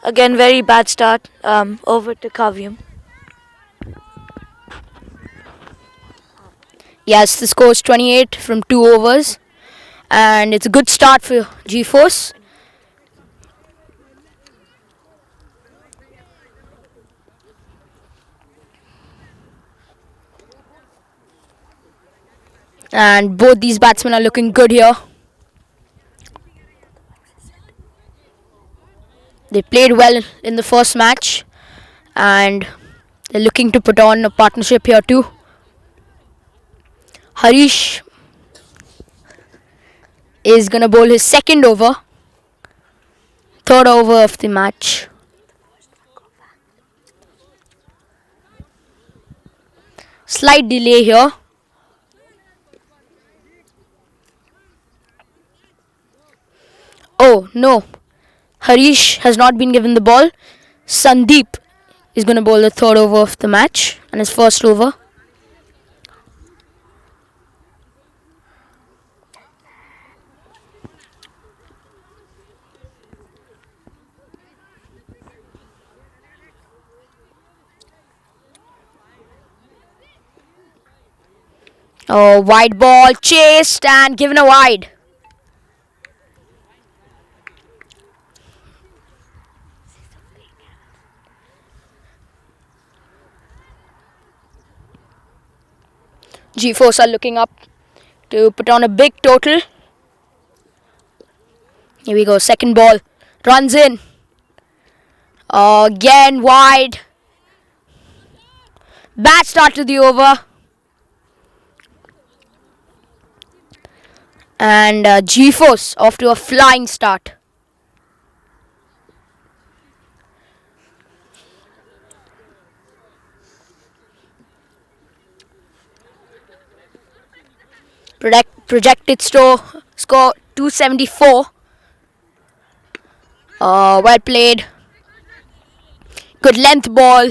Again, very bad start. Over to Kavyam. Yes, the score is 28 from 2 overs, and it's a good start for G-Force. And both these batsmen are looking good here. They played well in the first match, and they're looking to put on a partnership here too. Harish is going to bowl his second over, third over of the match. Slight delay here. Oh no, Harish has not been given the ball. Sandeep is going to bowl the third over of the match and his first over. Oh, wide ball, chased and given a wide. G-Force are looking up to put on a big total. Here we go, second ball, runs in. Again wide. Bad start to the over. And G-Force off to a flying start. Projected score 274. Well played. Good length ball,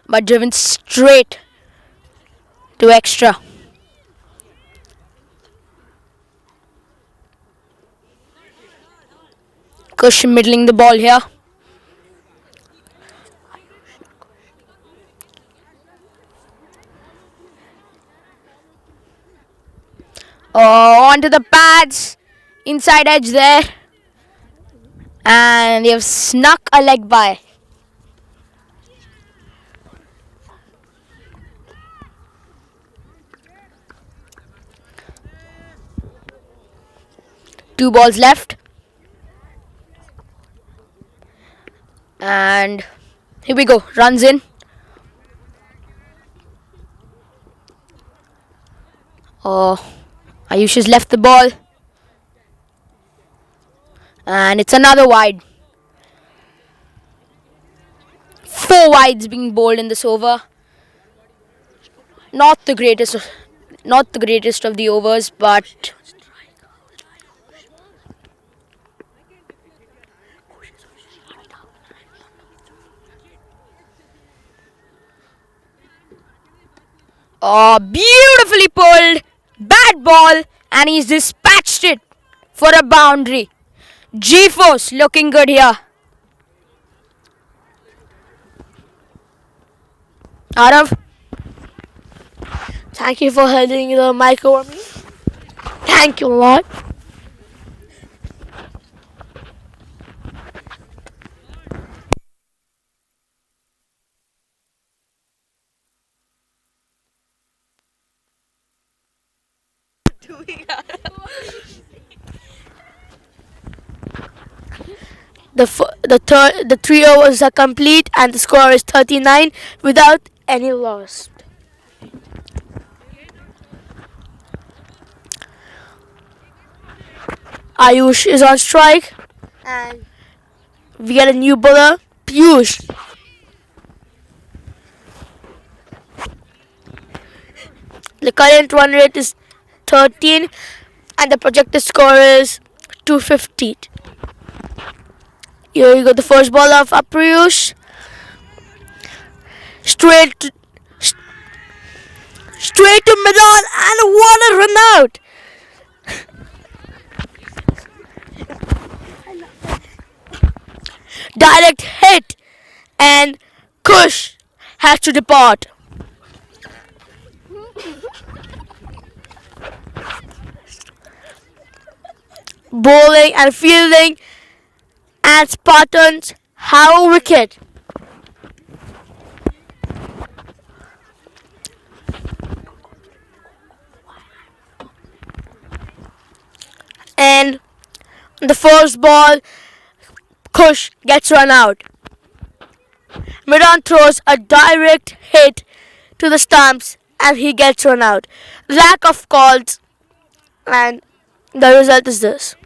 but driven straight to extra. Kush middling the ball here. Onto the pads. Inside edge there. And they have snuck a leg by. Two balls left. And here we go. Runs in. Ayush has left the ball. And it's another wide. 4 wides being bowled in this over. Not the greatest of the overs, but beautifully pulled. Bad ball, and he's dispatched it for a boundary. G-Force looking good here. Arav, Thank you for holding the mic over me. Thank you a lot. The 3 overs are complete and the score is 39 without any loss. Ayush is on strike and we get a new bowler, Piyush. The current run rate is 13 and the projected score is 250. Here you go, the first ball of Piyush. Straight to middle and what a run out. Direct hit, and Kush has to depart. Bowling and fielding, and Spartans have a wicket. And the first ball, Kush gets run out. Miran throws a direct hit to the stumps and he gets run out. Lack of calls, and the result is this.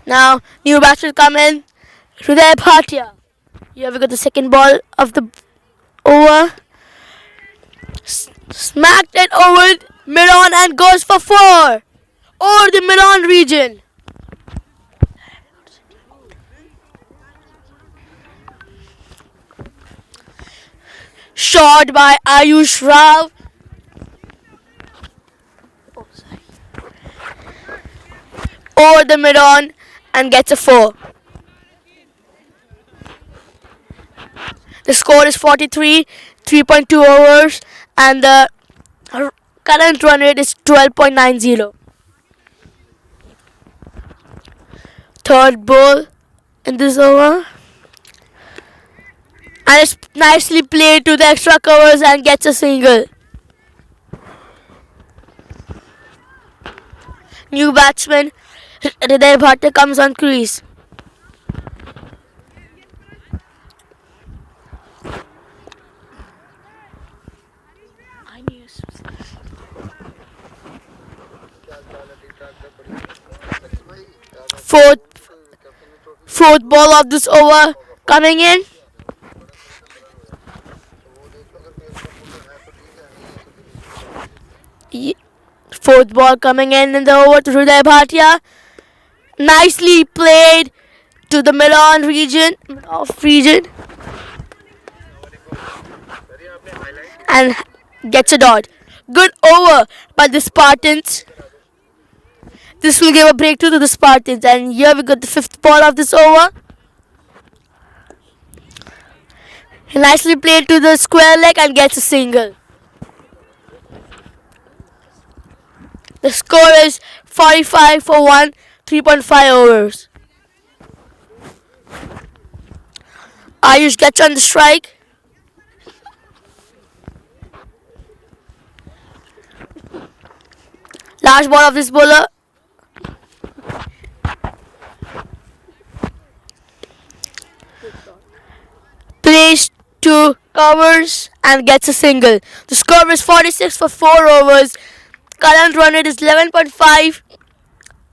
Now, new batsman come in. Hriday Bhatia. Here we got the second ball of the over. Smacked it over Miran and goes for 4. Over the Miran region. Shot by Ayush Rao. Over the Miran and gets a 4. The score is 43, 3.2 overs, and the current run rate is 12.90. Third ball in this over. And it's nicely played to the extra covers and gets a single. New batsman Hriday Bhatia comes on crease. Fourth ball of this over coming in. Fourth ball coming in the over to Hriday Bhatia. Nicely played to the Milan region and gets a dot. Good over by the Spartans. This will give a breakthrough to the Spartans, and here we got the fifth ball of this over. He nicely played to the square leg and gets a single. The score is 45 for 1, 3.5 overs. Ayush gets on the strike. Last ball of this bowler. Plays to covers and gets a single. The score is 46 for 4 overs. Current run rate is 11.5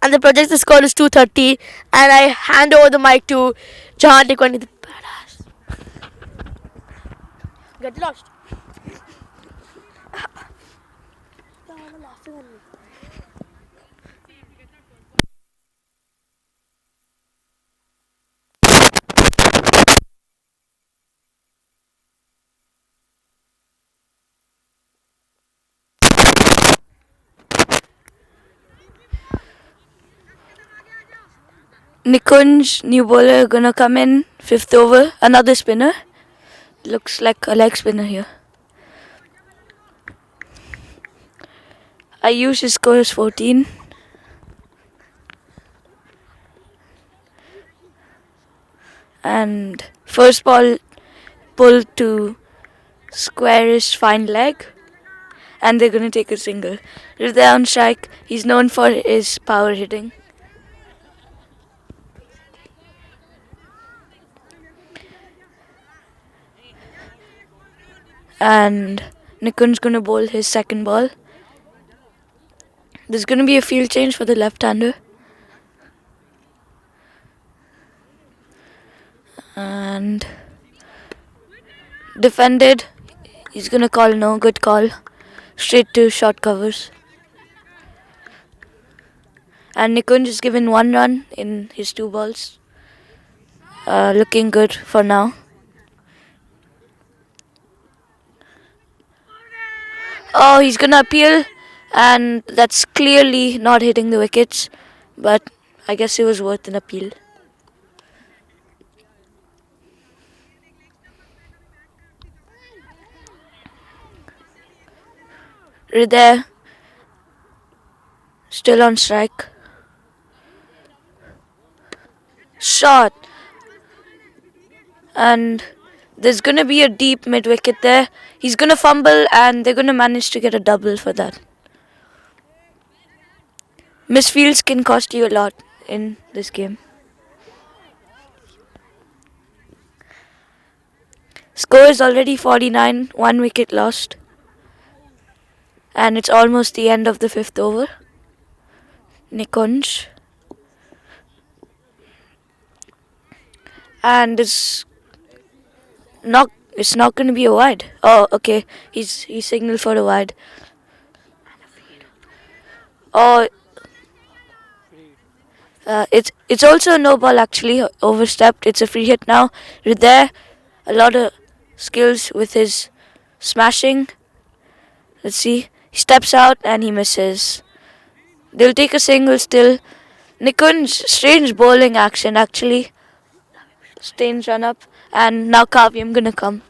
and the projected score is 230. And I hand over the mic to Jahan T20, the badass. Get lost. Nikunj, new bowler, gonna come in. Fifth over, another spinner. Looks like a leg spinner here. Ayush's score is 14. And first ball pulled to squarish fine leg. And they're gonna take a single. Hriday on strike. He's known for his power hitting. And Nikun's gonna bowl his second ball. There's gonna be a field change for the left-hander. And defended. He's gonna call no, good call. Straight to short covers. And Nikunj is given 1 run in his 2 balls. Looking good for now. Oh, he's gonna appeal, and that's clearly not hitting the wickets, but I guess it was worth an appeal. Hriday still on strike. Shot, and there's gonna be a deep mid wicket there. He's gonna fumble, and they're gonna manage to get a double for that. Misfields can cost you a lot in this game. Score is already 49, 1 wicket lost. And it's almost the end of the 5th over. Nikunj. And it's not going to be a wide. Oh, okay. He's signaled for a wide. Oh, it's also a no ball actually, overstepped. It's a free hit now. Hriday, a lot of skills with his smashing. Let's see. He steps out and he misses. They'll take a single still. Nikunj, strange bowling action actually. Strange run up. And now Kavyam gonna come.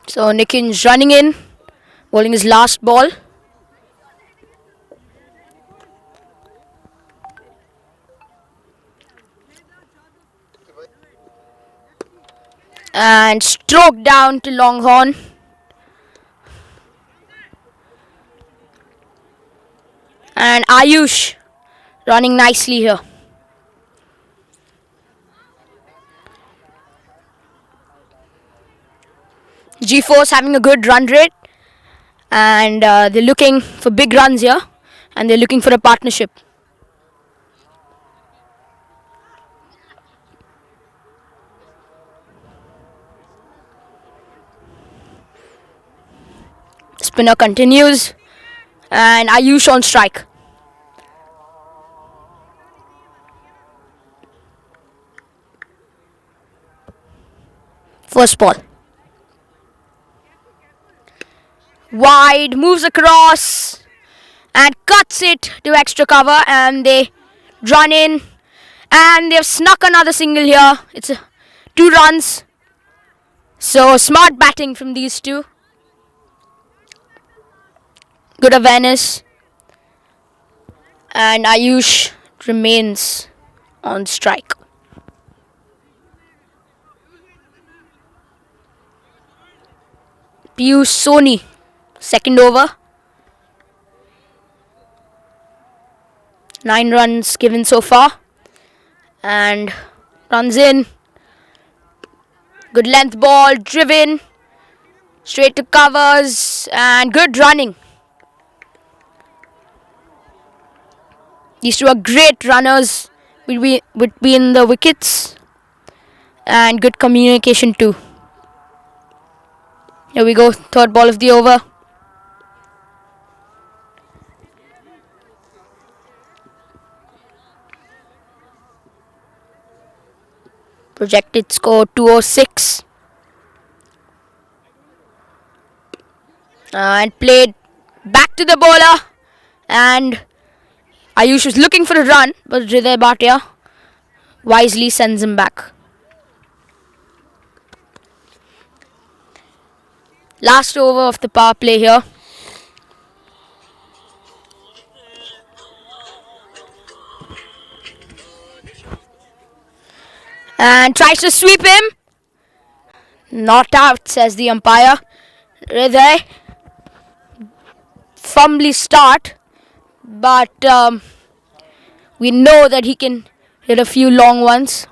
So Nikunj running in, bowling his last ball. And stroke down to Longhorn. And Ayush running nicely here. G-Force having a good run rate. And they're looking for big runs here. And they're looking for a partnership. Spinner continues. And Ayush on strike. First ball. Wide, moves across and cuts it to extra cover, and they run in and they've snuck another single here. It's 2 runs. So smart batting from these two. Good awareness. And Ayush remains on strike. Piyush Soni, second over. 9 runs given so far. And runs in. Good length ball, driven. Straight to covers and good running. These two are great runners between the wickets. And good communication too. Here we go, third ball of the over. Projected score 206. And played back to the bowler. And Ayush was looking for a run, but Hriday Bhatia wisely sends him back. Last over of the power play here. And tries to sweep him. Not out, says the umpire. Hriday. Fumbly start. But we know that he can hit a few long ones.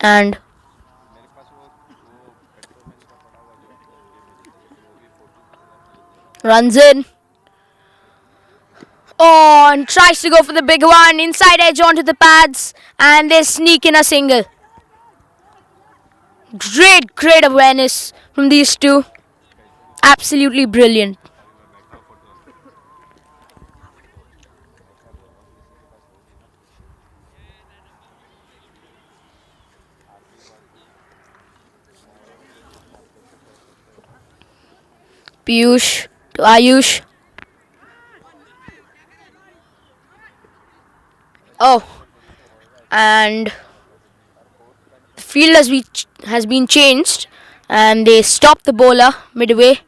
And runs in. Oh, and tries to go for the big one. Inside edge onto the pads. And they sneak in a single. Great awareness from these two. Absolutely brilliant. Piyush to Ayush. Oh, and the field has been changed, and they stop the bowler midway,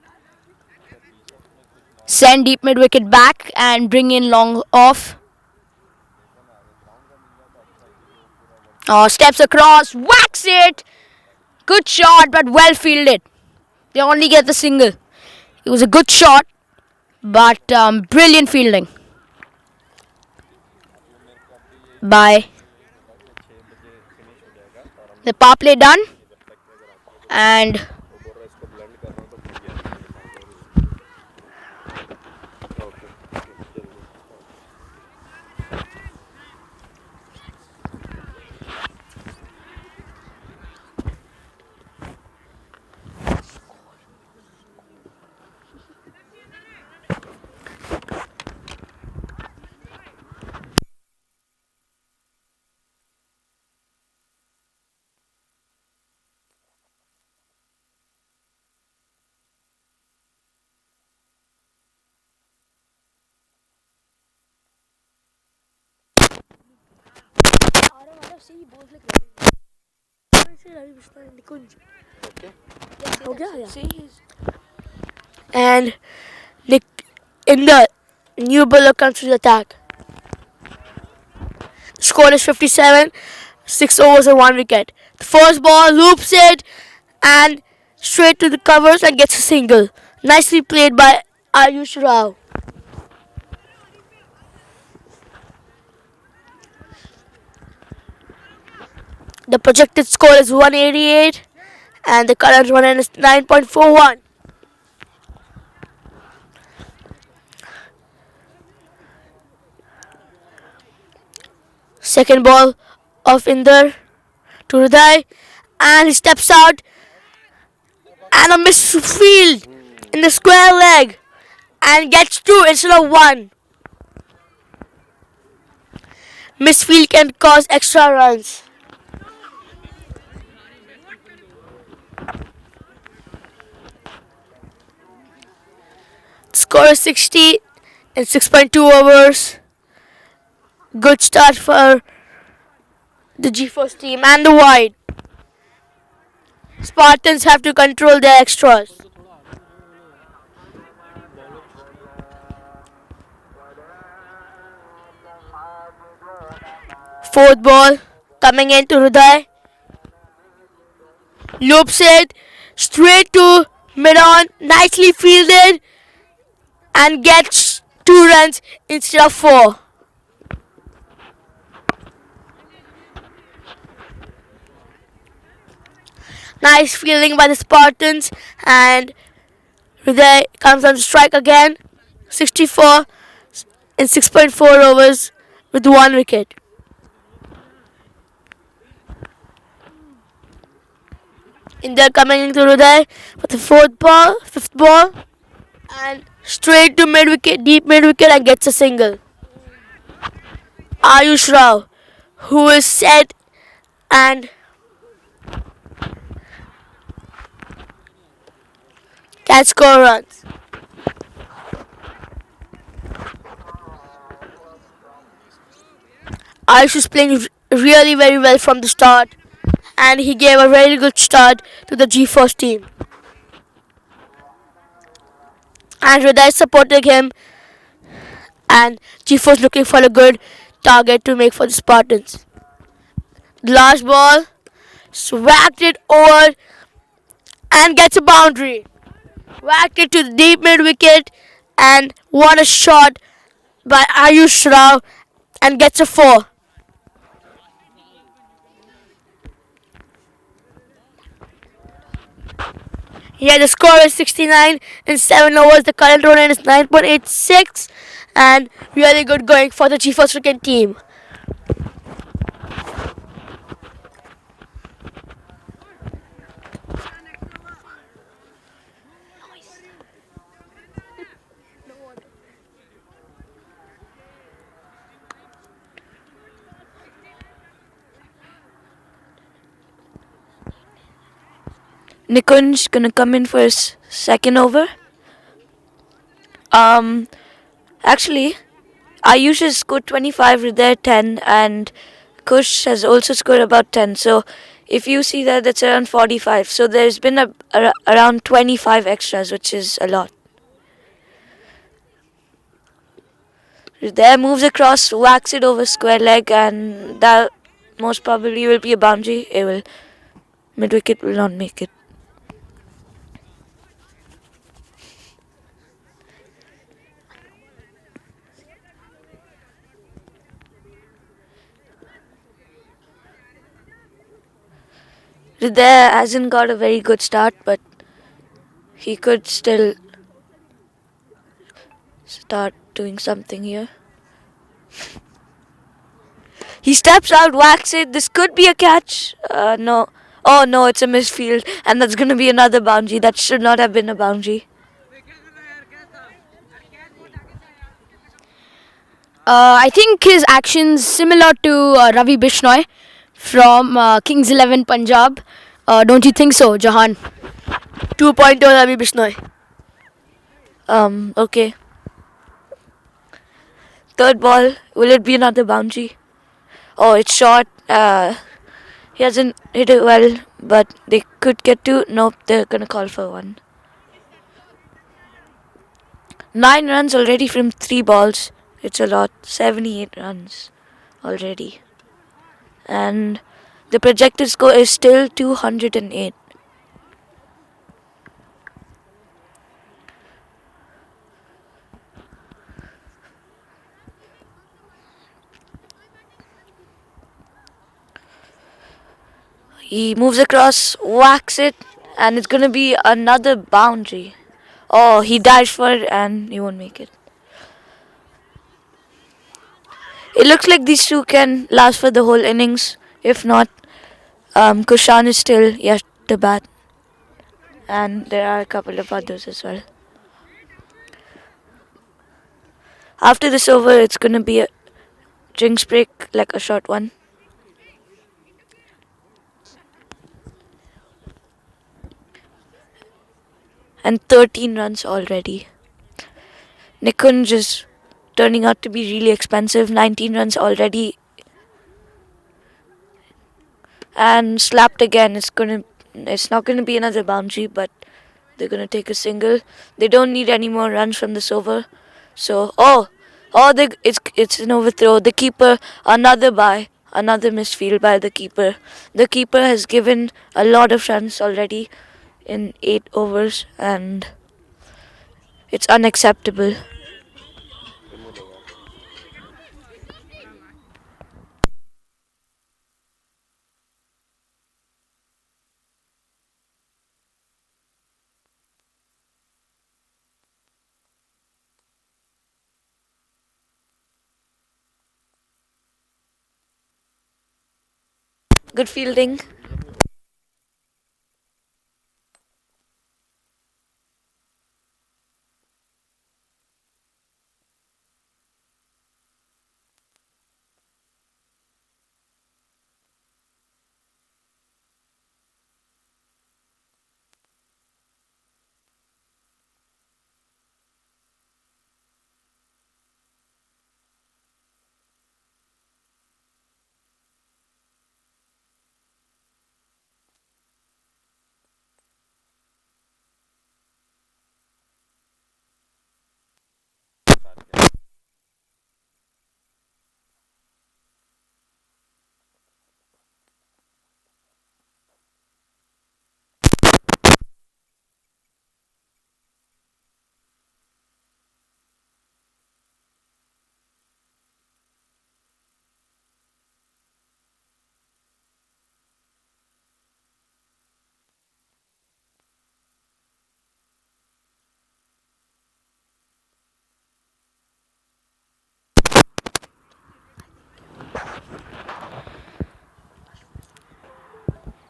send deep mid wicket back, and bring in long off. Oh, steps across, whacks it. Good shot, but well fielded. They only get the single. It was a good shot, but brilliant fielding by the power play done, and And in the new bowler comes to the attack. The score is 57, 6 overs and 1 wicket. The first ball loops it and straight to the covers and gets a single. Nicely played by Ayush Rao. The projected score is 188 and the current run is 9.41. Second ball of Inder to Hriday, and he steps out and a misfield in the square leg and gets 2 instead of 1. Misfield can cause extra runs. The score is 60 in 6.2 overs. Good start for the G-Force team and the wide. Spartans have to control their extras. Fourth ball coming into Hriday. Loops it straight to mid-on. Nicely fielded and gets 2 runs instead of 4. Nice fielding by the Spartans, and Hriday comes on strike again. 64 in 6.4 overs with 1 wicket. Inder coming into Hriday for the fifth ball, and straight to mid wicket, deep mid wicket, and gets a single. Ayush Rao, who is set and can score runs. Ayush is playing really very well from the start, and he gave a very good start to the G-Force team. And Hriday supporting him, and G-Force looking for a good target to make for the Spartans. The last ball, swacked it over and gets a boundary. Whacked it to the deep mid wicket, and what a shot by Ayush Rao, and gets a 4. Yeah, the score is 69 in 7 overs. The current run is 9.86, and really good going for the G-Force cricket team. Nikunj gonna come in for his second over. Um, Actually, Ayush has scored 25, Hriday 10, and Kush has also scored about 10. So if you see that, that's around 45. So there's been around 25 extras, which is a lot. Hriday moves across, whacks it over square leg, and that most probably will be a boundary. It will mid wicket will not make it. Hriday hasn't got a very good start, but he could still start doing something here. He steps out, whacks it. This could be a catch. No. Oh no, it's a misfield, and that's going to be another boundary. That should not have been a boundary. I think his actions similar to Ravi Bishnoi from Kings 11 Punjab. Don't you think so, Jahan? 2.0 Ravi Bishnoi. Okay. Third ball. Will it be another boundary? Oh, it's short. He hasn't hit it well, but they could get two. Nope, they're going to call for one. 9 runs already from 3 balls. It's a lot. 78 runs already. And the projected score is still 208. He moves across, whacks it, and it's going to be another boundary. Oh, he dives for it and he won't make it. It looks like these two can last for the whole innings. If not, Kushan is still yet to bat. And there are a couple of others as well. After this over, it's going to be a drinks break, like a short one. And 13 runs already. Nikunj is turning out to be really expensive. 19 runs already. And slapped again. It's not gonna be another boundary, but they're gonna take a single. They don't need any more runs from this over. So it's an overthrow. The keeper, another misfield by the keeper. The keeper has given a lot of runs already in 8 overs, and it's unacceptable. Good fielding.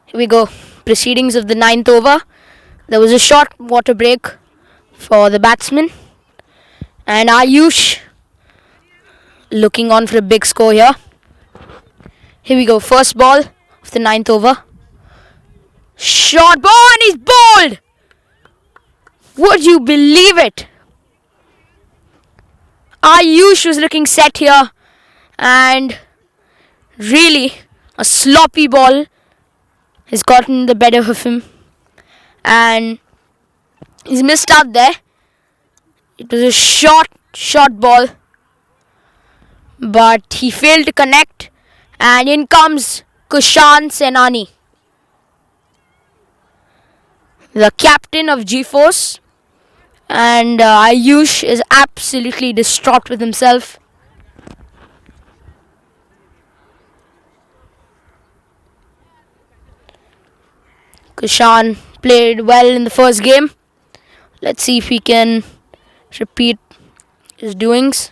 Here we go. Proceedings of the 9th over. There was a short water break for the batsman. And Ayush looking on for a big score here. Here we go. First ball of the 9th over. Short ball and he's bowled. Would you believe it? Ayush was looking set here, and really a sloppy ball has gotten the better of him, and he's missed out there. It was a short ball, but he failed to connect, and in comes Kushan Senani, the captain of G-Force, and Ayush is absolutely distraught with himself. Kushan played well in the first game. Let's see if he can repeat his doings.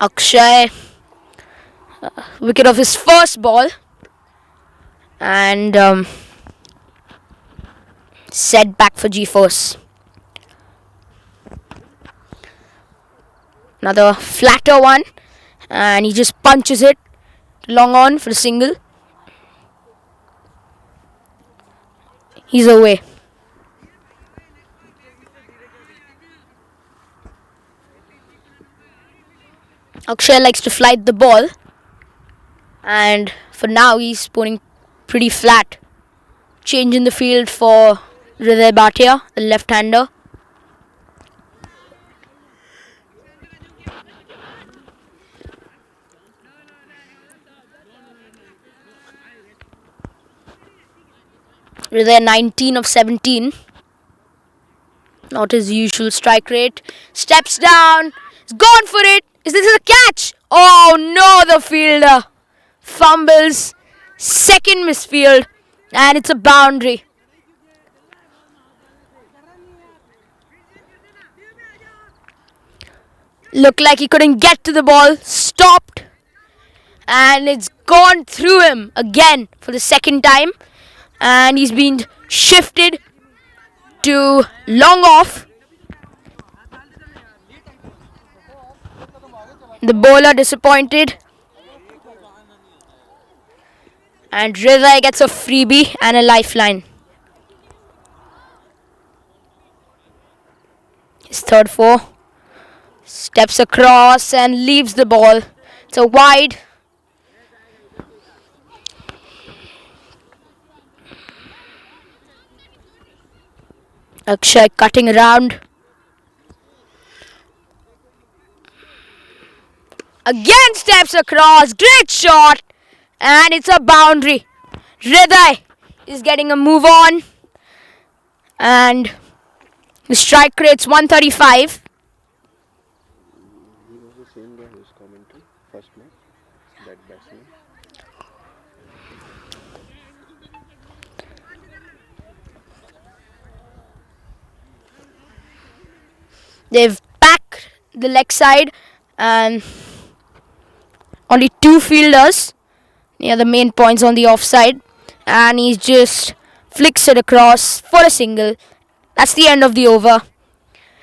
Akshay, wicket of his first ball, and set back for G-Force. Another flatter one, and he just punches it long on for the single. He's away. Akshay likes to flight the ball, and for now he's spawning pretty flat. Change in the field for Hriday Bhatia, the left-hander. Hriday 19 of 17. Not his usual strike rate. Steps down. He's gone for it. Is this a catch? Oh no, the fielder fumbles. Second misfield, and it's a boundary. Looked like he couldn't get to the ball. Stopped, and it's gone through him again for the second time, and he's been shifted to long off. The bowler disappointed, and Hriday gets a freebie and a lifeline. His third four. Steps across and leaves the ball. It's a wide. Akshay cutting around. Again steps across. Great shot. And it's a boundary. Hriday is getting a move on. And the strike rate's 135. He was the same guy who was commentary first match, that batsman. They've packed the leg side and only two fielders near the main points on the offside, and he just flicks it across for a single. That's the end of the over.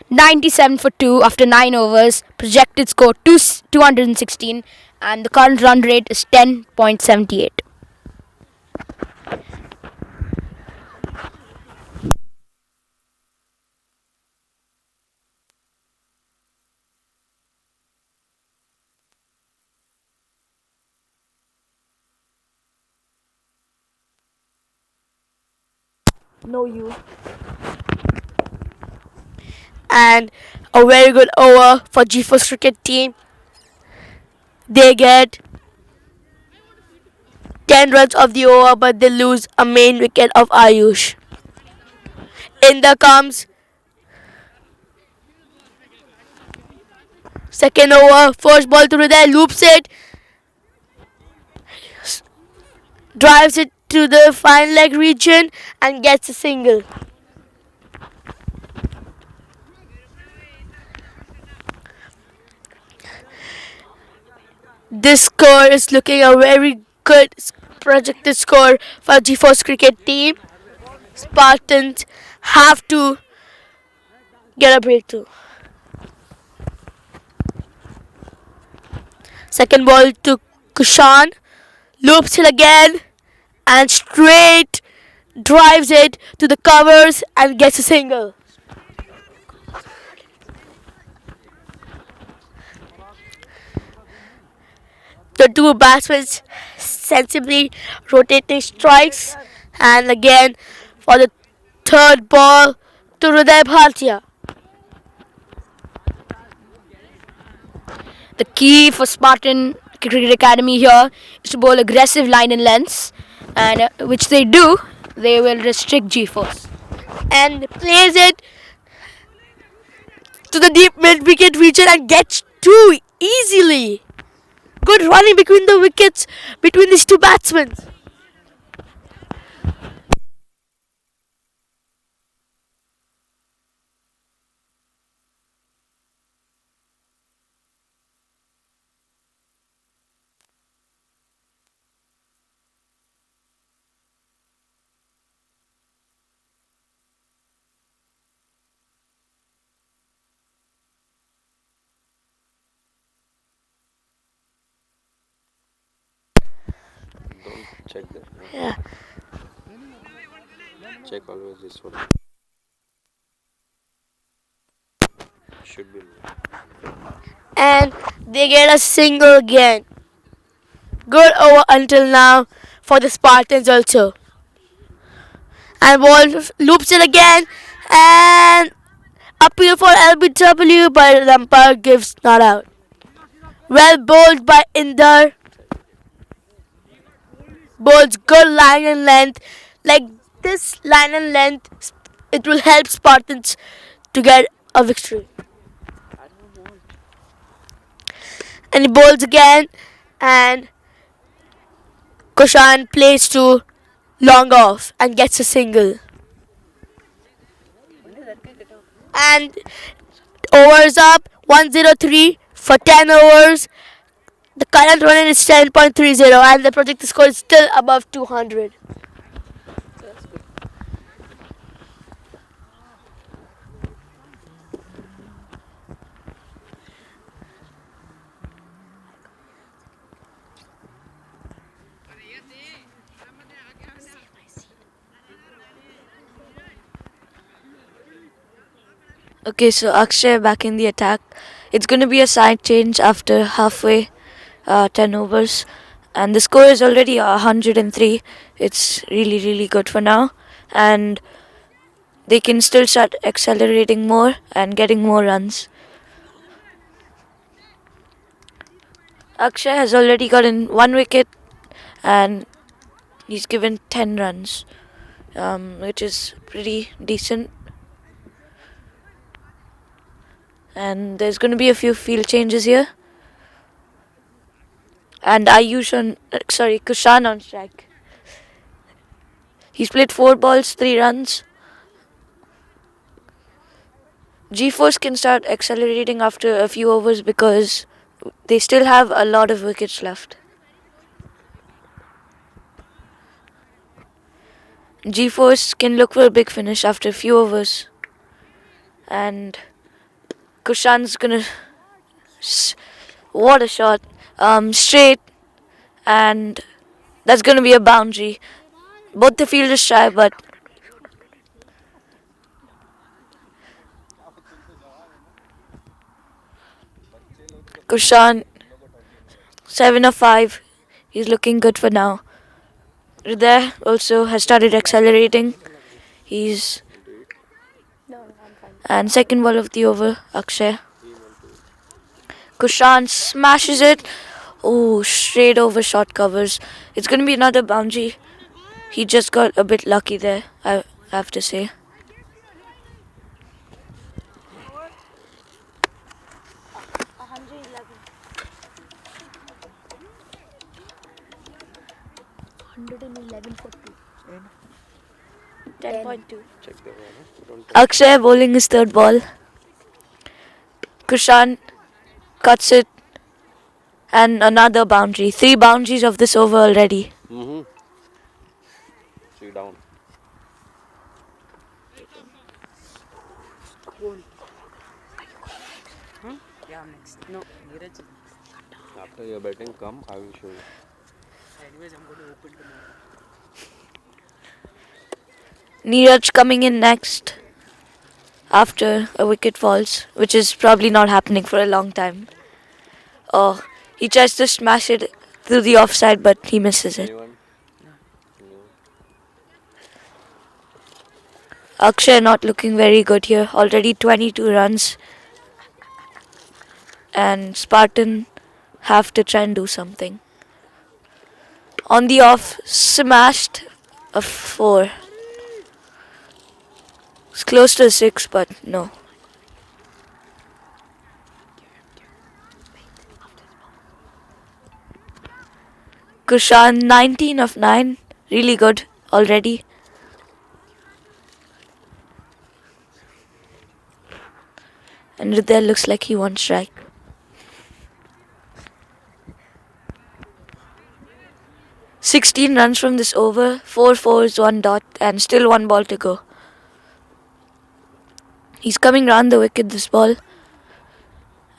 97 for 2 after 9 overs. Projected score 216, and the current run rate is 10.78. No you. And a very good over for G-Force cricket team. They get 10 runs of the over, but they lose a main wicket of Ayush. In there comes second over, first ball to Hriday, loops it, drives it to the fine leg region and gets a single. This score is looking a very good projected score for G4's cricket team. Spartans have to get a breakthrough. Second ball to Kushan. Loops it again and straight drives it to the covers and gets a single. The two batsmen sensibly rotating strikes, and again for the third ball to Hriday Bhartia. The key for Spartan Cricket Academy here is to bowl aggressive line and lengths, and which they do. They will restrict G-force. And plays it to the deep mid wicket region and gets two easily. Good running between the wickets between these two batsmen. Don't check that. No? Yeah. Check always this one. Should be more. And they get a single again. Good over until now for the Spartans also. And ball loops it again and appeal for LBW, but the umpire gives not out. Well bowled by Inder. Bowls good line and length. Like this line and length, it will help Spartans to get a victory. And he bowls again, and Kushan plays to long off and gets a single. And overs up 103 for 10 overs. The current run is 10.30 and the projected score is still above 200. Okay, so Akshay back in the attack. It's going to be a side change after halfway, 10 overs. And the score is already 103. It's really, really good for now. And they can still start accelerating more and getting more runs. Akshay has already gotten 1 wicket and he's given 10 runs, which is pretty decent. And there's going to be a few field changes here. And Kushan on strike. He's played 4 balls, 3 runs. G-Force can start accelerating after a few overs because they still have a lot of wickets left. G-Force can look for a big finish after a few overs. And Kushan's gonna... What a shot. Straight. And that's gonna be a boundary. Both the fielders try, but... Kushan, 7 of 5. He's looking good for now. Hriday also has started accelerating. He's... And second ball of the over, Akshay. Kushan smashes it. Oh, straight over short covers. It's going to be another boundary. He just got a bit lucky there, I have to say. Check the one. Don't Akshay bowling his third ball. Kushan cuts it And another boundary. 3 boundaries of this over already. Mm-hmm. 3 down. After your batting, come. I will show you. Neeraj coming in next after a wicket falls, which is probably not happening for a long time. Oh, he tries to smash it through the offside, but he misses it. Anyone? No. Akshay not looking very good here. Already 22 runs. And Spartan have to try and do something. On the off, smashed a 4. It's close to a 6, but no. Kushan 19 of 9. Really good already. And Ridhar looks like he won't strike. "16 runs from this over, 4 fours, 1 dot, and still 1 ball to go." He's coming round the wicket this ball.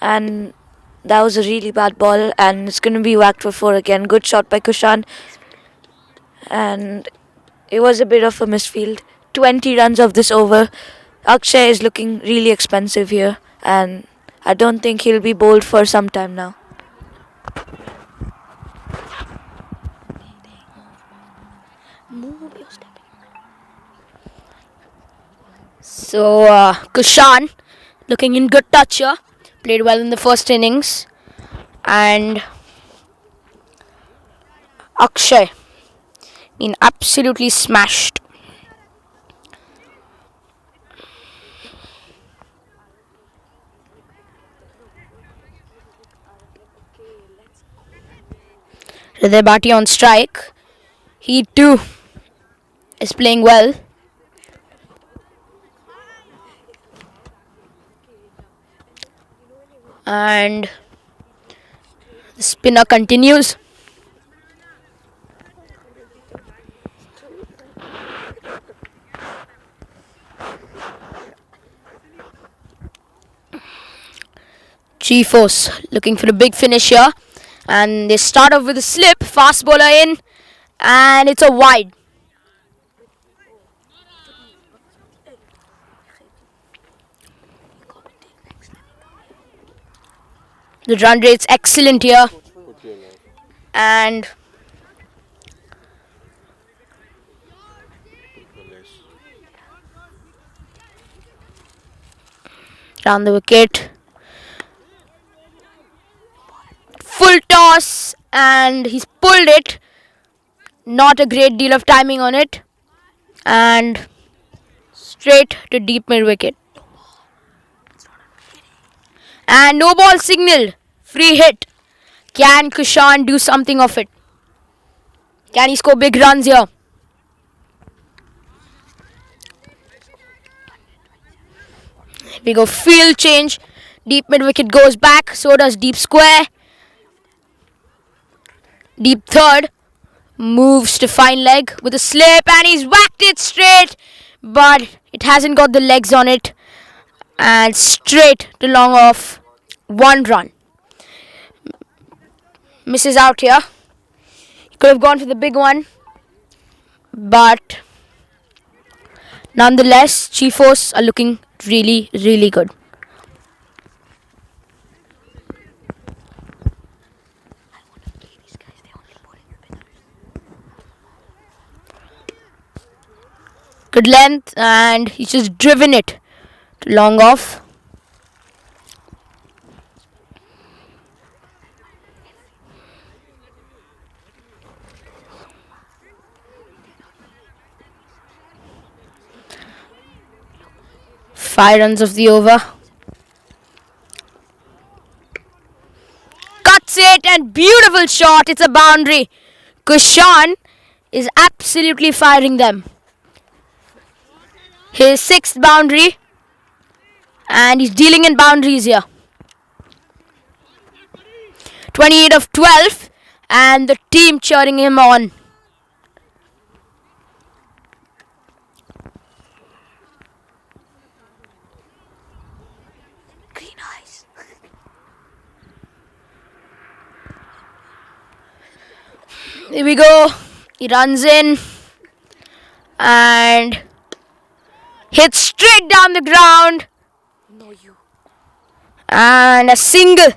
And that was a really bad ball, and it's going to be whacked for 4 again. Good shot by Kushan. And it was a bit of a misfield. 20 runs of this over. Akshay is looking really expensive here, and I don't think he'll be bowled for some time now. So Kushan looking in good touch here. Played well in the first innings. And Akshay been absolutely smashed. Hriday Bhatia on strike. He too is playing well. And the spinner continues. G-Force looking for a big finish here. And they start off with a slip. Fast bowler in. And it's a wide. The run rate's excellent here. And round the wicket. Full toss, and he's pulled it. Not a great deal of timing on it. And straight to deep mid wicket. And no ball signal. Free hit. Can Kushan do something of it? Can he score big runs here? Here we go. Field change. Deep mid wicket goes back. So does deep square. Deep third. Moves to fine leg with a slip. And he's whacked it straight. But it hasn't got the legs on it. And straight to long off. 1 run. Misses out here. He could have gone for the big one. But nonetheless, G-Force are looking really, really good. Good length, and he's just driven it to long off. Five runs of the over. Cuts it, and beautiful shot. It's a boundary. Kushan is absolutely firing them. His 6th boundary, and he's dealing in boundaries here. 28 of 12, and the team cheering him on. Green eyes. Here we go. He runs in and hits straight down the ground. No, you. And a single.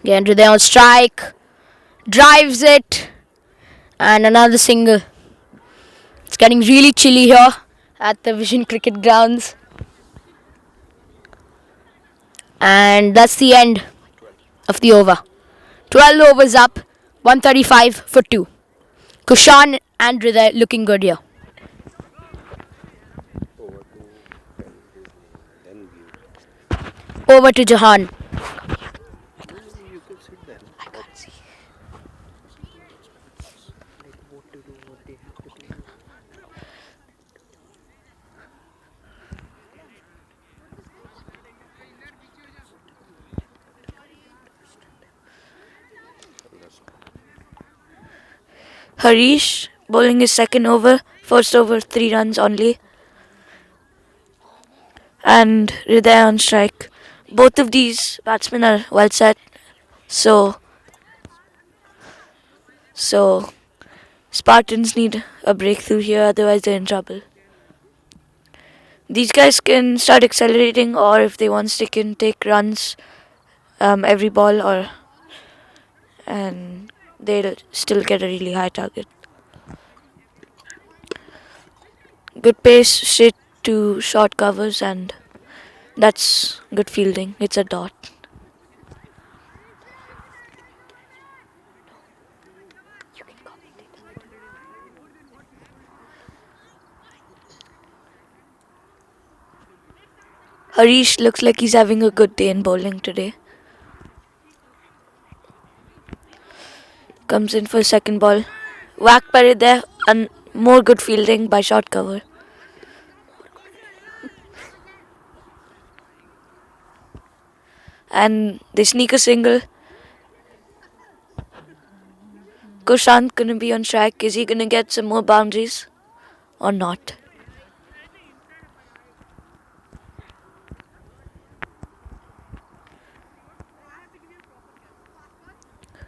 Again, Hriday on strike. Drives it. And another single. It's getting really chilly here at the Vision Cricket Grounds. And that's the end of the over. 12 overs up, 135 for 2. Kushan and Hriday looking good here. Over to then view. Over to Jahan. You can sit there. I can't see. Like what to do, what they have to do. Harish bowling his second over. First over 3 runs only. And Hriday on strike. Both of these batsmen are well set. So Spartans need a breakthrough here, otherwise they're in trouble. These guys can start accelerating, or if they want, they can take runs every ball, and they'll still get a really high target. Good pace, straight to short covers, and that's good fielding. It's a dot. Harish looks like he's having a good day in bowling today. Comes in for second ball. Whack par there, and more good fielding by short cover. And they sneak a single. Kushant gonna be on strike. Is he gonna get some more boundaries or not?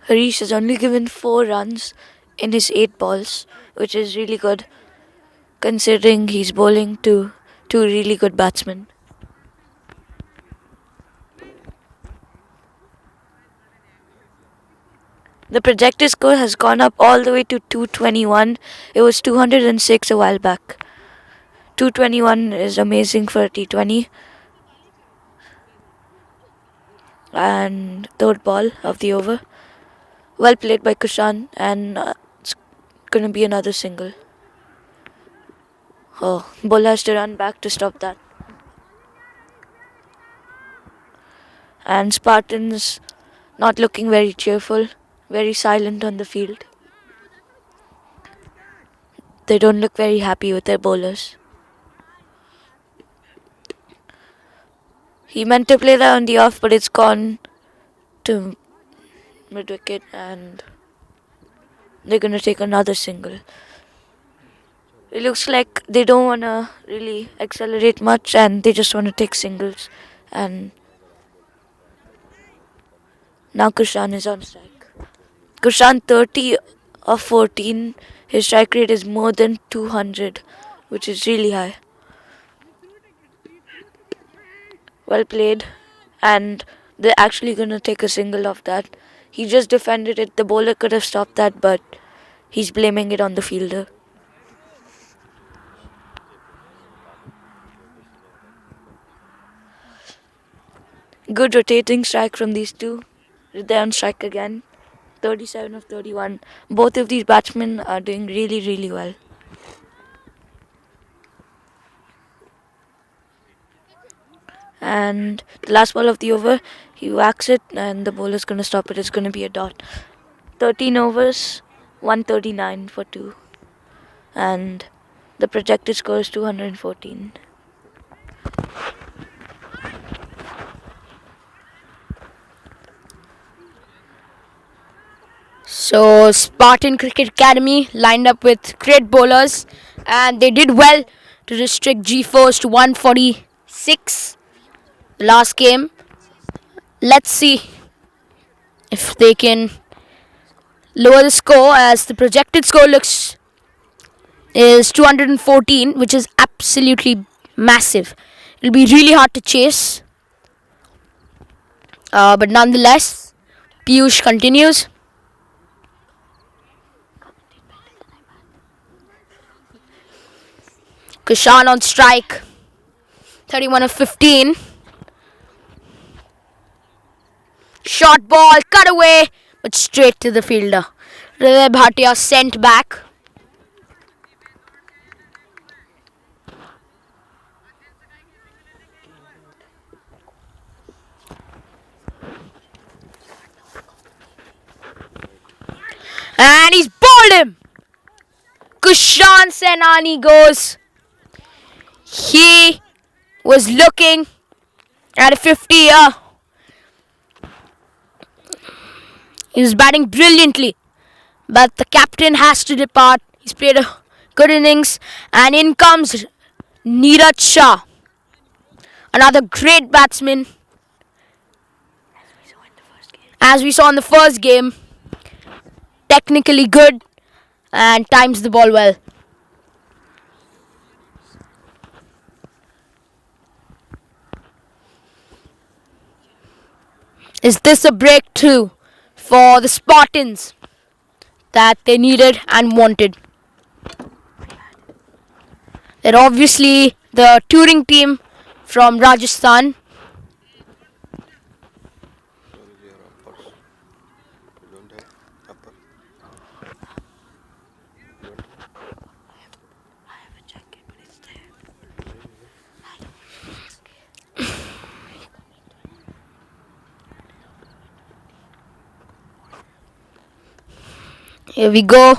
Harish has only given 4 runs in his 8 balls, which is really good considering he's bowling to 2 really good batsmen. The projected score has gone up all the way to 221. It was 206 a while back. 221 is amazing for a T20. And third ball of the over. Well played by Kushan, and it's gonna be another single. Oh, bowler has to run back to stop that. And Spartans not looking very cheerful, very silent on the field. They don't look very happy with their bowlers. He meant to play that on the off, but it's gone to mid wicket, and they're gonna take another single. It looks like they don't wanna really accelerate much, and they just wanna take singles. And now Kushan is on strike. Kushan 30 of 14. His strike rate is more than 200, which is really high. Well played, and they're actually gonna take a single off that. He just defended it. The bowler could have stopped that, but he's blaming it on the fielder. Good rotating strike from these two. They're on strike again. 37 of 31. Both of these batsmen are doing really, really well. And the last ball of the over, he whacks it, and the bowler's going to stop it. It's going to be a dot. 13 overs, 139 for 2. And the projected score is 214. So Spartan Cricket Academy lined up with great bowlers, and they did well to restrict G-Force to 146 the last game. Let's see if they can lower the score, as the projected score looks is 214, which is absolutely massive. It'll be really hard to chase, but nonetheless, Piyush continues. Kushan on strike, 31 of 15. Short ball, cut away, but straight to the fielder. Hriday Bhatia sent back. And he's bowled him. Kushan Senani goes. He was looking at a 50 here. He was batting brilliantly, but the captain has to depart. He's played a good innings, and in comes Neeraj Shah, another great batsman. As we saw in the first game, technically good and times the ball well. Is this a breakthrough for the Spartans that they needed and wanted? They're obviously the touring team from Rajasthan. Here we go.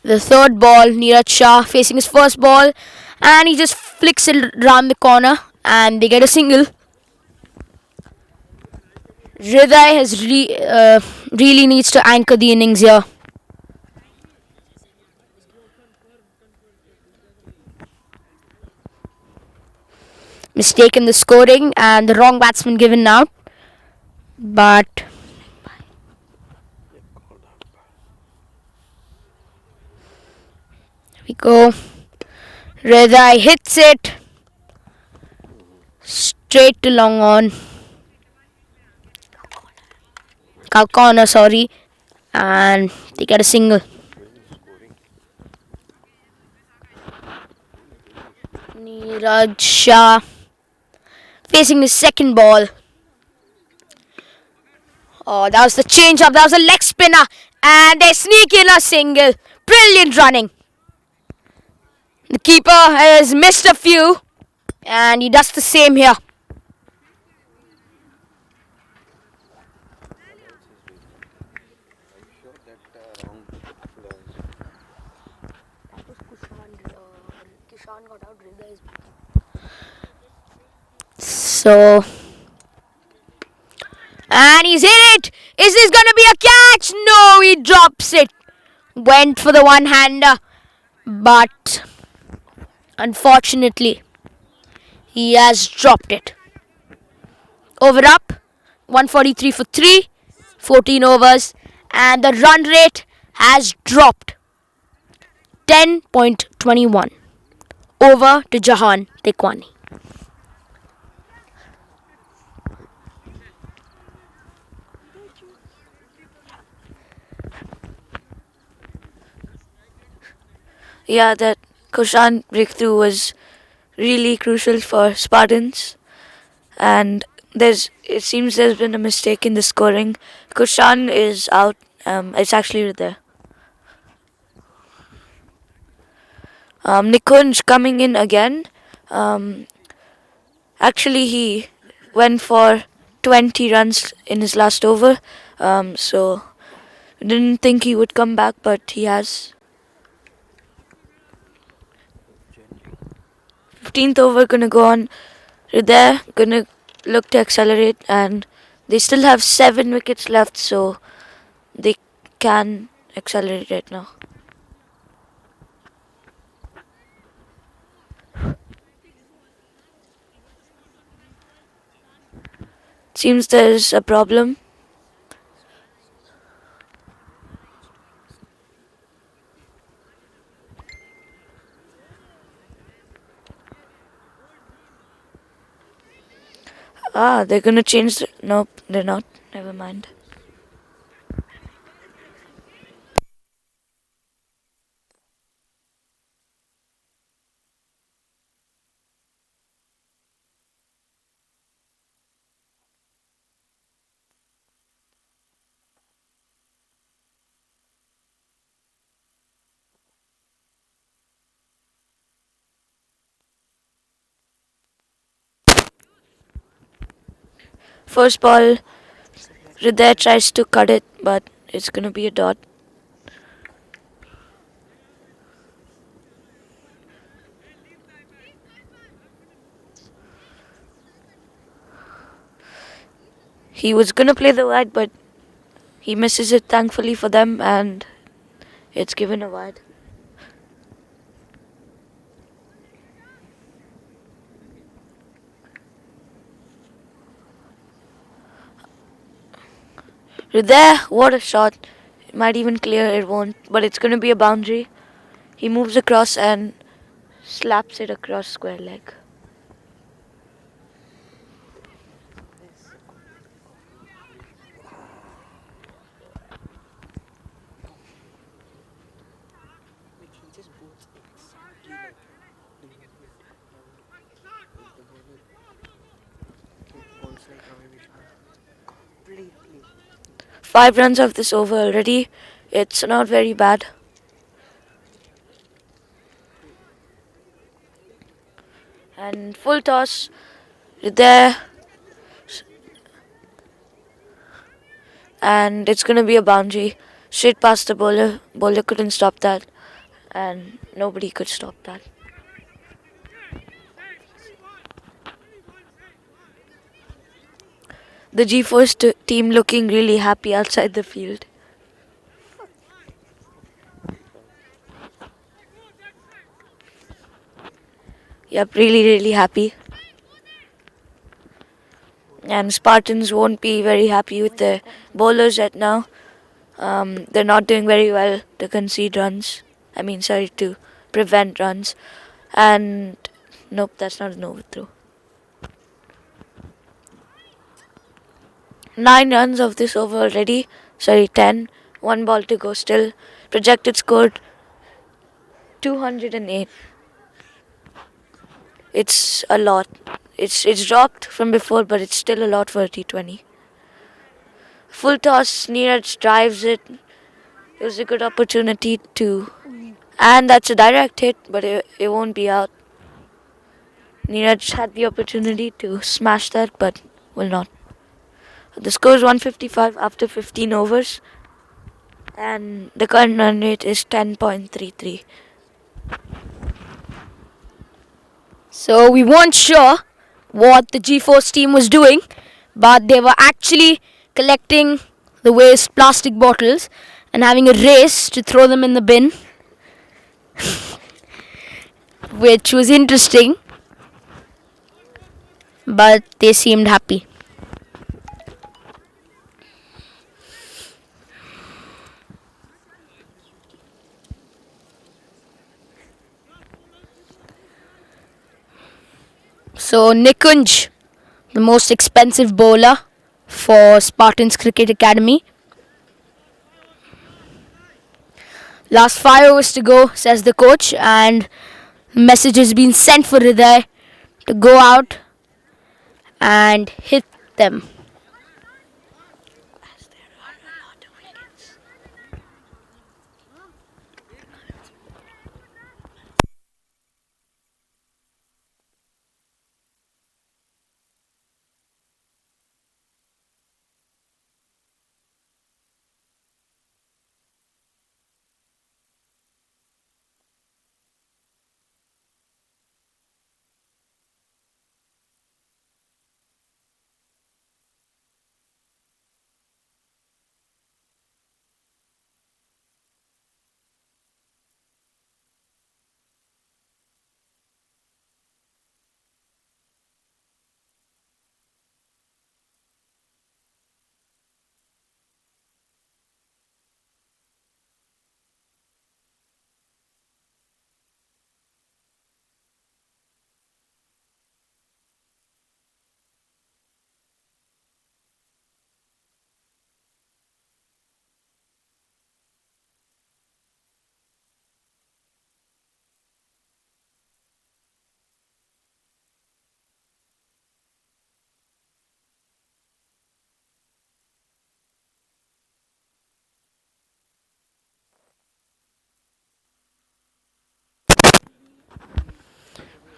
The third ball, Neeraj Shah facing his first ball, and he just flicks it around the corner and they get a single. Hriday has really needs to anchor the innings here. Mistake in the scoring and the wrong batsman given out. But we go. Hriday hits it straight to long on. Cow corner, sorry. And they get a single. Neeraj Shah facing his second ball. Oh, that was the change up. That was a leg spinner. And they sneak in a single. Brilliant running. The keeper has missed a few, and he does the same here. So, and he's hit it. Is this going to be a catch? No, he drops it. Went for the one-hander, but unfortunately, he has dropped it. Over up, 143 for 3, 14 overs, and the run rate has dropped. 10.21. Over to Jahan Tekwani. Yeah, that Kushan breakthrough was really crucial for Spartans, and it seems there's been a mistake in the scoring. Kushan is out. It's actually there. Nikunj coming in again. Actually, he went for 20 runs in his last over. So Didn't think he would come back, but he has. 15th over gonna go on. They're gonna look to accelerate, and they still have 7 wickets left, so they can accelerate right now. Seems there's a problem. They're gonna change. Nope, they're not. Never mind. First ball, Hriday tries to cut it, but it's gonna be a dot. He was gonna play the wide, but he misses it thankfully for them, and it's given a wide. Hriday, what a shot. It might even clear, it won't, but it's gonna be a boundary. He moves across and slaps it across square leg. Completely. 5 runs of this over already. It's not very bad. And full toss. There. And it's gonna be a boundary. Straight past the bowler. Bowler couldn't stop that. And nobody could stop that. The G-Force team looking really happy outside the field. Yep, really happy. And Spartans won't be very happy with the bowlers right now. They're not doing very well to concede runs. To prevent runs. And nope, that's not an overthrow. 9 runs of this over already. 10. 1 ball to go still. Projected score 208. It's a lot. It's dropped from before, but it's still a lot for a T20. Full toss, Neeraj drives it. It was a good opportunity to. And that's a direct hit, but it won't be out. Neeraj had the opportunity to smash that, but will not. The score is 155 after 15 overs. And the current run rate is 10.33. So we weren't sure what the G-Force team was doing, but they were actually collecting the waste plastic bottles and having a race to throw them in the bin, which was interesting, but they seemed happy. So Nikunj, the most expensive bowler for Spartans Cricket Academy. Last 5 overs to go, says the coach, and message has been sent for Hriday to go out and hit them.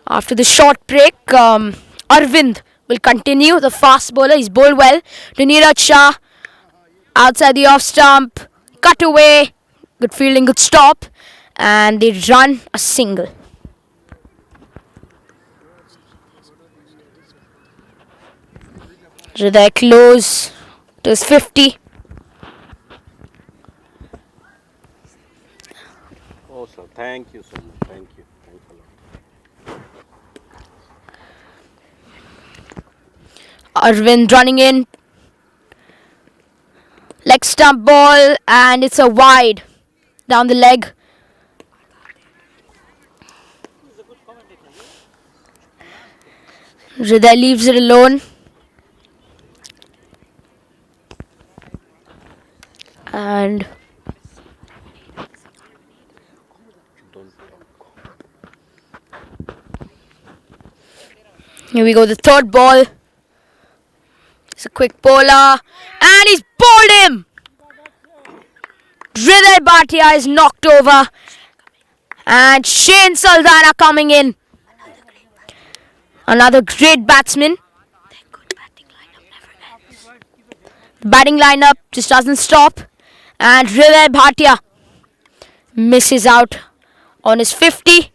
After the short break, Arvind will continue. The fast bowler. He's bowled well to Neeraj Shah. Outside the off stump. Cut away. Good fielding, good stop. And they run a single. Hriday close to his 50. Awesome. Thank you so much. Thank you. Thanks a lot. Arvind running in. Leg stump ball, and it's a wide down the leg. Hriday leaves it alone. And here we go, the third ball. It's a quick bowler, and he's bowled him. Hriday Bhatia is knocked over, and Shane Saldana coming in. Another great batsman. The batting lineup just doesn't stop, and Hriday Bhatia misses out on his 50,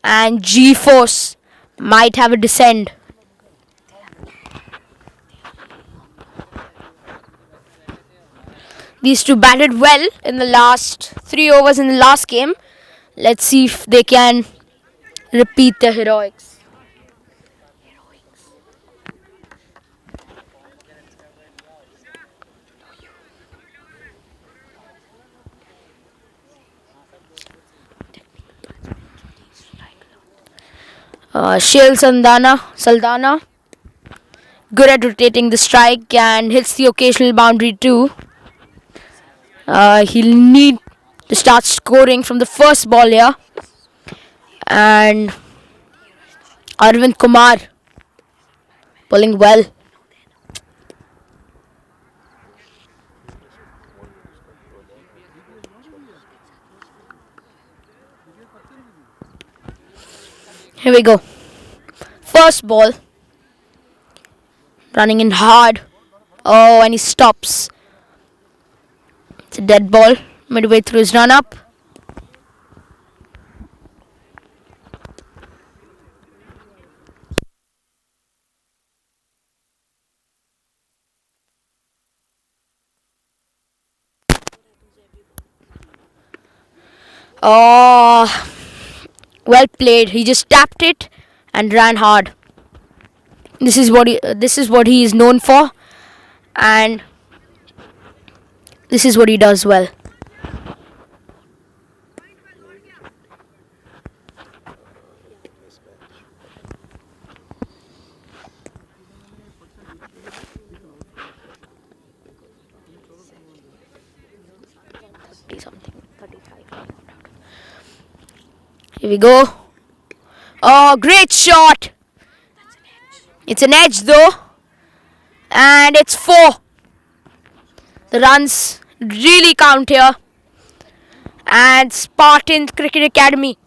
and G-Force might have a descent. These two batted well in the last 3 overs in the last game. Let's see if they can repeat their heroics. Shale Saldana, good at rotating the strike and hits the occasional boundary too. He'll need to start scoring from the first ball here. And Arvind Kumar bowling well. Here we go. First ball. Running in hard. Oh, and he stops. It's a dead ball. Midway through his run up. Oh, well played. He just tapped it and ran hard. This is what he is known for, and this is what he does well. Here we go. Oh, great shot. It's an edge though. And it's 4. The runs really count here. And Spartans Cricket Academy,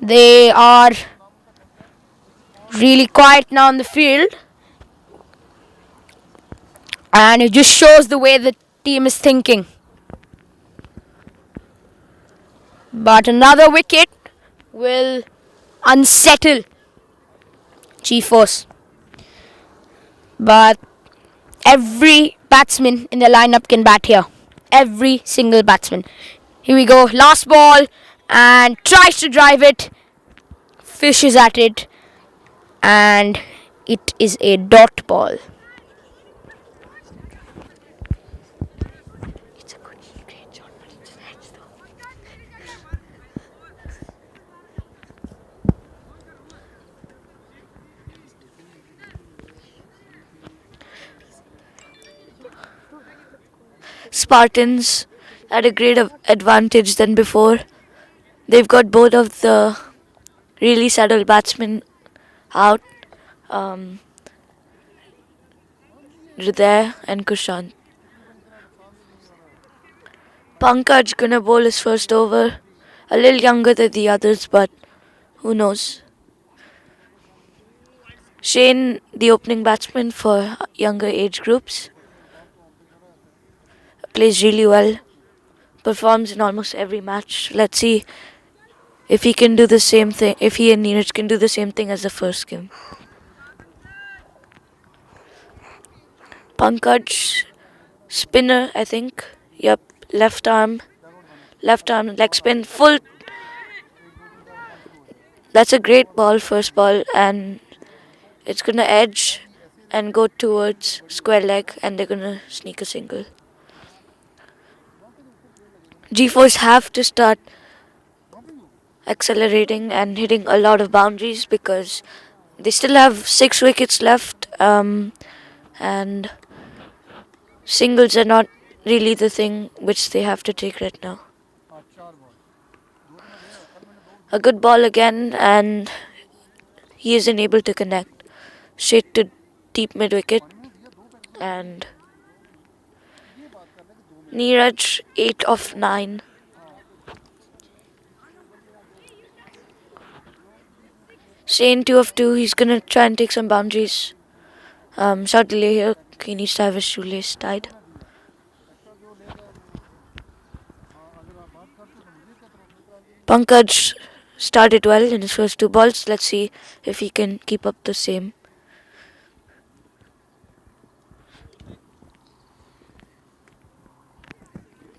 they are really quiet now on the field. And it just shows the way the team is thinking. But another wicket will unsettle G-Force. But every batsman in the lineup can bat here. Every single batsman. Here we go. Last ball. And tries to drive it. Fishes at it. And it is a dot ball. Spartans had a great advantage than before. They've got both of the really settled batsmen out, Hriday and Kushant. Pankaj gonna bowl his first over. A little younger than the others, but who knows. Shane, the opening batsman for younger age groups, plays really well, performs in almost every match. Let's see if he can do the same thing, if he and Neeraj can do the same thing as the first game. Pankaj, spinner, I think. Yep, left arm leg spin, full. That's a great ball, first ball, and it's gonna edge and go towards square leg, and they're gonna sneak a single. G4s have to start accelerating and hitting a lot of boundaries because they still have 6 wickets left, and singles are not really the thing which they have to take right now. A good ball again, and he isn't able to connect. Straight to deep mid wicket, and Neeraj 8 of 9. Shane 2 of 2. He's gonna try and take some boundaries. Short delay here. He needs to have his shoelace tied. Pankaj started well in his first 2 balls. Let's see if he can keep up the same.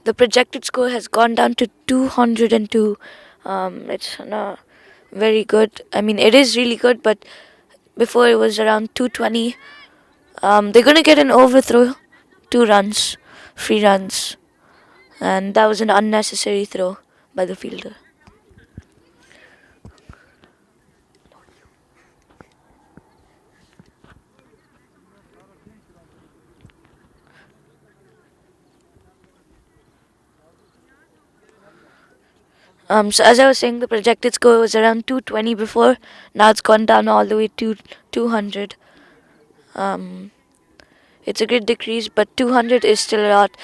The projected score has gone down to 202. It's not very good. I mean, it is really good, but before it was around 220. They're going to get an overthrow, 2 runs, free runs, and that was an unnecessary throw by the fielder. So as I was saying, the projected score was around 220 before. Now it's gone down all the way to 200. It's a great decrease, but 200 is still a lot.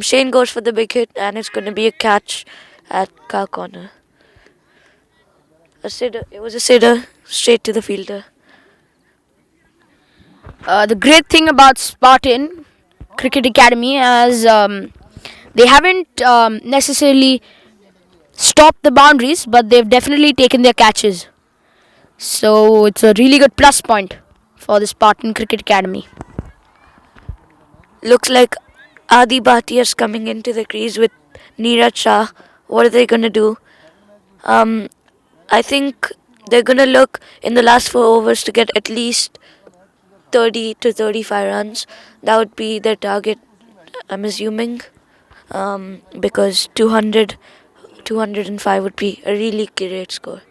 Shane goes for the big hit, and it's going to be a catch at cow corner. It was a sitter straight to the fielder. The great thing about Spartan Cricket Academy is they haven't necessarily stopped the boundaries, but they've definitely taken their catches. So it's a really good plus point for the Spartan Cricket Academy. Looks like Adi Bhatia is coming into the crease with Neeraj Shah. What are they going to do? I think they're going to look in the last 4 overs to get at least 30 to 35 runs. That would be their target, I'm assuming, because 205 would be a really great score.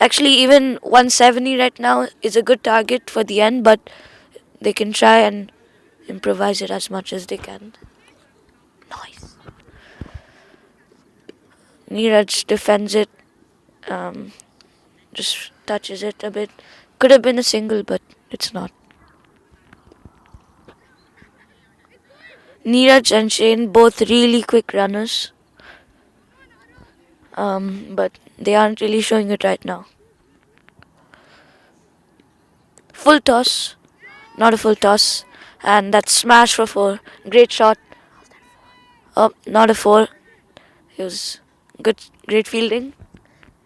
Actually, even 170 right now is a good target for the end, but they can try and improvise it as much as they can. Nice. Neeraj defends it, just touches it a bit. Could have been a single, but it's not. Neeraj and Shane both really quick runners, but they aren't really showing it right now. Full toss, not a full toss, and that's smash for 4. Great shot. Oh, not a 4. It was great fielding,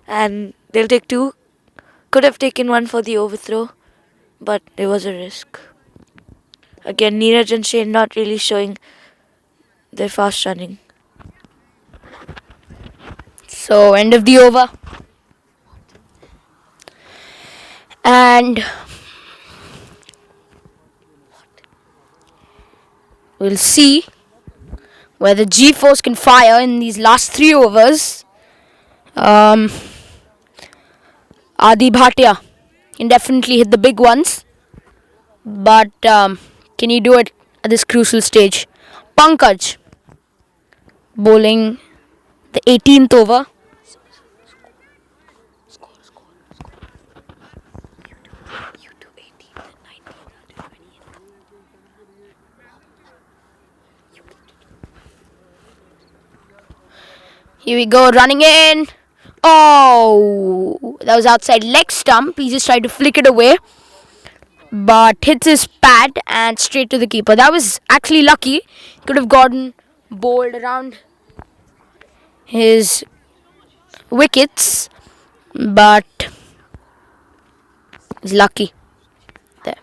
and they'll take 2. Could have taken 1 for the overthrow, but it was a risk. Again, Neeraj and Shane not really showing their fast running. So end of the over. And we'll see whether G-Force can fire in these last 3 overs. Adi Bhatia can definitely hit the big ones, but can he do it at this crucial stage? Pankaj bowling the 18th over. Here we go, running in. Oh, that was outside leg stump. He just tried to flick it away, but hits his pad and straight to the keeper. That was actually lucky. Could have gotten bowled around his wickets, but he's lucky there.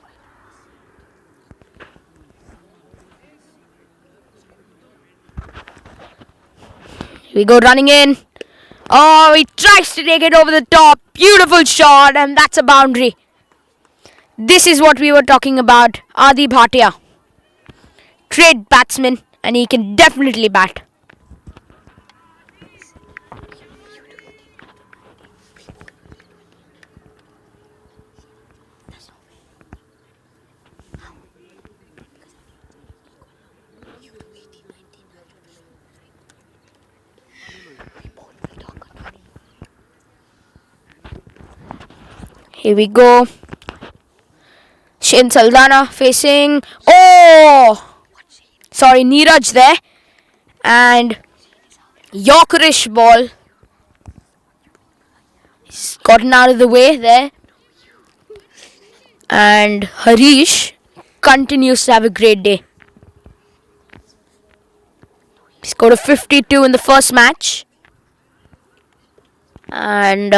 Here we go, running in. Oh, he tries to take it over the top. Beautiful shot, and that's a boundary. This is what we were talking about. Adi Bhatia. Great batsman, and he can definitely bat. Here we go. Shane Saldana facing. Oh! Sorry, Neeraj there. And Yorkerish ball. He's gotten out of the way there. And Harish continues to have a great day. He scored a 52 in the first match. And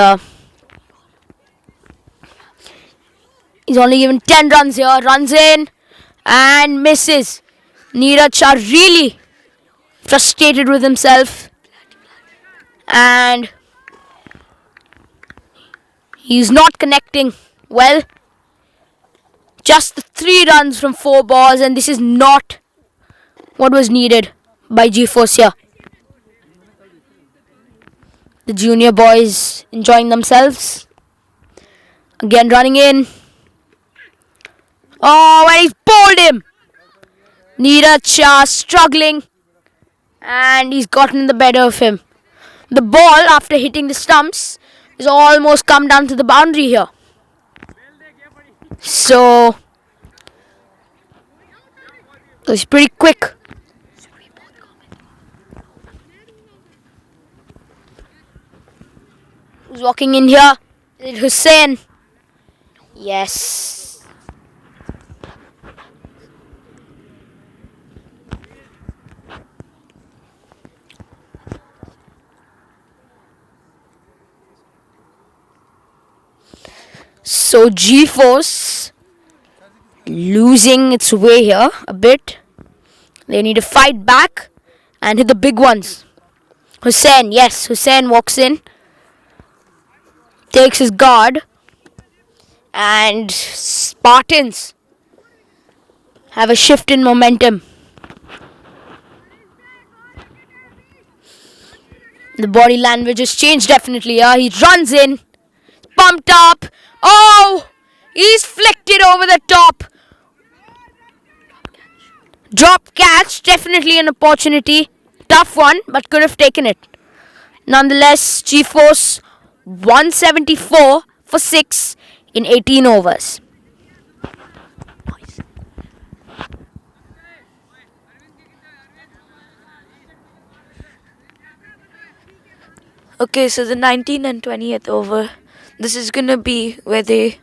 he's only given 10 runs here. Runs in and misses. Neeraj Shah really frustrated with himself. And he's not connecting well. Just the 3 runs from 4 balls, and this is not what was needed by G-Force here. The junior boys enjoying themselves. Again running in. Oh, and he's bowled him. Neeraj Shah struggling, and he's gotten the better of him. The ball, after hitting the stumps, is almost come down to the boundary here. So it's pretty quick. Who's walking in here? Is it Hussain? Yes. So G-Force losing its way here a bit. They need to fight back and hit the big ones. Hussain, yes, Hussain walks in, takes his guard, and Spartans have a shift in momentum. The body language has changed definitely here. He runs in, pumped up. Oh, he's flicked it over the top. Drop catch, definitely an opportunity. Tough one, but could have taken it. Nonetheless, G-Force 174 for 6 in 18 overs. Okay, so the 19th and 20th over. This is going to be where they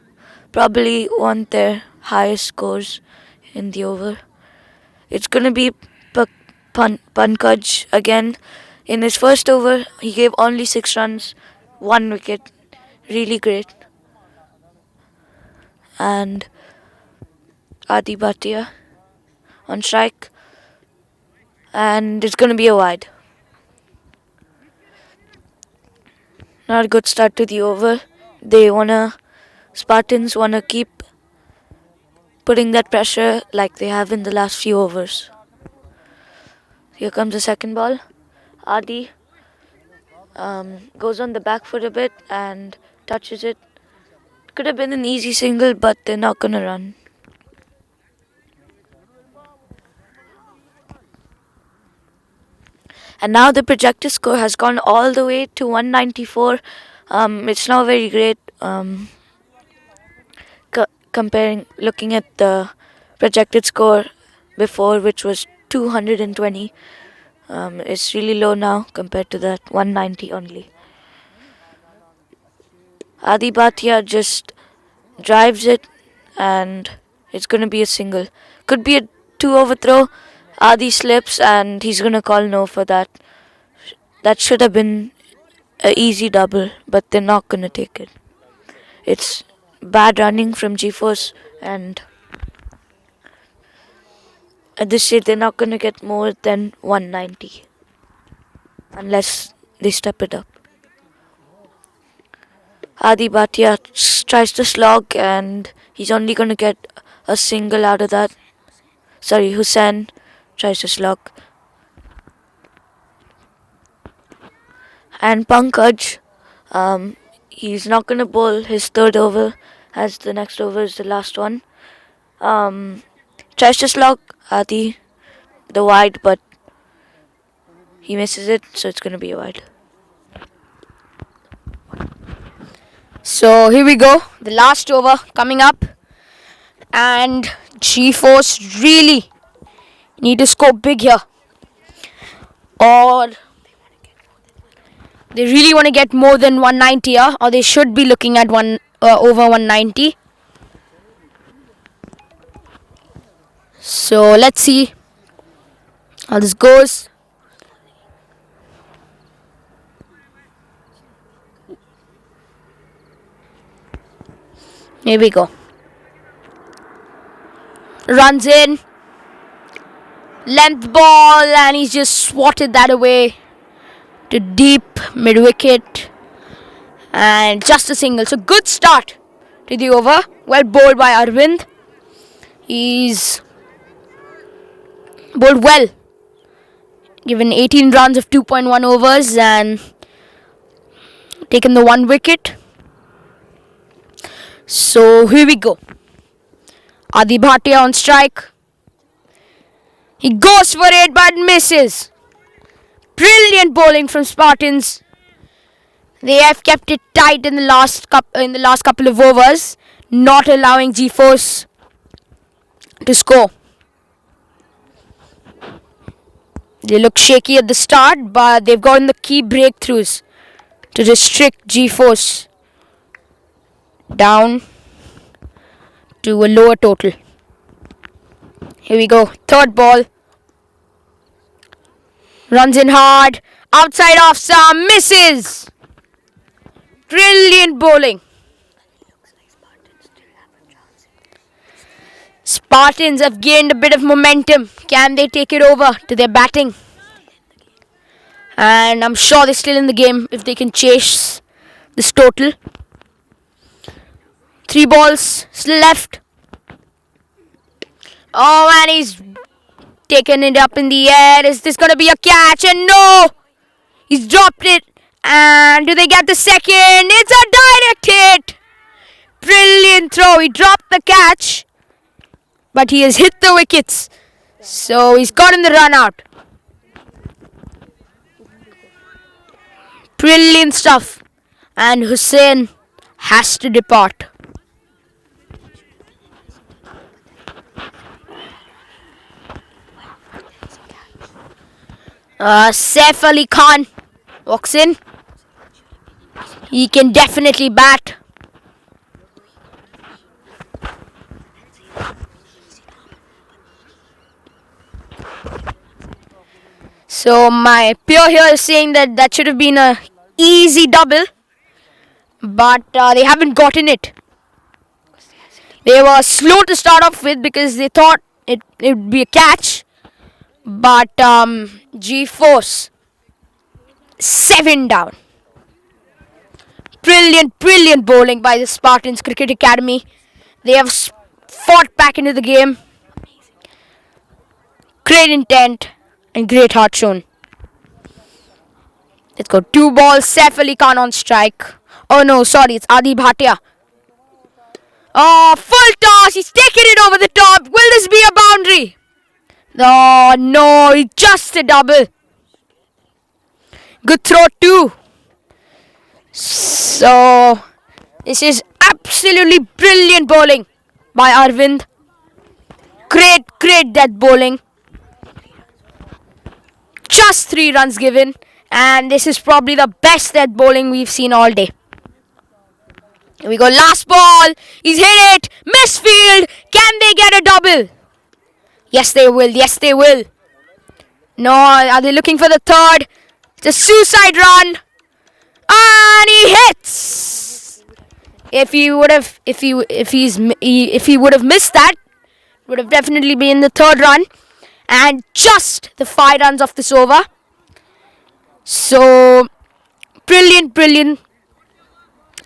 probably want their highest scores in the over. It's going to be Pankaj again. In his first over, he gave only 6 runs, 1 wicket. Really great. And Adi Bhatia on strike. And it's going to be a wide. Not a good start to the over. Spartans wanna keep putting that pressure like they have in the last few overs. Here comes the second ball. Adi goes on the back foot a bit and touches it. Could have been an easy single, but they're not gonna run. And now the projected score has gone all the way to 194. It's now very great. Looking at the projected score before, which was 220, it's really low now compared to that 190 only. Adi Bhatia just drives it, and it's going to be a single. Could be a 2-over throw. Adi slips, and he's going to call no for that. That should have been an easy double, but they're not going to take it. It's bad running from GeForce, and at this stage they're not going to get more than 190 unless they step it up. Adi Bhatia tries to slog, and he's only going to get a single out of that. Sorry, Hussain tries to slog. And Pankaj, he's not going to bowl his third over, as the next over is the last one. Tries to slog Adi, the wide, but he misses it, so it's going to be a wide. So here we go, the last over coming up, and GeForce really need to score big here, or they really want to get more than 190 here, or they should be looking at over 190. So let's see how this goes. Here we go. Runs in. Length ball, and he's just swatted that away to deep mid wicket. And just a single. So good start to the over. Well bowled by Arvind. He's bowled well. Given 18 runs of 2.1 overs and taken the 1 wicket. So here we go. Adi Bhatia on strike. He goes for it but misses. Brilliant bowling from Spartans. They have kept it tight in the last couple of overs, not allowing GeForce to score. They look shaky at the start, but they've gotten the key breakthroughs to restrict GeForce down to a lower total. Here we go. Third ball. Runs in hard. Outside off some. Misses. Brilliant bowling. Spartans have gained a bit of momentum. Can they take it over to their batting? And I'm sure they're still in the game if they can chase this total. 3 balls still left. Oh, and he's taken it up in the air. Is this going to be a catch? And no! He's dropped it. And do they get the second? It's a direct hit. Brilliant throw. He dropped the catch, but he has hit the wickets. So he's gotten the run out. Brilliant stuff. And Hussain has to depart. Saif Ali Khan walks in. He can definitely bat. So my peer here is saying that should have been a easy double, but they haven't gotten it. They were slow to start off with because they thought it would be a catch, but GeForce 7 down. Brilliant bowling by the Spartans Cricket Academy. They have fought back into the game. Great intent and great heart shown. Let's go. 2 balls. Saif Ali Khan on strike. Oh no, sorry, it's Adi Bhatia. Oh, full toss. He's taken it over the top. Will this be a boundary? Oh no, just a double. Good throw too. So this is absolutely brilliant bowling by Arvind. Great death bowling. Just 3 runs given, and this is probably the best death bowling we've seen all day. Here we go. Last ball. He's hit it. Misfield. Can they get a double? Yes, they will. Yes, they will. No, are they looking for the third? It's a suicide run. And he hits. If he would have missed that, would have definitely been the third run. And just the 5 runs of this over. So brilliant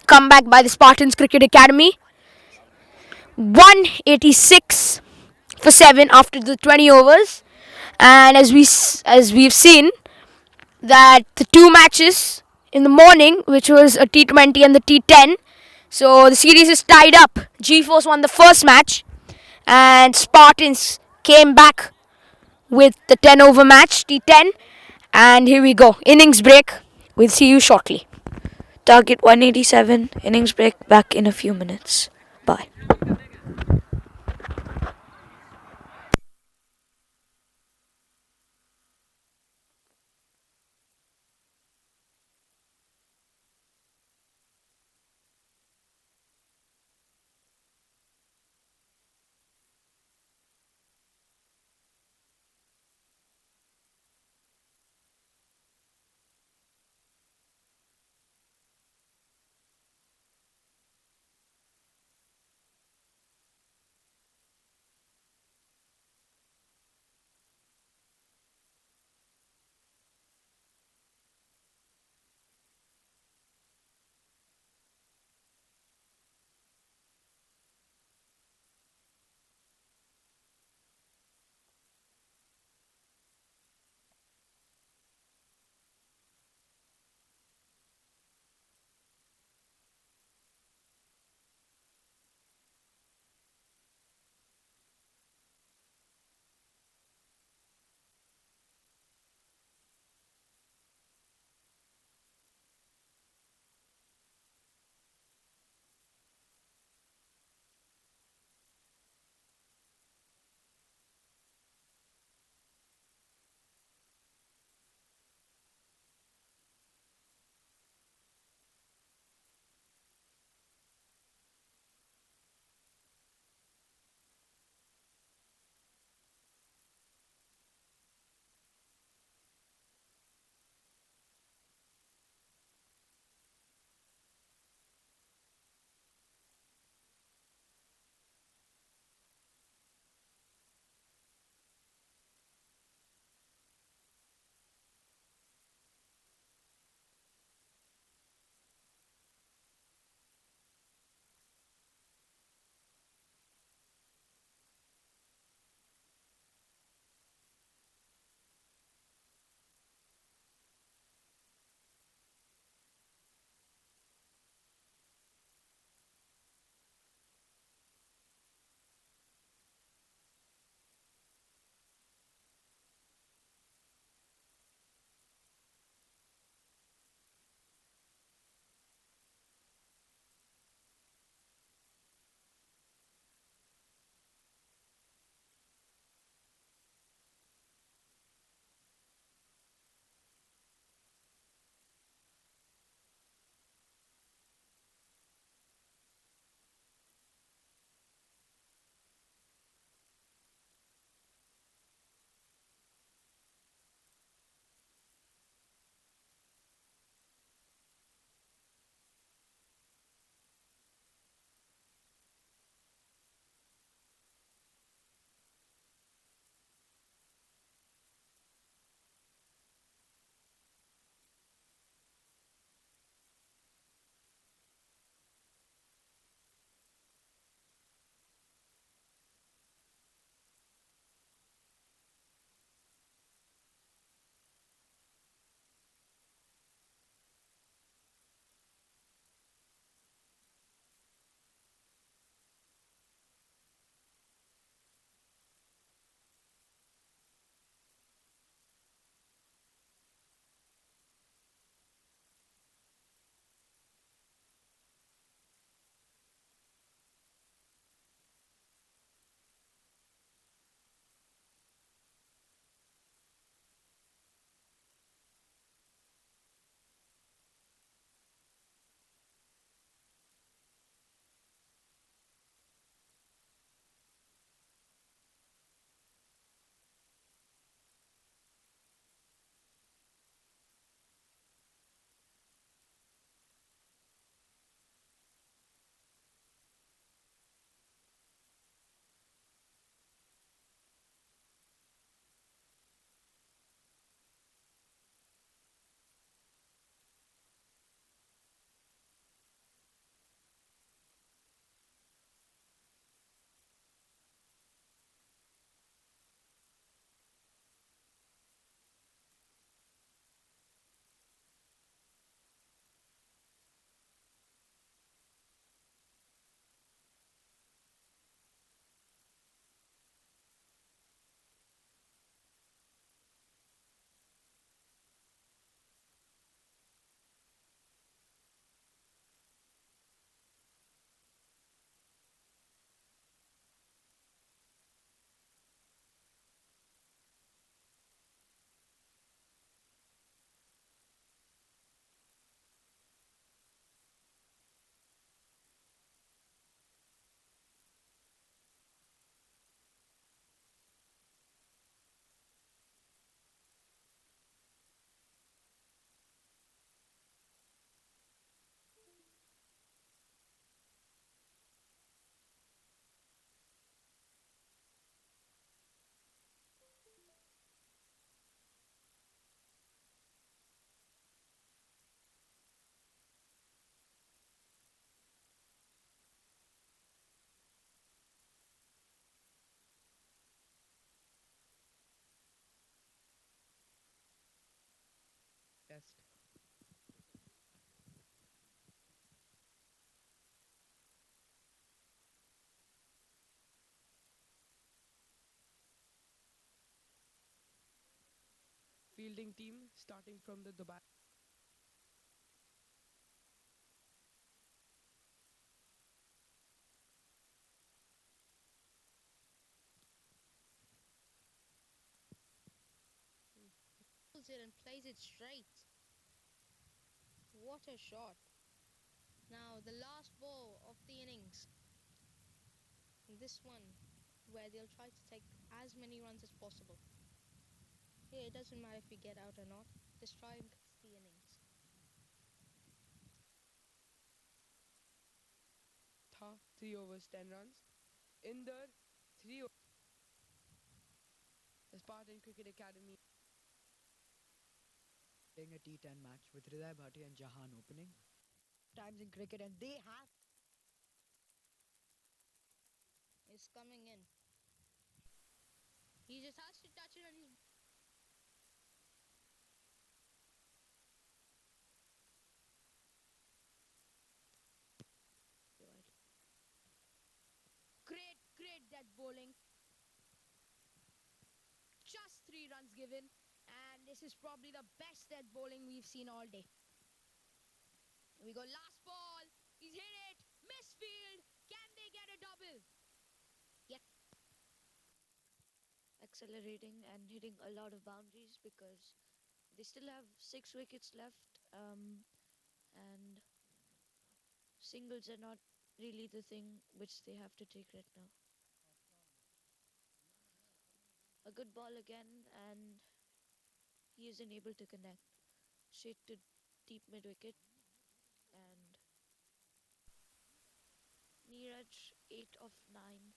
comeback by the Spartans Cricket Academy. 186 for 7 after the 20 overs. And as we've seen that the 2 matches in the morning, which was a T20 and the T10, so the series is tied up. G-Force won the first match and Spartans came back with the 10 over match T10. And here we go, innings break. We'll see you shortly. Target 187, innings break, back in a few minutes. Bye. fielding team starting from the Dubai. Pulls it and plays it straight. What a shot. Now the last ball of the innings. This one where they'll try to take as many runs as possible. Yeah, it doesn't matter if we get out or not. Just try and catch the innings. Tha 3 overs 10 runs. In the 3 the Spartan Cricket Academy playing a T10 match with Hriday Bhatti and Jahan opening. Times in cricket, and they have Is coming in. He just has to touch it and he's great dead bowling. Just 3 runs given, and this is probably the best dead bowling we've seen all day. Here we go, last ball. He's hit it. Misfield. Can they get a double? Accelerating and hitting a lot of boundaries because they still have 6 wickets left, and singles are not really the thing which they have to take right now. A good ball again, and he isn't able to connect. Straight to deep mid wicket, and Neeraj 8 of 9.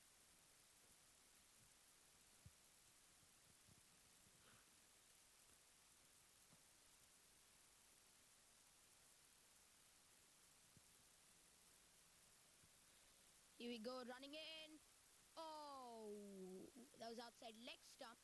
Here we go, running in. Oh, that was outside leg stump.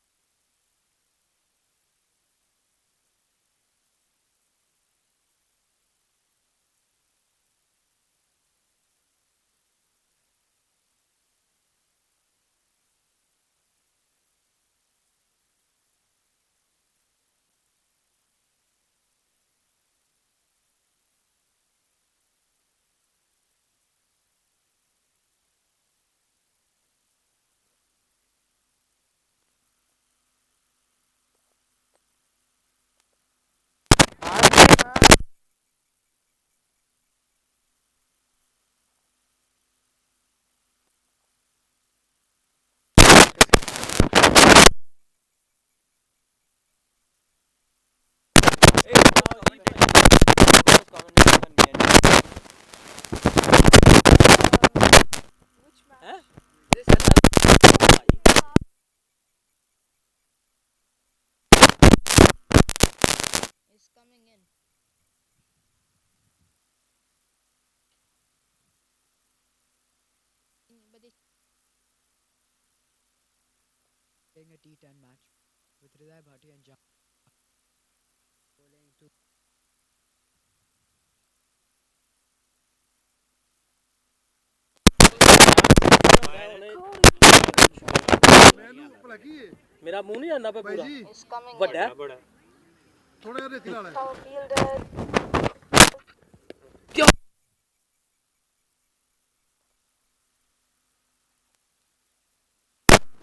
Is coming in. But they playing a T10 match with Hriday Bhatti and Jahan bowling to मेरा मुंह नहीं आंदा पे पूरा is coming ਵੱਡਾ in. ਹੈ ਥੋੜਾ ਜਿਹਾ ਰੇਤੀ ਨਾਲ Our fielder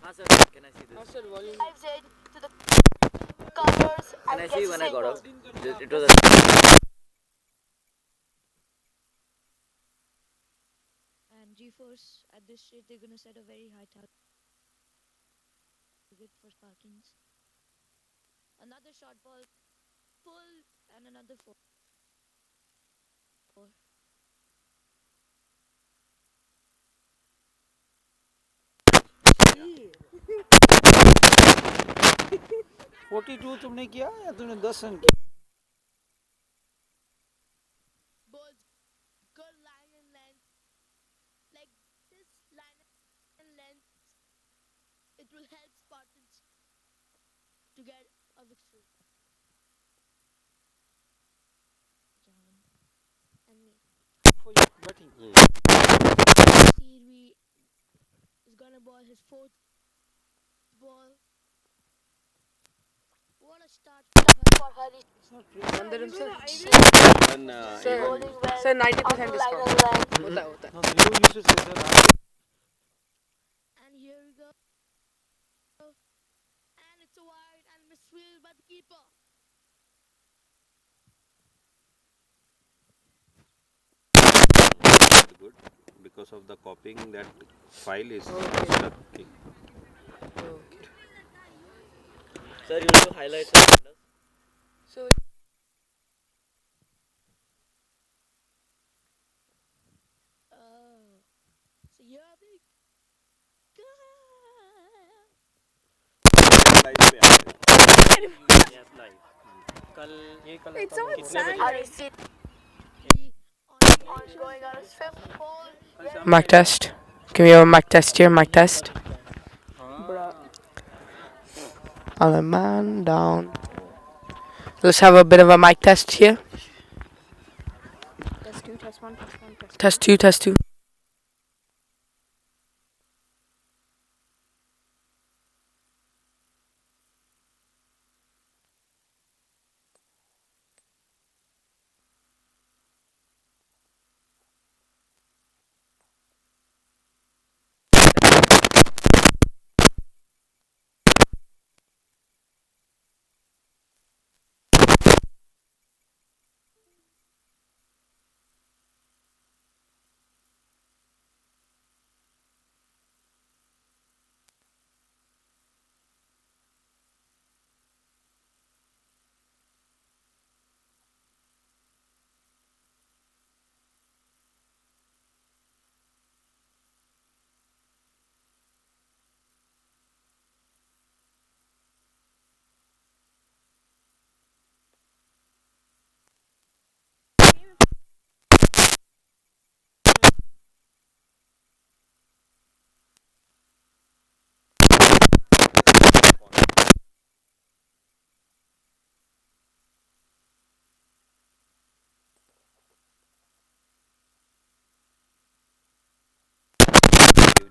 हाँ sir can I see this sir, volume. drives it to the covers can and I gets see a when I got single. Up it was and G-Force at this rate they're going to set a very high target for Spartans. Another short ball, pull, and another 4. Forty two तुमने किया या तुमने 10 run किया Bowls good line and length. Like this line and length, it will help Spartans to get a victory. Jahan. And me. for your batting? Sirvi is gonna ball his 4th ball. अंदर हमसे And sir 90% discount होता है No, so you used to say that. And here we go. And it's a wide and misfield by the keeper. good because of the copying that file is stuck. Okay. Sir, you need to highlight some numbers. So So here we go. Live पे आ रहे हैं। Yes, live. कल it's so sad. Going on his fifth ball. Mic test. Can we have a mic test here? Mic test. I'm a man down. Let's have a bit of a mic test here. Test 2, test 1, test 1, test Test 2, test 2.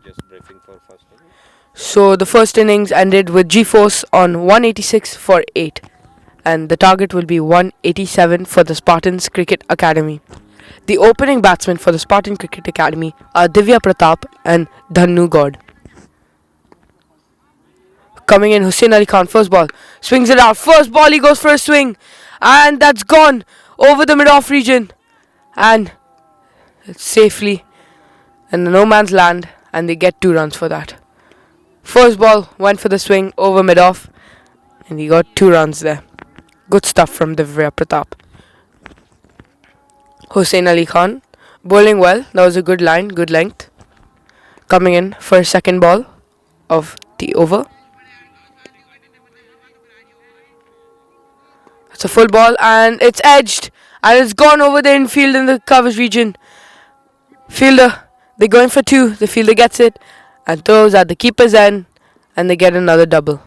Just briefing for first inning. So the first innings ended with G-Force on 186 for 8, and the target will be 187 for the Spartans Cricket Academy. The opening batsmen for the Spartan Cricket Academy are Divya Pratap and Dhannu God. Coming in, Hussain Ali Khan, first ball, swings it out. First ball, he goes for a swing, and that's gone over the mid-off region, and it's safely in the no man's land, and they get 2 runs for that. First ball went for the swing over mid-off, and he got 2 runs there. Good stuff from Divya Pratap. Hussain Ali Khan bowling well. That was a good line, good length. Coming in for a second ball of the over. It's a full ball and it's edged and it's gone over the infield in the covers region. Fielder, they're going for 2. The fielder gets it and throws at the keeper's end and they get another double.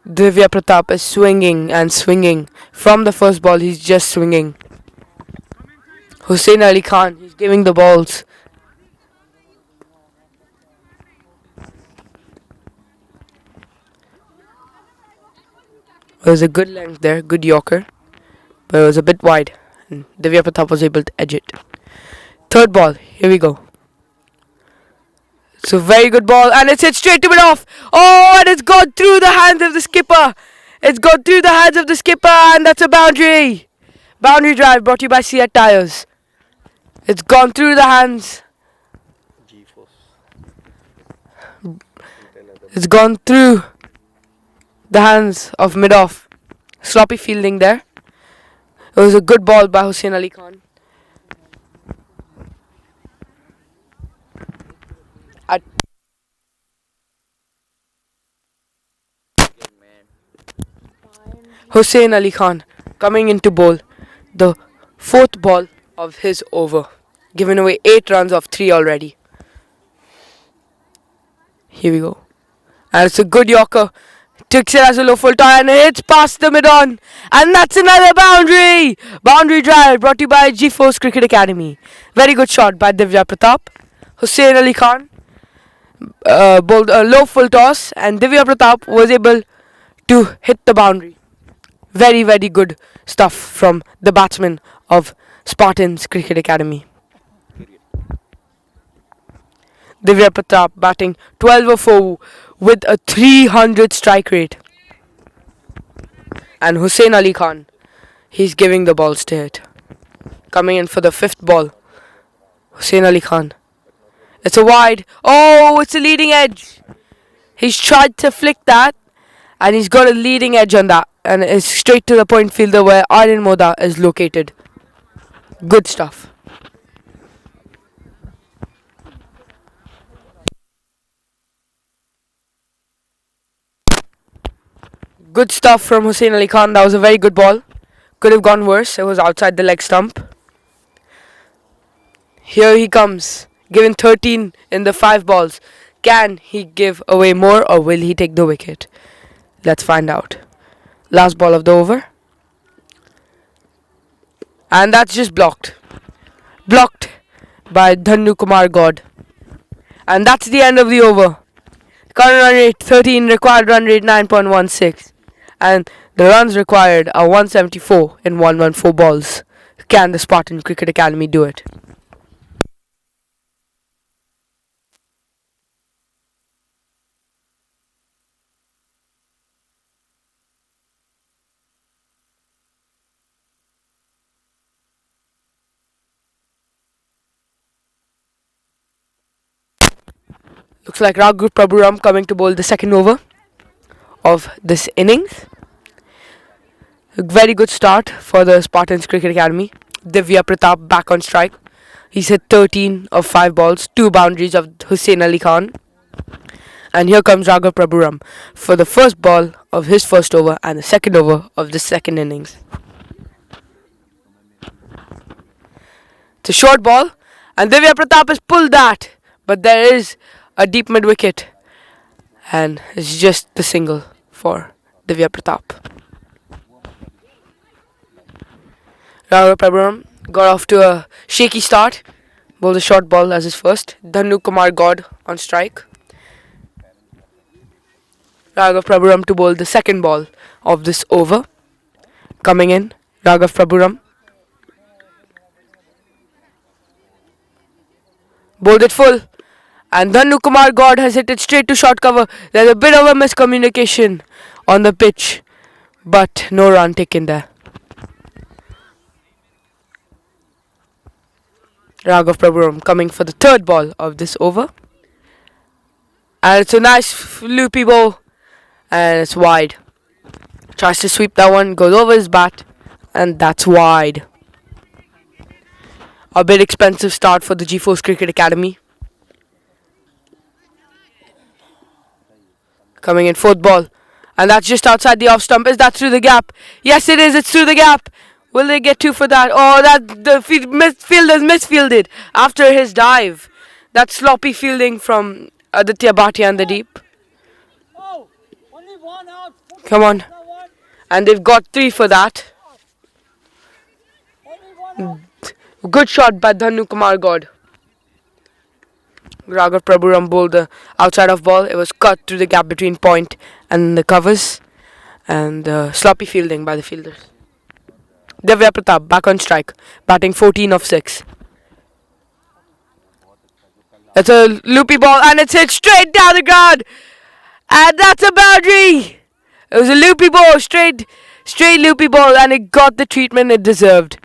Divya Pratap is swinging and swinging. From the first ball, he's just swinging. Hussain Ali Khan, he's giving the balls. It was a good length there, good Yorker, but it was a bit wide, and Divya Pratap was able to edge it. Third ball, here we go. It's a very good ball, and it's hit straight to mid off. Oh, and it's gone through the hands of the skipper. It's gone through the hands of the skipper, and that's a boundary. Boundary drive brought to you by Seat Tires. It's gone through the hands. G-Force. It's gone through the hands of mid-off. Sloppy fielding there. It was a good ball by Hussain Ali Khan. Hussain Ali Khan coming into bowl. The 4th ball of his over. Given away 8 runs of 3 already. Here we go. And it's a good Yorker. Takes it as a low full tie and hits past the mid-on. And that's another boundary. Boundary drive brought to you by G-Force Cricket Academy. Very good shot by Divya Pratap. Hussain Ali Khan bowled a low full toss and Divya Pratap was able to hit the boundary. Very, very good stuff from the batsman of Spartans Cricket Academy. Divya Pratap batting 12 of 4 with a 300 strike rate. And Hussain Ali Khan, he's giving the balls to hit. Coming in for the fifth ball. Hussain Ali Khan. It's a wide. Oh, it's a leading edge. He's tried to flick that, and he's got a leading edge on that. And it's straight to the point fielder where Aryan Moda is located. Good stuff. Good stuff from Hussain Ali Khan. That was a very good ball. Could have gone worse. It was outside the leg stump. Here he comes. Given 13 in the 5 balls. Can he give away more, or will he take the wicket? Let's find out. Last ball of the over. And that's just blocked. Blocked by Dhannu Kumar God. And that's the end of the over. Current run rate 13, required run rate 9.16. And the runs required are 174 in 114 balls. Can the Spartan Cricket Academy do it? Looks like Raghu Prabhuram coming to bowl the second over of this innings. A very good start for the Spartans Cricket Academy. Divya Pratap back on strike. He's hit 13 of 5 balls, 2 boundaries of Hussain Ali Khan. And here comes Raghu Prabhuram for the first ball of his first over and the second over of the second innings. It's a short ball, and Divya Pratap has pulled that, but there is a deep mid wicket, and it's just the single for Divya Pratap. Raghu Prabhuram got off to a shaky start, bowled a short ball as his first. Dhannu Kumar God on strike. Raghu Prabhuram to bowl the second ball of this over. Coming in, Raghu Prabhuram bowled it full. And Dhannu Kumar God has hit it straight to short cover. There's a bit of a miscommunication on the pitch, but no run taken there. Raghav Prabhuram coming for the third ball of this over. And it's a nice loopy ball, and it's wide. Tries to sweep that one, goes over his bat, and that's wide. A bit expensive start for the G-Force Cricket Academy. Coming in, fourth ball. And that's just outside the off stump. Is that through the gap? Yes, it is. It's through the gap. Will they get 2 for that? Oh, that the midfielder's misfielded after his dive. That sloppy fielding from Aditya Bhatia in the deep. Oh, only one out. Come on. And they've got 3 for that. Good shot by Dhannu Kumar God. Raghav Prabhuram bowled the outside of ball. It was cut through the gap between point and the covers. And sloppy fielding by the fielders. Divya Pratap back on strike. Batting 14 of 6. It's a loopy ball and it's hit straight down the ground. And that's a boundary. It was a loopy ball, straight loopy ball, and it got the treatment it deserved.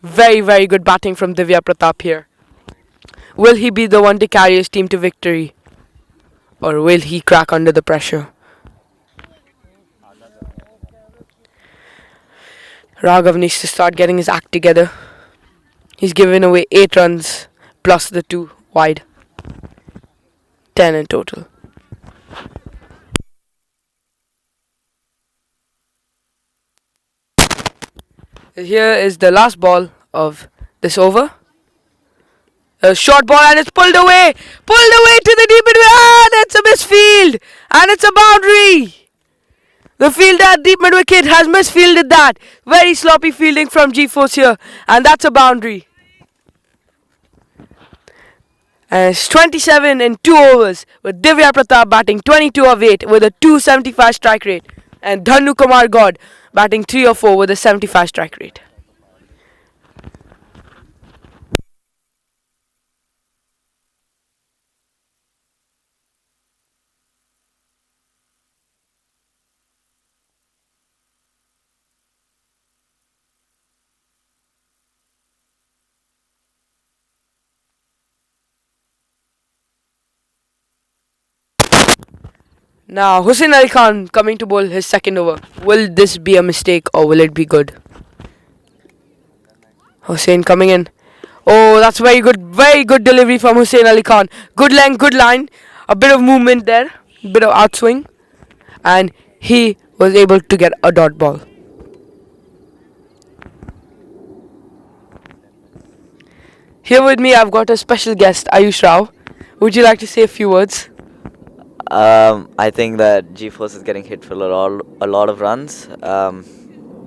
Very, very good batting from Divya Pratap here. Will he be the one to carry his team to victory? Or will he crack under the pressure? Raghav needs to start getting his act together. He's given away 8 runs plus the 2 wide. 10 in total. Here is the last ball of this over. A short ball and it's pulled away to the deep mid, and it's a misfield and it's a boundary. The fielder at deep mid wicket has misfielded that. Very sloppy fielding from G-Force here, and that's a boundary. And it's 27 in 2 overs with Divya Pratap batting 22 of 8 with a 275 strike rate. And Dhanu Kumar God batting 3 or 4 with a 75 strike rate. Now Hussain Ali Khan coming to bowl his second over. Will this be a mistake or will it be good? Hussain coming in. Oh, that's very good delivery from Hussain Ali Khan. Good length, good line, a bit of movement there, bit of outswing, and he was able to get a dot ball. Here with me, I've got a special guest, Ayush Rao. Would you like to say a few words? I think that G-Force is getting hit for a lot of runs.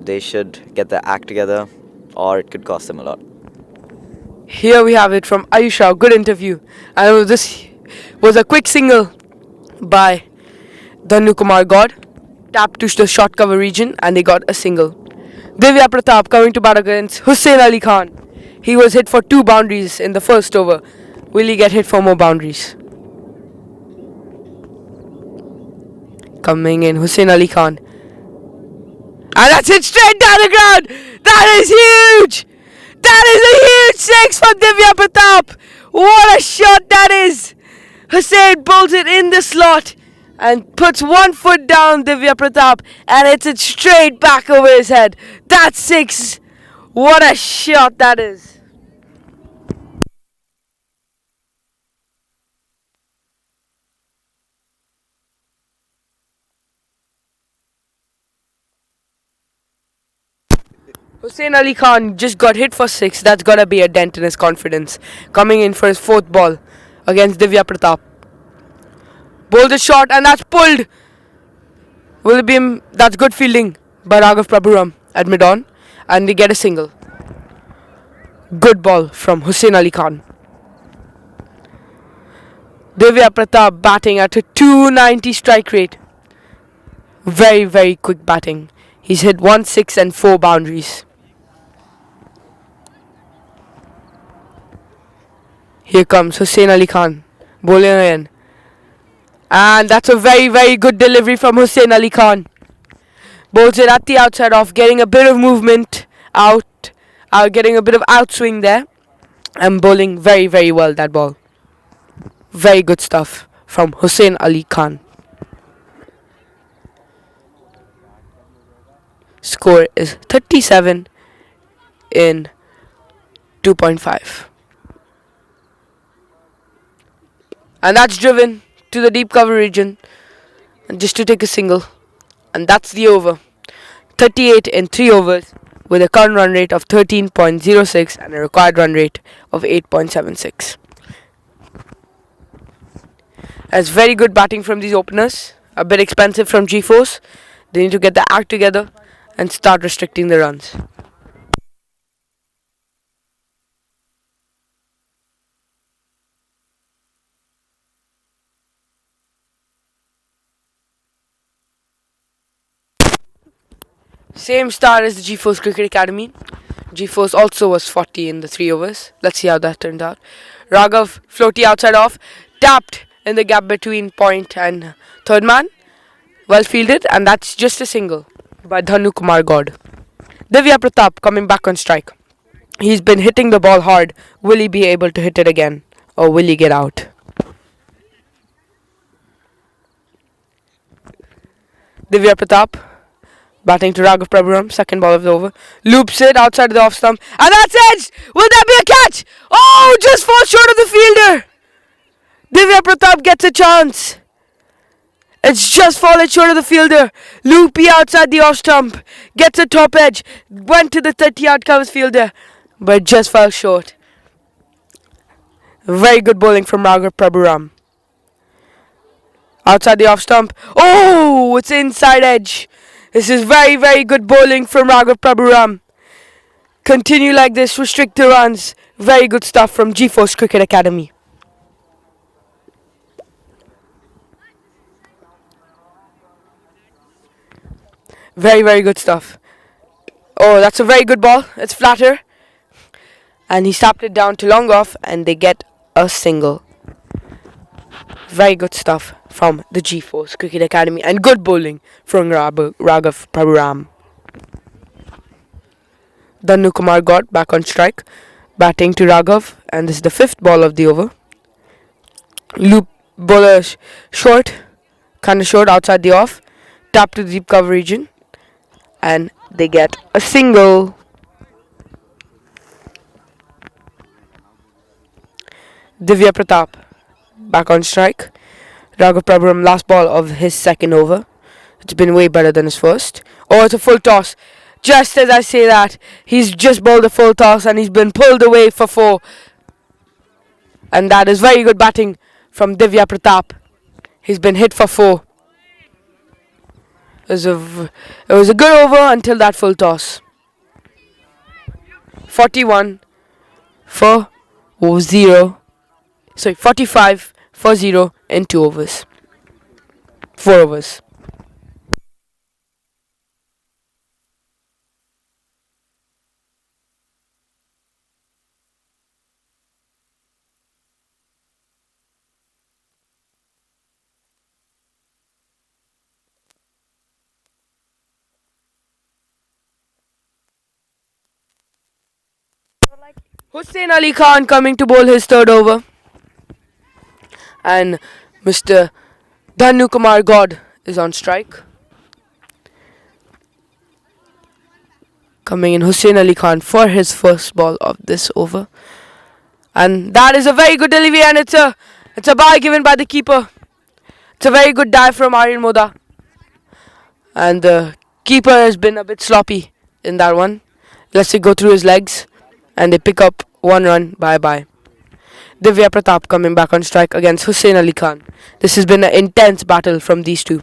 They should get their act together, or it could cost them a lot. Here we have it from Ayush Rao. Good interview. And this was a quick single by Dhanu Kumar God. Tapped to the short cover region and they got a single. Divya Pratap coming to bat against Hussain Ali Khan. He was hit for 2 boundaries in the first over. Will he get hit for more boundaries? Coming in Hussain Ali Khan. And that's it straight down the ground. That is huge. That is a huge 6 from Divya Pratap. What a shot that is. Hussain bowls it in the slot and puts 1 foot down Divya Pratap and hits it straight back over his head. That's 6. What a shot that is. Hussain Ali Khan just got hit for 6. That's gotta be a dent in his confidence. Coming in for his 4th ball against Divya Pratap. Bowled a shot and that's pulled. Will it be him? That's good fielding by Raghav Prabhuram at mid-on. And they get a single. Good ball from Hussain Ali Khan. Divya Pratap batting at a 290 strike rate. Very quick batting. He's hit 1, 6 and 4 boundaries. Here comes Hussain Ali Khan bowling again. And that's a very good delivery from Hussain Ali Khan. Bowls it at the outside off, getting a bit of movement out, getting a bit of outswing there. And bowling very well that ball. Very good stuff from Hussain Ali Khan. Score is 37 in 2.5. And that's driven to the deep cover region and just to take a single. And that's the over. 38 in 3 overs with a current run rate of 13.06 and a required run rate of 8.76. That's very good batting from these openers. A bit expensive from G-Force. They need to get the act together and start restricting the runs. Same start as the G-Force Cricket Academy. G-Force also was 40 in the 3 overs. Let's see how that turned out. Raghav floaty outside off, tapped in the gap between point and third man. Well fielded, and that's just a single by Dhanu Kumar God. Divya Pratap coming back on strike. He's been hitting the ball hard. Will he be able to hit it again, or will he get out? Divya Pratap batting to Raghav Prabhuram, second ball of the over. Loops it outside the off stump. And that's edged! Will that be a catch? Oh, just falls short of the fielder. Divya Pratap gets a chance. It's just fallen short of the fielder. Loopy outside the off stump. Gets a top edge. Went to the 30-yard covers fielder. But just fell short. Very good bowling from Raghav Prabhuram. Outside the off stump. Oh, it's inside edge. This is very good bowling from Raghav Prabhuram. Continue like this, restrict the runs. Very good stuff from G-Force Cricket Academy. Very, very good stuff. Oh, that's a very good ball. It's flatter. And he slapped it down to long off, and they get a single. Very good stuff from the G-Force Cricket Academy, and good bowling from Raghav Prabhuram. Danu Kumar got back on strike, batting to Raghav, and this is the 5th ball of the over. Loop bowler short, kind of short outside the off, tap to the deep cover region, and they get a single. Divya Pratap back on strike. Raghav Prabhuram, last ball of his 2nd over. It's been way better than his first. Oh, it's a full toss. Just as I say that, he's just bowled a full toss and he's been pulled away for 4. And that is very good batting from Divya Pratap. He's been hit for 4. It was a good over until that full toss. 41 for 0. 45 for 0 in 2 overs. 4 overs. Hussain Ali Khan coming to bowl his 3rd over. And Mr. Dhanu Kumar God is on strike. Coming in Hussain Ali Khan for his 1st ball of this over. And that is a very good delivery, and it's a bye given by the keeper. It's a very good dive from Aryan Moda. And the keeper has been a bit sloppy in that one. Lets it go through his legs, and they pick up 1 run. Bye-bye. Divya Pratap coming back on strike against Hussain Ali Khan. This has been an intense battle from these two.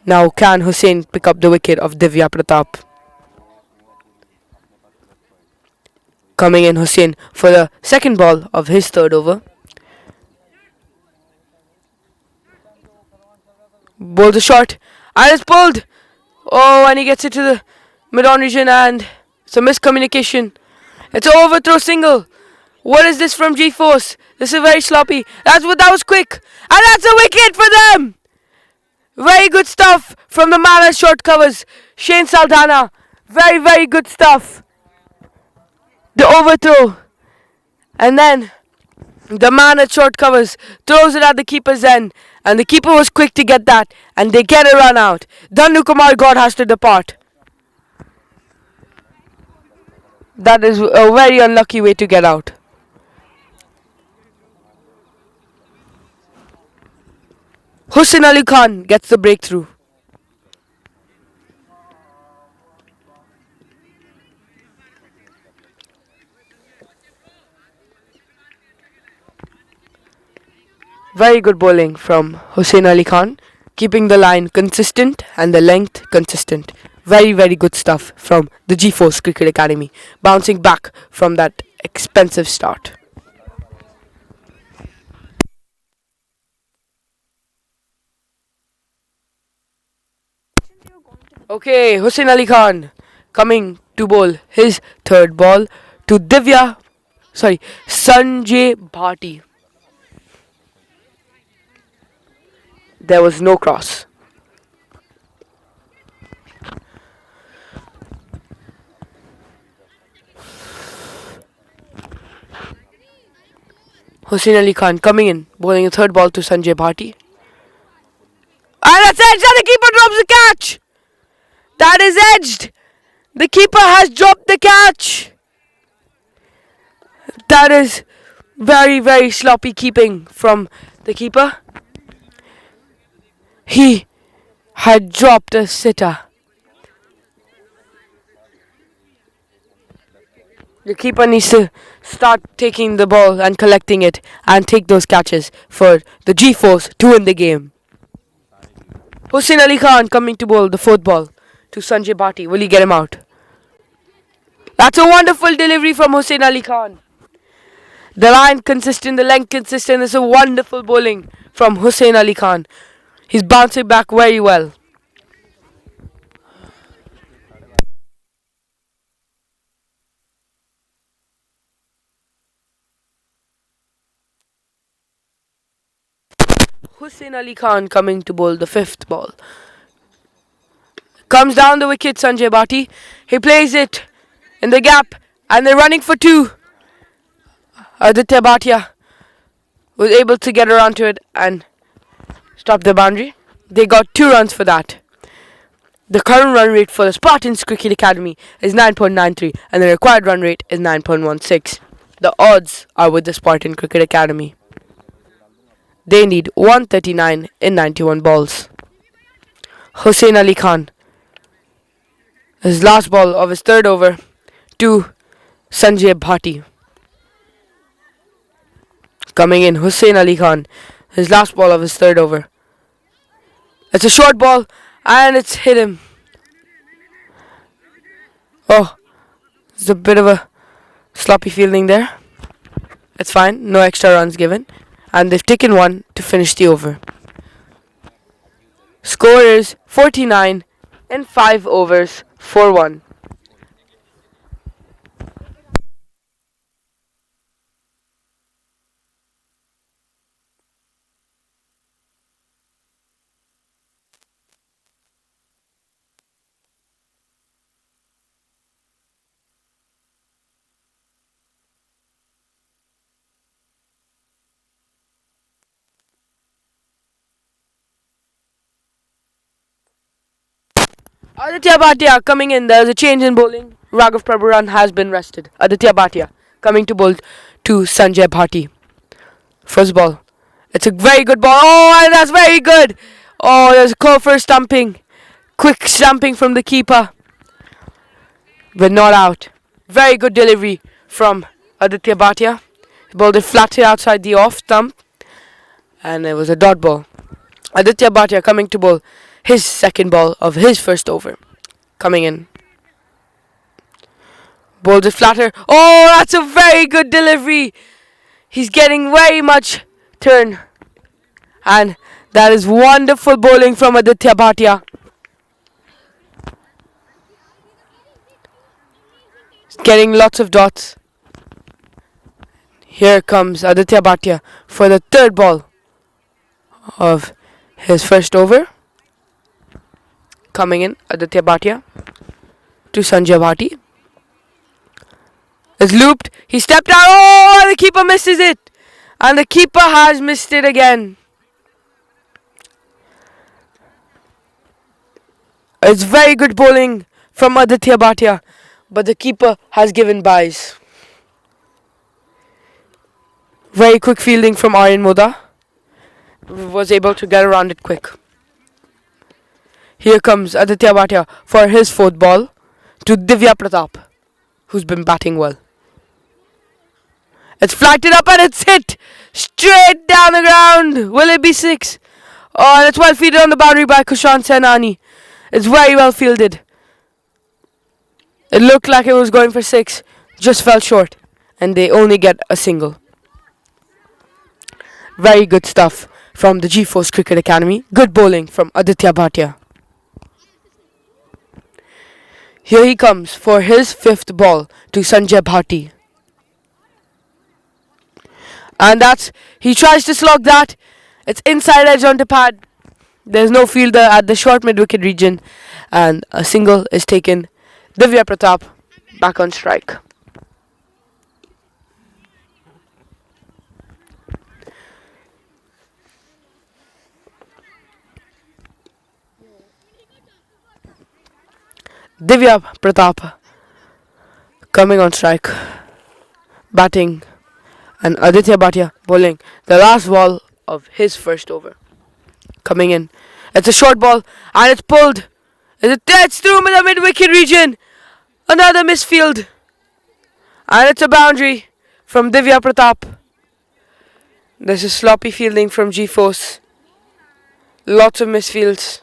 Now can Hussain pick up the wicket of Divya Pratap? Coming in Hussain for the 2nd ball of his 3rd over. Bowls a shot, and it's pulled. Oh, and he gets it to the mid-on region, and it's a miscommunication. It's an overthrow single. What is this from G-Force? This is very sloppy. That was quick. And that's a wicket for them. Very good stuff from the man at short covers, Shane Saldana. Very, very good stuff. The overthrow. And then the man at short covers throws it at the keeper's end. And the keeper was quick to get that. And they get a run out. Dhanu Kumar God has to depart. That is a very unlucky way to get out. Hussain Ali Khan gets the breakthrough. Very good bowling from Hussain Ali Khan, keeping the line consistent and the length consistent. Very, very good stuff from the G-Force Cricket Academy, bouncing back from that expensive start. Okay, Hussain Ali Khan coming to bowl his 3rd ball to Sanjay Bhati. There was no cross. Hussain Ali Khan coming in, bowling a 3rd ball to Sanjay Bhati. And that's edged, and the keeper drops the catch. That is edged. The keeper has dropped the catch. That is very, very sloppy keeping from the keeper. He had dropped a sitter. The keeper needs to start taking the ball and collecting it and take those catches for the G-Force to win the game. Hussain Ali Khan coming to bowl the 4th ball to Sanjay Bhati. Will he get him out? That's a wonderful delivery from Hussain Ali Khan. The line consistent, the length consistent. It's a wonderful bowling from Hussain Ali Khan. He's bouncing back very well. Hussein Ali Khan coming to bowl the fifth ball. Comes down the wicket, Sanjay Bhati. He plays it in the gap and they're running for two. Aditya Bhatia was able to get around to it and stop the boundary. They got 2 runs for that. The current run rate for the Spartans Cricket Academy is 9.93 and the required run rate is 9.16. The odds are with the Spartan Cricket Academy. They need 139 in 91 balls. Hussein Ali Khan. His last ball of his third over to Sanjay Bhati. Coming in, Hussein Ali Khan. His last ball of his third over. It's a short ball and it's hit him. Oh, it's a bit of a sloppy fielding there. It's fine, no extra runs given. And they've taken 1 to finish the over. Score is 49 in 5 overs, 4-1. Aditya Bhatia coming in. There's a change in bowling. Raghav Prabhuran has been rested. Aditya Bhatia coming to bowl to Sanjay Bhati. First ball. It's a very good ball. Oh, and that's very good. Oh, there's a call for stumping. Quick stumping from the keeper. But not out. Very good delivery from Aditya Bhatia. He bowled it flat outside the off stump. And it was a dot ball. Aditya Bhatia coming to bowl his second ball of his first over. Coming in. Bowled it flatter. Oh, that's a very good delivery. He's getting very much turn. And that is wonderful bowling from Aditya Bhatia. He's getting lots of dots. Here comes Aditya Bhatia for the third ball of his first over. Coming in, Aditya Bhatia to Sanjay Bhati. It's looped. He stepped out. Oh, the keeper misses it. And the keeper has missed it again. It's very good bowling from Aditya Bhatia, but the keeper has given byes. Very quick fielding from Aryan Moda. Was able to get around it quick. Here comes Aditya Bhatia for his fourth ball to Divya Pratap, who's been batting well. It's flighted up and it's hit straight down the ground. Will it be 6? Oh, and it's well fielded on the boundary by Kushan Senani. It's very well fielded. It looked like it was going for 6, just fell short, and they only get a single. Very good stuff from the G-Force Cricket Academy. Good bowling from Aditya Bhatia. Here he comes for his fifth ball to Sanjay Bhati. And he tries to slog that. It's inside edge onto pad. There's no fielder at the short mid-wicket region. And a single is taken. Divya Pratap back on strike. Divya Pratap coming on strike, batting, and Aditya Bhatia bowling the last ball of his first over. Coming in. It's a short ball and it's pulled. It's through the mid-wicket region. Another misfield. And it's a boundary from Divya Pratap. This is sloppy fielding from G-Force. Lots of misfields.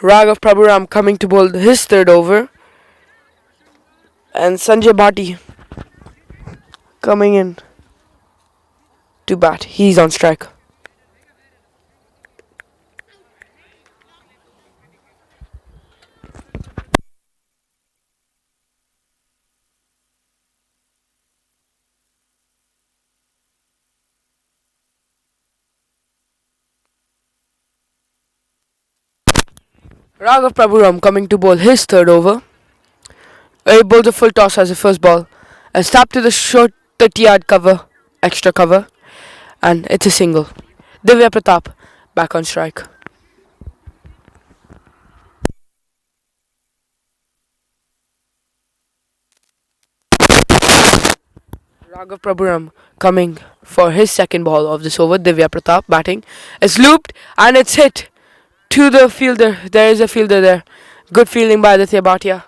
Raghav Prabhuram coming to bowl his third over. And Sanjay Bhati coming in to bat. He's on strike. Raghav Prabhuram coming to bowl his third over. He bowls a full toss as a first ball. A stop to the short 30-yard cover, extra cover, and it's a single. Divya Pratap back on strike. Raghav Prabhuram coming for his second ball of this over. Divya Pratap batting. It's looped and it's hit to the fielder. There is a fielder there. Good fielding by Aditya Bhatia.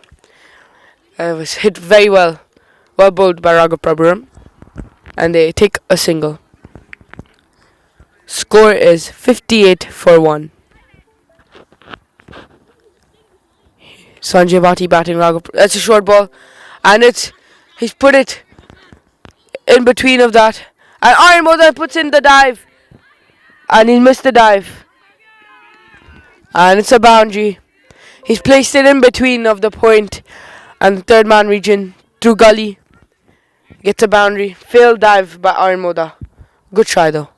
It was hit very well. Well bowled by Raghav Prabhuram. And they take a single. Score is 58 for 1. Sanjay Bhati batting Raghav. That's a short ball. And he's put it in between of that. And Aryan Moda puts in the dive. And he missed the dive. And it's a boundary. He's placed it in between of the point and the third man region through gully. Gets a boundary. Failed dive by Aryan Moda. Good try though.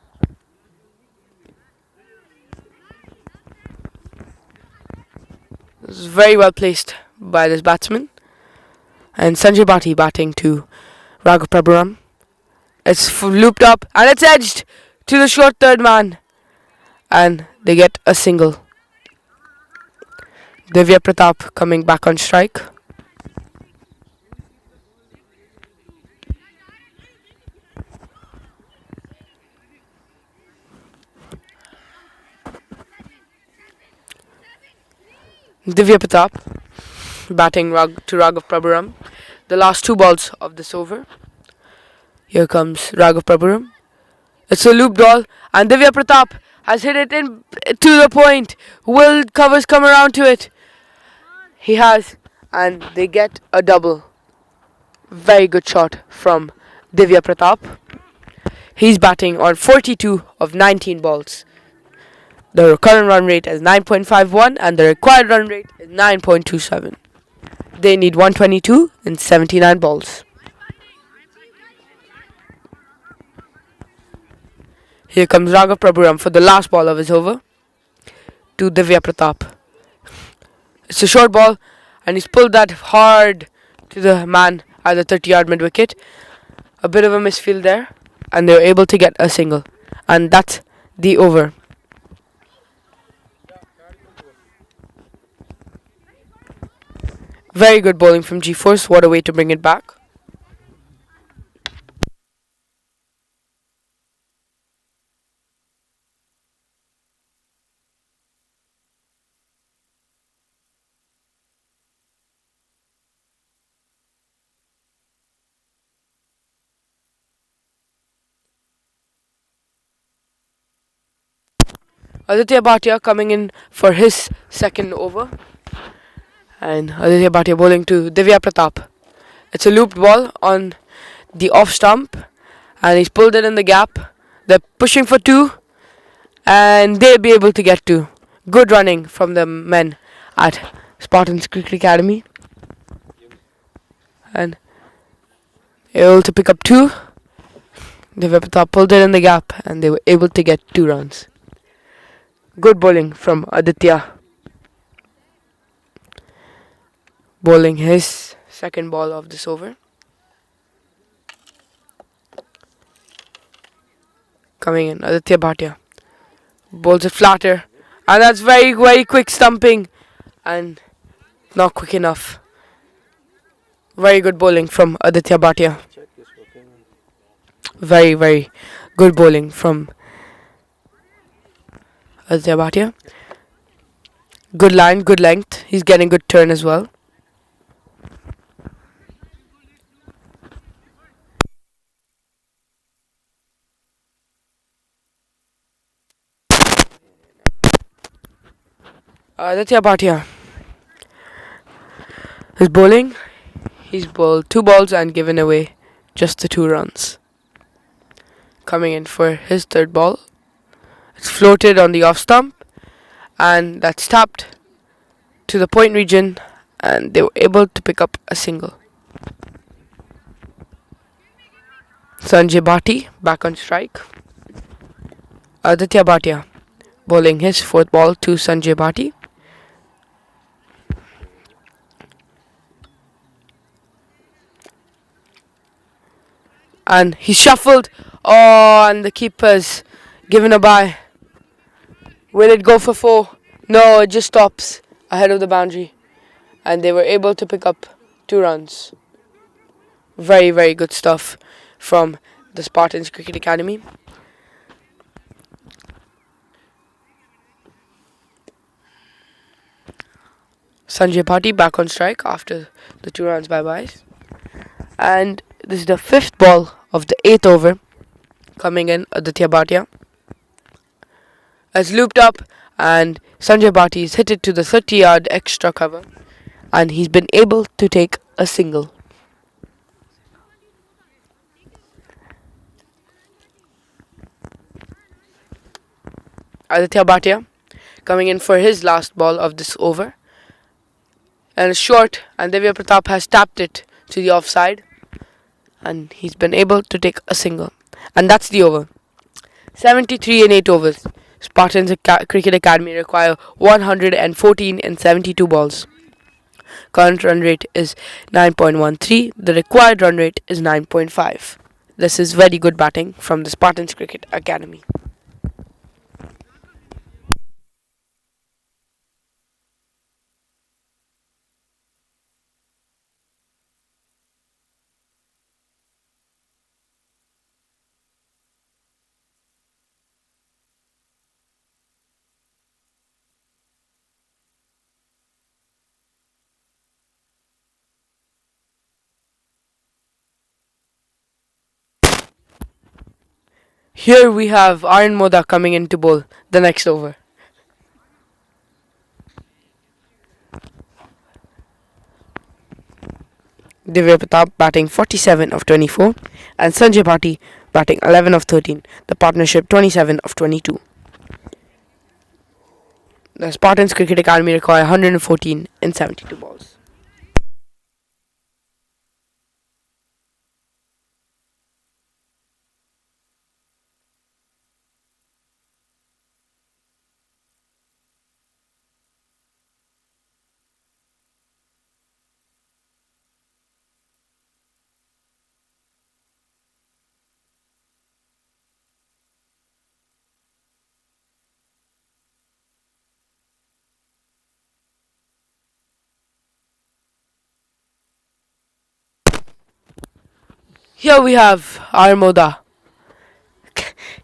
This is very well placed by this batsman. And Sanjay Bhati batting to Raghav Prabhuram. It's looped up and it's edged to the short third man. And they get a single. Divya Pratap coming back on strike. Divya Pratap batting to Raghav Prabhuram. The last two balls of this over. Here comes Raghav Prabhuram. It's a loop ball and Divya Pratap has hit it in to the point. Will covers come around to it? He has, and they get a double. Very good shot from Divya Pratap. He's batting on 42 of 19 balls. The current run rate is 9.51 and the required run rate is 9.27. They need 122 in 79 balls. Here comes Raghav Prabhuram for the last ball of his over to Divya Pratap. It's a short ball and he's pulled that hard to the man at the 30-yard mid-wicket. A bit of a misfield there and they're able to get a single. And that's the over. Very good bowling from G-Force. What a way to bring it back. Aditya Bhatia coming in for his second over. And Aditya Bhatia bowling to Divya Pratap. It's a looped ball on the off stump. And he's pulled it in the gap. They're pushing for two. And they'll be able to get two. Good running from the men at Spartans Cric Academy. And able to pick up two. Divya Pratap pulled it in the gap. And they were able to get 2 runs. Good bowling from Aditya. Bowling his second ball of this over. Coming in, Aditya Bhatia. Bowls it flatter. And that's very, very quick stumping. And not quick enough. Very good bowling from Aditya Bhatia. Very, very good bowling from Aditya Bhatia. Good line, good length. He's getting good turn as well. Aditya Bhatia is bowling. He's bowled 2 balls and given away just the 2 runs. Coming in for his third ball. It's floated on the off stump and that's tapped to the point region and they were able to pick up a single. Sanjay Bhati back on strike. Aditya Bhatia bowling his 4th ball to Sanjay Bhati. And he shuffled. Oh, and the keeper's given a bye. Will it go for 4? No, it just stops ahead of the boundary. And they were able to pick up 2 runs. Very, very good stuff from the Spartans Cricket Academy. Sanjay Bhatti back on strike after the 2 runs bye-byes. And this is the 5th ball of the 8th over. Coming in, Aditya Bhatia has looped up, and Sanjay Bhatti has hit it to the 30-yard extra cover, and he's been able to take a single. Aditya Bhatia coming in for his last ball of this over, and it's short, and Divya Pratap has tapped it to the offside, and he's been able to take a single, and that's the over. 73 in 8 overs. Spartans Cricket Academy require 114 in 72 balls. Current run rate is 9.13. The required run rate is 9.5. This is very good batting from the Spartans Cricket Academy. Here we have Aryan Moda coming in to bowl the next over. Divya Pratap batting 47 of 24 and Sanjay Bhatti batting 11 of 13. The partnership 27 of 22. The Spartans Cricket Academy require 114 in 72 balls. Here we have Armoda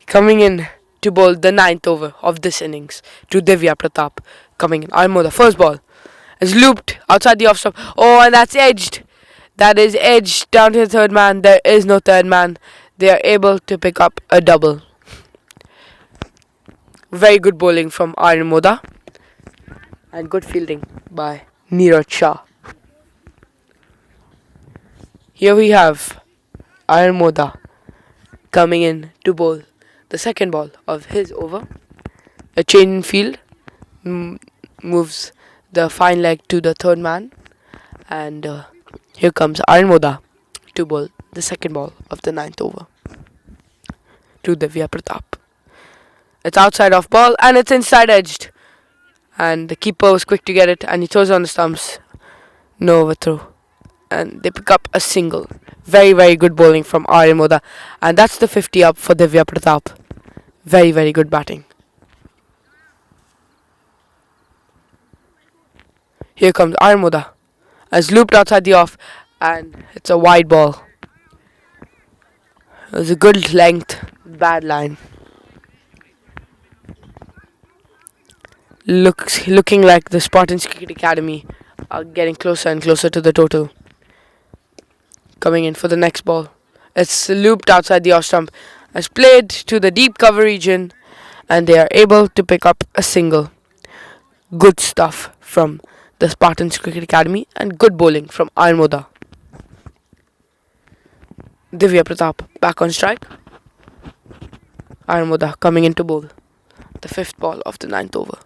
coming in to bowl the 9th over of this innings to Divya Pratap coming in. Armoda, first ball, is looped outside the off stump. Oh, and that's edged. That is edged down to the third man. There is no third man. They are able to pick up a double. Very good bowling from Armoda and good fielding by Neeraj Shah. Here we have Aryan Moda coming in to bowl the second ball of his over. A change in field moves the fine leg to the third man, and here comes Aryan Moda to bowl the second ball of the 9th over to Divya Pratap. It's outside off ball and it's inside edged, and the keeper was quick to get it and he throws it on the stumps. No overthrow. And they pick up a single. Very, very good bowling from Aryan Moda. And that's the 50 up for Divya Pratap. Very, very good batting. Here comes Aryan Moda. Has looped outside the off. And it's a wide ball. It was a good length. Bad line. Looking like the Spartans Cricket Academy are getting closer and closer to the total. Coming in for the next ball. It's looped outside the off stump. It's played to the deep cover region, and they are able to pick up a single. Good stuff from the Spartans Cricket Academy and good bowling from Aryan Moda. Divya Pratap back on strike. Aryan Moda coming in to bowl the 5th ball of the 9th over.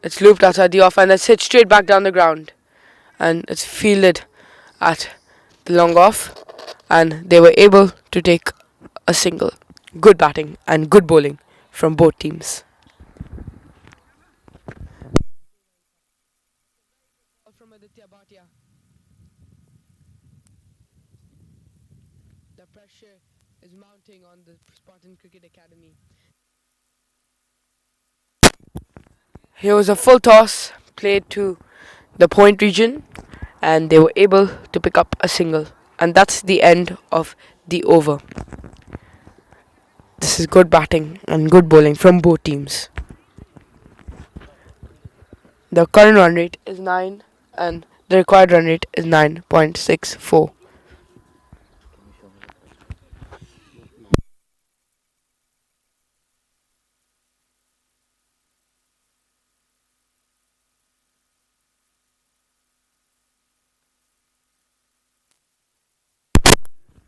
It's looped outside the off and it's hit straight back down the ground, and it's fielded at the long off, and they were able to take a single. Good batting and good bowling from both teams. The pressure is mounting on the Spartan Cricket Academy. Here was a full toss played to the point region, and they were able to pick up a single. And that's the end of the over. This is good batting and good bowling from both teams. The current run rate is 9 and the required run rate is 9.64.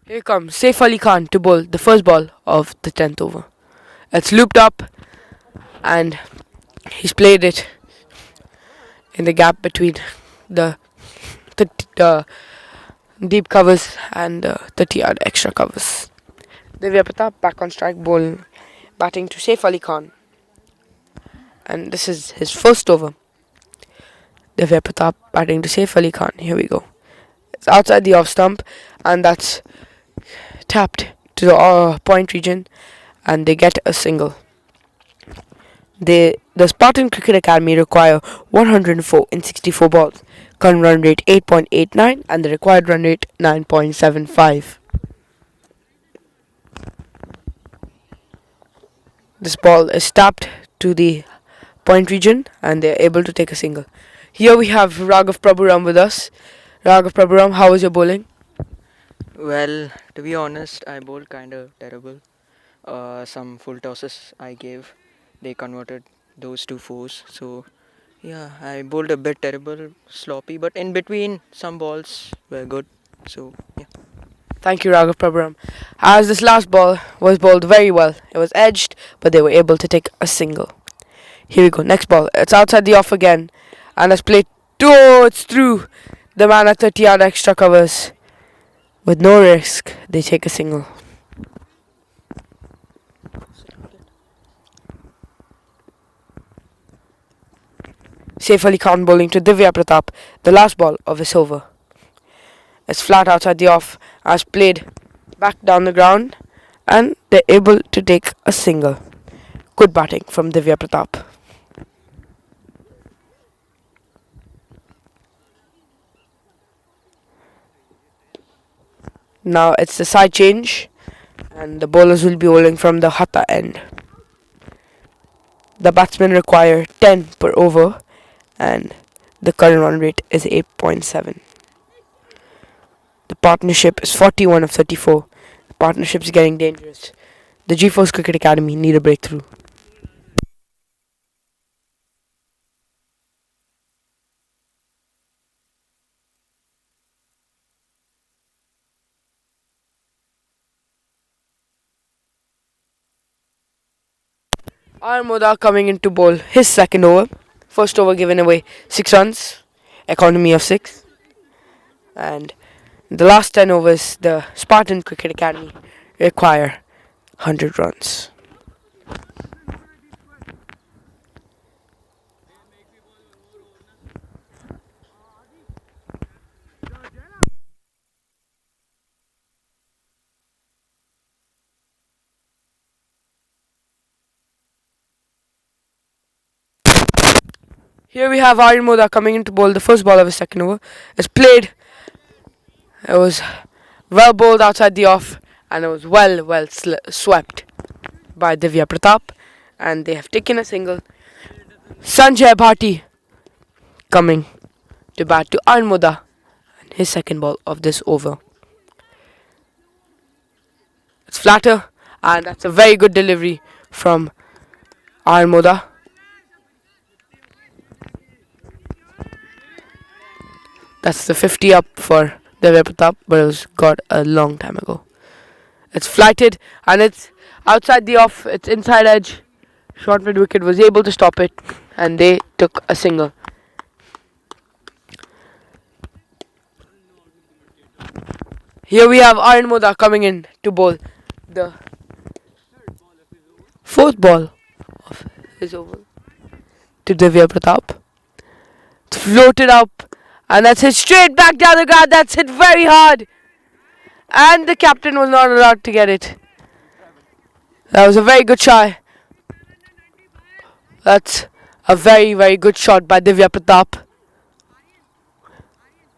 Here comes Saif Ali Khan to bowl the first ball of the 10th over. It's looped up and he's played it in the gap between the deep covers and the 30-yard extra covers. Divya Pratap back on strike, ball batting to Saif Ali Khan. And this is his first over. Divya Pratap batting to Saif Ali Khan. Here we go. It's outside the off stump, and that's tapped to the point region, and they get a single. The Spartan Cricket Academy require 104 in 64 balls. Current run rate 8.89 and the required run rate 9.75. This ball is tapped to the point region and they are able to take a single. Here we have Raghav Prabhuram with us. Raghav Prabhuram, how was your bowling? Well, to be honest, I bowled kind of terrible. Some full tosses I gave, they converted those to fours. So, yeah, I bowled a bit terrible, sloppy, but in between, some balls were good. So, yeah. Thank you, Raghav Prabhuram. As this last ball was bowled very well, it was edged, but they were able to take a single. Here we go, next ball. It's outside the off again, and it's played. Oh, it's through. The man at 30-yard extra covers. With no risk, they take a single. Saif Ali Khan bowling to Divya Pratap, the last ball of his over. It's flat outside the off, as played back down the ground, and they're able to take a single. Good batting from Divya Pratap. Now it's the side change, and the bowlers will be bowling from the Hatha end. The batsmen require 10 per over, and the current run rate is 8.7. The partnership is 41 of 34. The partnership is getting dangerous. The G-Force Cricket Academy need a breakthrough. Armoda coming in to bowl his second over. First over given away 6 runs, economy of 6. And the last 10 overs, the Spartan Cricket Academy require 100 runs. Here we have Aryan Moda coming in to bowl the first ball of his second over. It's played. It was well bowled outside the off, and it was well swept by Divya Pratap, and they have taken a single. Sanjay Bhati coming to bat to Aryan Moda, and his second ball of this over. It's flatter, and that's a very good delivery from Aryan Moda. That's the 50 up for Divya Pratap, but it was got a long time ago. It's flighted and it's outside the off. It's inside edge. Short mid wicket was able to stop it, and they took a single. Here we have Aryan Moda coming in to bowl the fourth ball of his over to Divya Pratap. It's floated up. And that's hit straight back down the ground. That's hit very hard. And the captain was not allowed to get it. That was a very good try. That's a very, very good shot by Divya Pratap.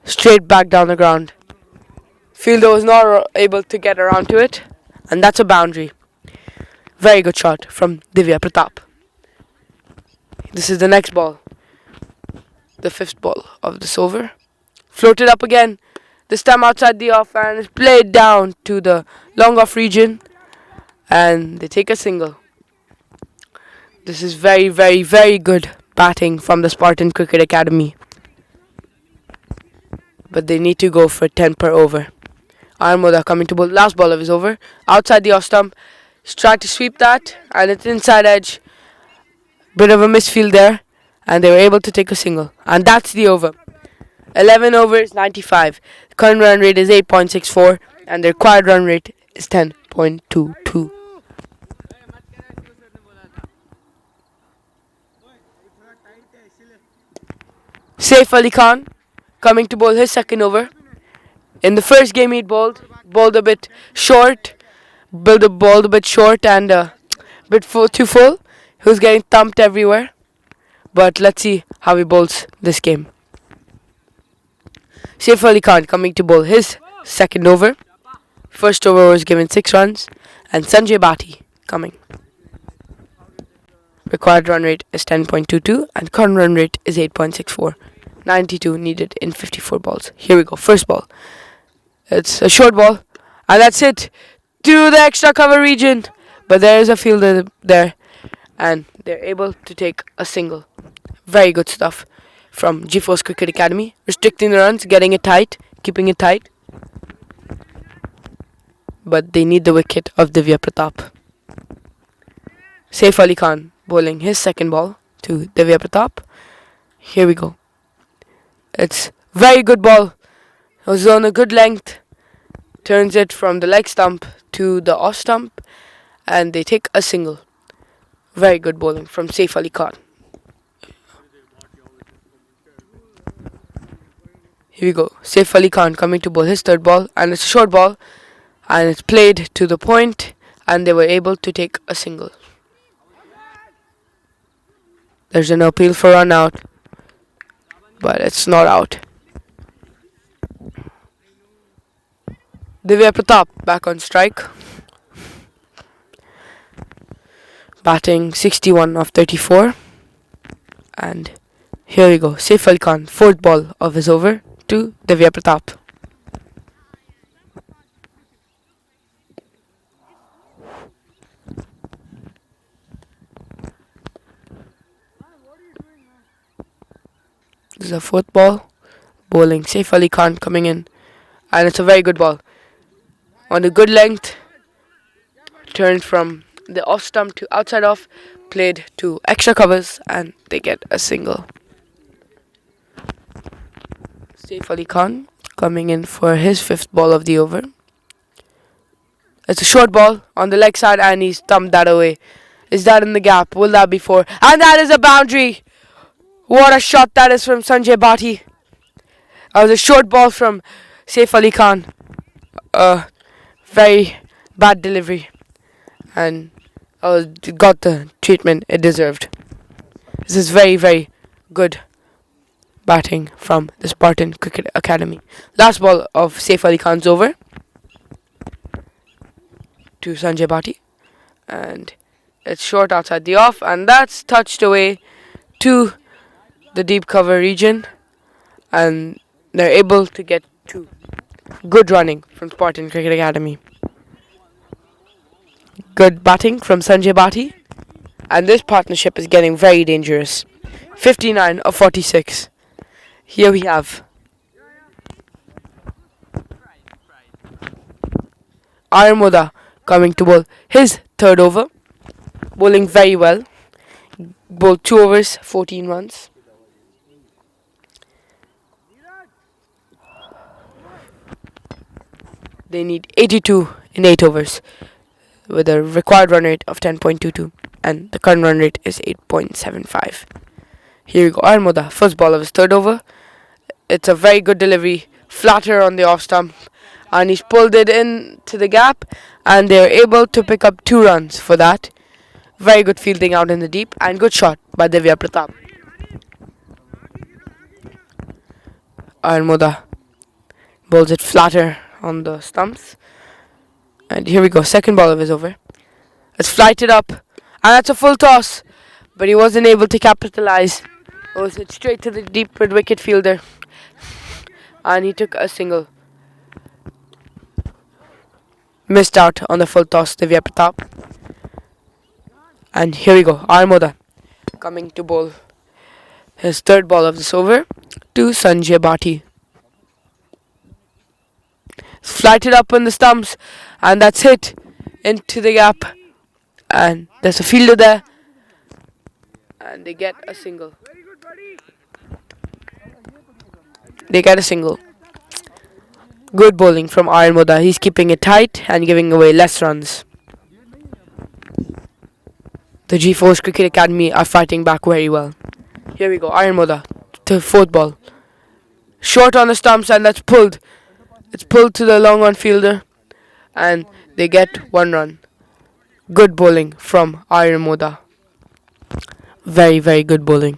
Straight back down the ground. Fielder was not able to get around to it. And that's a boundary. Very good shot from Divya Pratap. This is the next ball. The fifth ball of this over. Floated up again. This time outside the off, and it's played down to the long off region. And they take a single. This is very, very, very good batting from the Spartan Cricket Academy. But they need to go for 10 per over. Armoda coming to bowl. Last ball of his over. Outside the off stump. He's tried to sweep that. And it's inside edge. Bit of a misfield there. And they were able to take a single. And that's the over. 11 overs, 95. The current run rate is 8.64. And the required run rate is 10.22. Saif Ali Khan coming to bowl his second over. In the first game he bowled a bit short, bowled a bit short and bit too full. He was getting thumped everywhere. But let's see how he bowls this game. Saif Ali Khan coming to bowl his second over. First over was given 6 runs. And Sanjay Bhati coming. Required run rate is 10.22 and current run rate is 8.64. 92 needed in 54 balls. Here we go. First ball. It's a short ball. And that's it. To the extra cover region. But there is a fielder there. And they're able to take a single. Very good stuff from G-Force Cricket Academy. Restricting the runs, getting it tight, keeping it tight. But they need the wicket of Divya Pratap. Saif Ali Khan bowling his second ball to Divya Pratap. Here we go. It's very good ball. It was on a good length. Turns it from the leg stump to the off stump. And they take a single. Very good bowling from Saif Ali Khan. Here we go. Saif Ali Khan coming to bowl his third ball. And it's a short ball. And it's played to the point. And they were able to take a single. There's an appeal for run out. But it's not out. Divya Pratap back on strike. Batting 61 of 34. And here we go. Saif Ali Khan, fourth ball of his over to Divya Pratap. This is a fourth ball. Bowling Saif Ali Khan coming in. And it's a very good ball. On a good length. Turned from the off stump to outside off. Played to extra covers. And they get a single. Saif Ali Khan coming in for his fifth ball of the over. It's a short ball on the leg side. And he's thumped that away. Is that in the gap? Will that be 4? And that is a boundary. What a shot that is from Sanjay Bhati. That was a short ball from Saif Ali Khan. Very bad delivery. And got the treatment it deserved. This is very, very good batting from the Spartan Cricket Academy. Last ball of Saif Ali Khan's over to Sanjay Bhati. And it's short outside the off. And that's touched away to the deep cover region, and they're able to get 2. Good running from Spartan Cricket Academy. Good batting from Sanjay Bhati, and this partnership is getting very dangerous. 59 of 46. Here we have Armoda coming to bowl his third over, bowling very well. Bowled 2 overs, 14 runs. They need 82 in 8 overs with a required run rate of 10.22 and the current run rate is 8.75. Here we go. Armoda, first ball of his third over. It's a very good delivery, flatter on the off stump and he's pulled it into the gap, and they're able to pick up 2 runs for that. Very good fielding out in the deep, and good shot by Divya Pratap. Armoda bowls it flatter on the stumps. And here we go, second ball of his over. It's flighted up, and that's a full toss, but he wasn't able to capitalize. It was hit straight to the deep mid wicket fielder, and he took a single. Missed out on the full toss, Divya Pratap. And here we go, Armoda coming to bowl his third ball of this over to Sanjay Bhati. Flighted up on the stumps, and that's hit into the gap, and there's a fielder there, and they get a single. They get a single. Good bowling from Armoda. He's keeping it tight and giving away less runs. The G4's Cricket Academy are fighting back very well. Here we go, Armoda to fourth ball. Short on the stumps, and that's pulled. It's pulled to the long on fielder, and they get 1 run. Good bowling from Armoda. Very, very good bowling.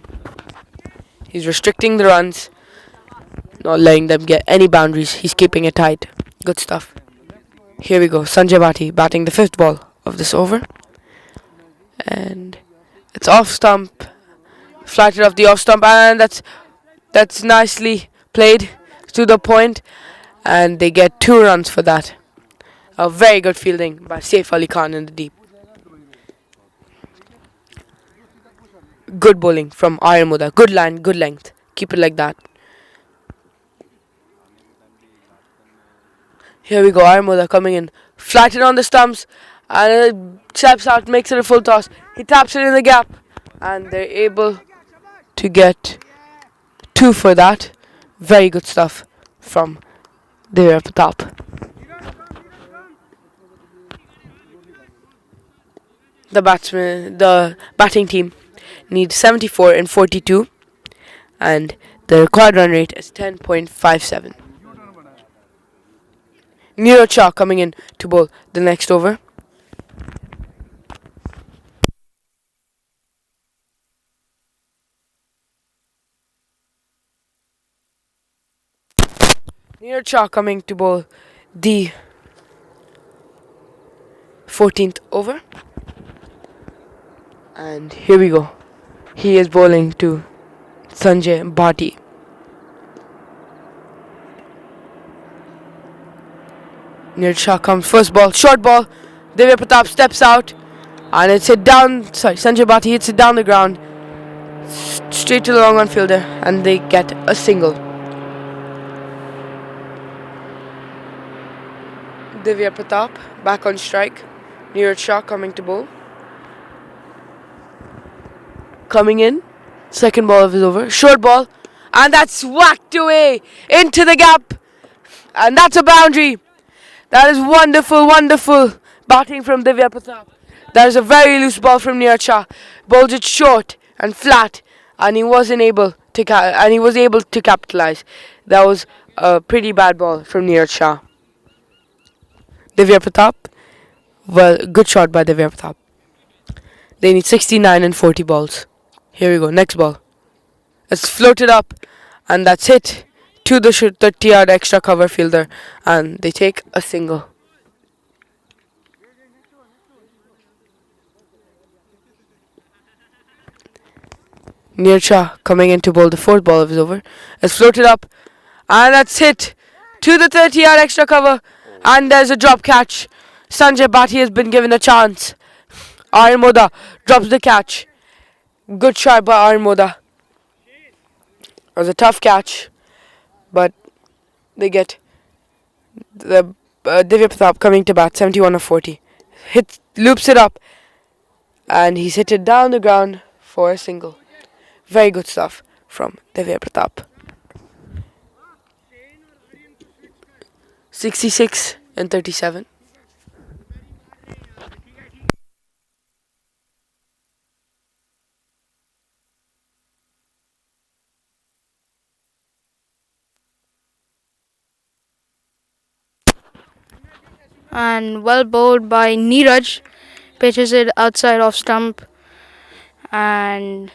He's restricting the runs, not letting them get any boundaries. He's keeping it tight. Good stuff. Here we go, Sanjay Bhati batting the 5th ball of this over. And it's off stump. Flighted off the off stump, and that's nicely played to the point, and they get 2 runs for that. A very good fielding by Saif Ali Khan in the deep. Good bowling from Armoda. Good line, good length. Keep it like that. Here we go, Armoda coming in. Flattened on the stumps, and it steps out, makes it a full toss. He taps it in the gap, and they're able to get 2 for that. Very good stuff from Divya Pratap. The batting team needs 74 in 42, and the required run rate is 10.57. Neeraj Shah coming in to bowl the next over. Neeraj Shah coming to bowl the 14th over. And here we go. He is bowling to Sanjay Bhati. Neeraj Shah comes first ball, short ball. Divya Pratap steps out, and it's hit down. Sanjay Bhati hits it down the ground, straight to the long on fielder, and they get a single. Divya Pratap back on strike. Neeraj Shah coming to bowl. Coming in, second ball of his over, short ball, and that's whacked away into the gap, and that's a boundary. That is wonderful, wonderful batting from Divya Pratap. That is a very loose ball from Neeraj Shah. Bowled it short and flat, and he was able to capitalize. That was a pretty bad ball from Neeraj Shah. Divya Pratap, well, good shot by Divya Pratap. They need 69 and 40 balls. Here we go, next ball. It's floated up, and that's hit to the 30-yard extra cover fielder, and they take a single. Neeraj Shah coming in to bowl the 4th ball of his over. It's floated up, and that's hit to the 30-yard extra cover, and there's a drop catch. Sanjay Bhati has been given a chance. Armoda drops the catch. Good shot by Armoda. It was a tough catch, but they get the Divya Pratap coming to bat, 71 of 40. Loops it up, and he's hit it down the ground for a single. Very good stuff from Divya Pratap. 66 and 37. and well bowled by Neeraj. Pitches it outside off stump, and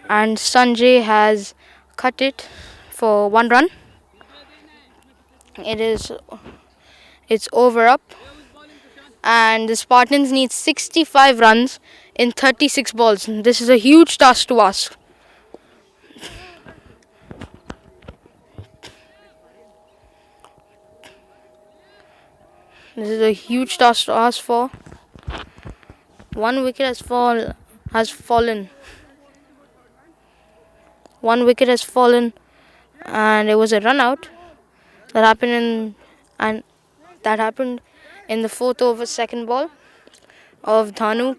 Sanjay has cut it for 1 run. It's over up, and the Spartans need 65 runs in 36 balls. This is a huge task to ask. This is a huge task to ask for. 1 wicket has fallen. 1 wicket has fallen, and it was a run out that happened in the 4th over, second ball of Dhanu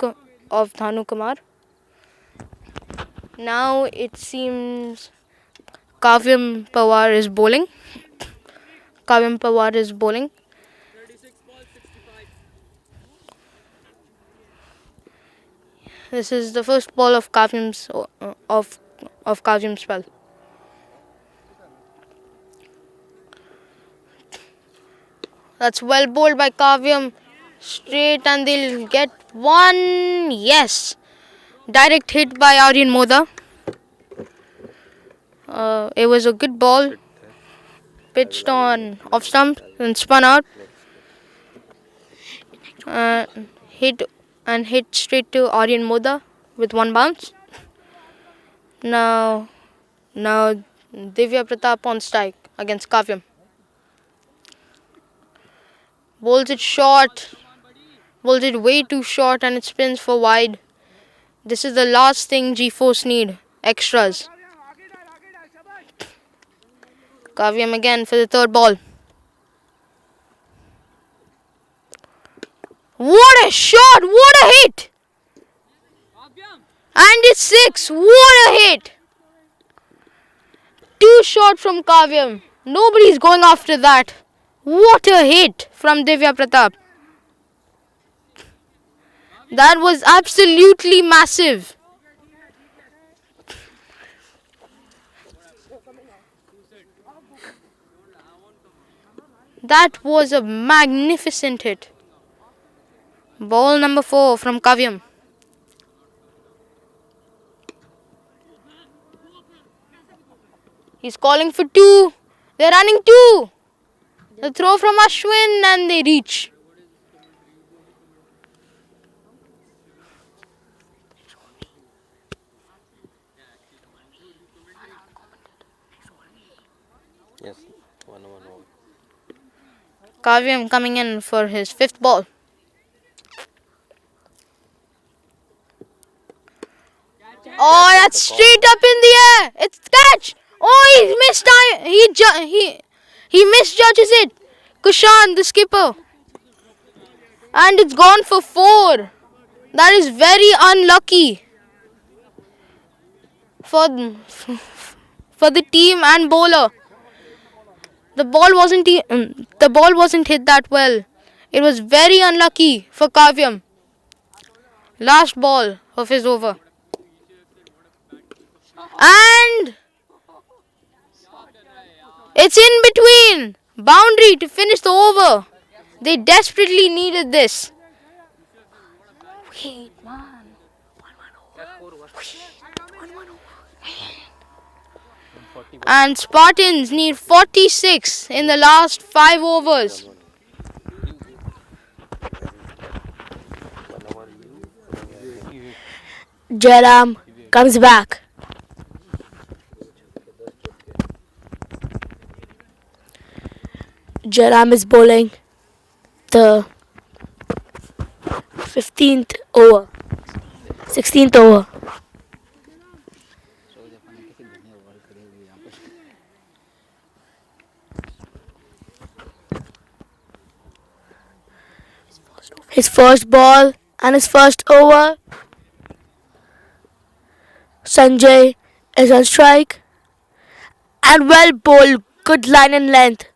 Kumar. Now it seems Kavyam Pawar is bowling. This is the first ball of Kavyam's spell. That's well bowled by Kavyam. Straight, and they'll get 1. Yes. Direct hit by Aryan Moda. It was a good ball. Pitched on off stump and spun out. Hit straight to Aryan Moda with 1 bounce. Now Divya Pratap on strike against Kavyam. Bowls it short. Bowls it way too short, and it spins for wide. This is the last thing G-Force need. Extras. Kavyam again for the 3rd ball. What a shot! What a hit! And it's 6. What a hit! 2 shot from Kavyam. Nobody's going after that. What a hit from Divya Pratap. That was absolutely massive. That was a magnificent hit. Ball number 4 from Kavyam. He's calling for 2. They're running 2. The throw from Ashwin, and they reach. Yes, 1-1 all. Kavyam coming in for his 5th ball. Oh, that's straight up in the air. It's catch. Oh, he missed. He misjudges it. Kushan, the skipper. And it's gone for 4. That is very unlucky for the team and bowler. The ball wasn't hit that well. It was very unlucky for Kavyam. Last ball of his over. And it's in between. Boundary to finish the over. They desperately needed this. And Spartans need 46 in the last 5 overs. Jairam comes back. Jairam is bowling the 15th over. 16th over. His first ball and his first over. Sanjay is on strike. And well bowled. Good line and length.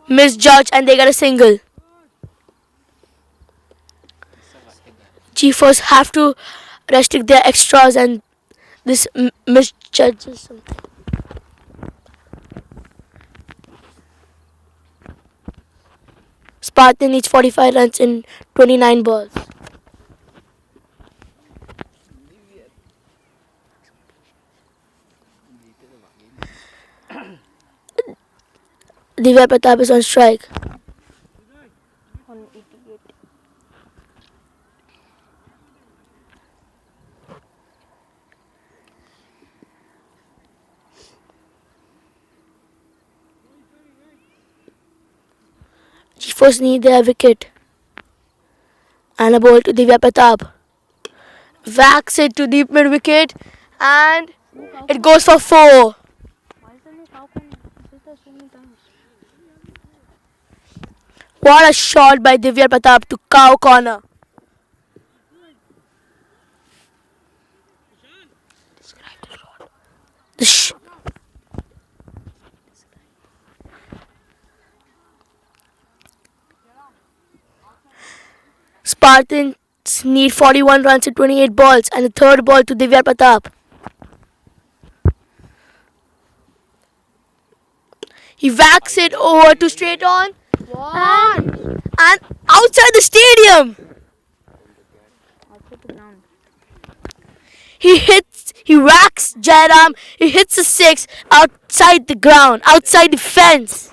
Misjudged, and they get a single. G-Force have to restrict their extras, and this misjudges something. Spartan needs 45 runs in 29 balls. Divya Pratap is on strike. She first need their wicket. And a ball to Divya Pratap. Whacks it to deep mid wicket and it goes for 4. What a shot by Divya Pratap to cow corner. The Spartans need 41 runs in 28 balls and the third ball to Divya Pratap. He whacks it over to straight on and outside the stadium. He whacks Jairam, he hits a 6 outside the ground, outside the fence.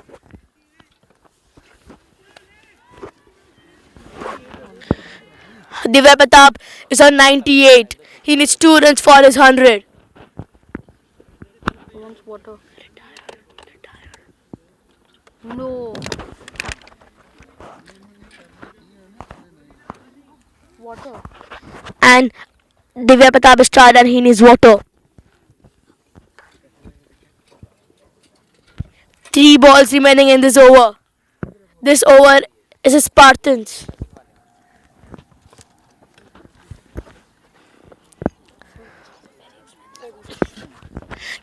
Divya Pratap is on 98. He needs 2 runs for his 100. No. Water. And Divya Pratap is tired and he needs water. 3 balls remaining in this over. This over is a Spartans.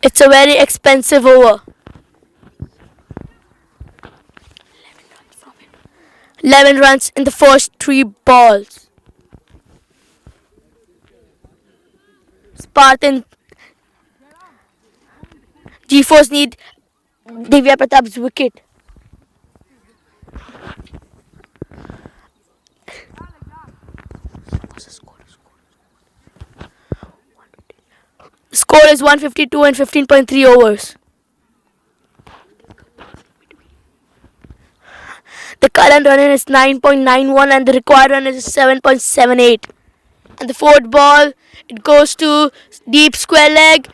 It's a very expensive over. 11 runs in the first 3 balls. Spartan G-Force need Divya Pratap's wicket. Score is 152 in 15.3 overs. The current run is 9.91 and the required run is 7.78. And the fourth ball, it goes to deep square leg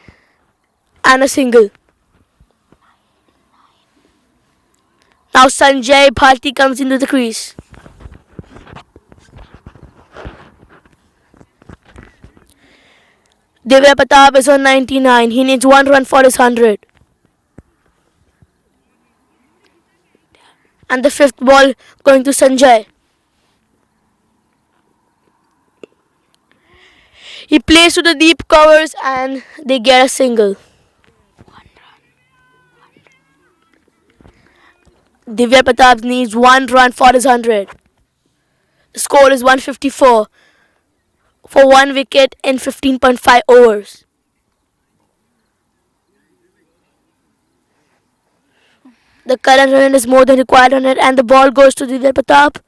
and a single. Now Sanjay Bharti comes into the crease. Divya Pratap is on 99. He needs 1 run for his 100. And the fifth ball going to Sanjay. He plays to the deep covers and they get a single. Divya Pratap needs 1 run for his 100. The score is 154 for 1 wicket in 15.5 overs. The current run is more than required on it and the ball goes to Divya Pratap.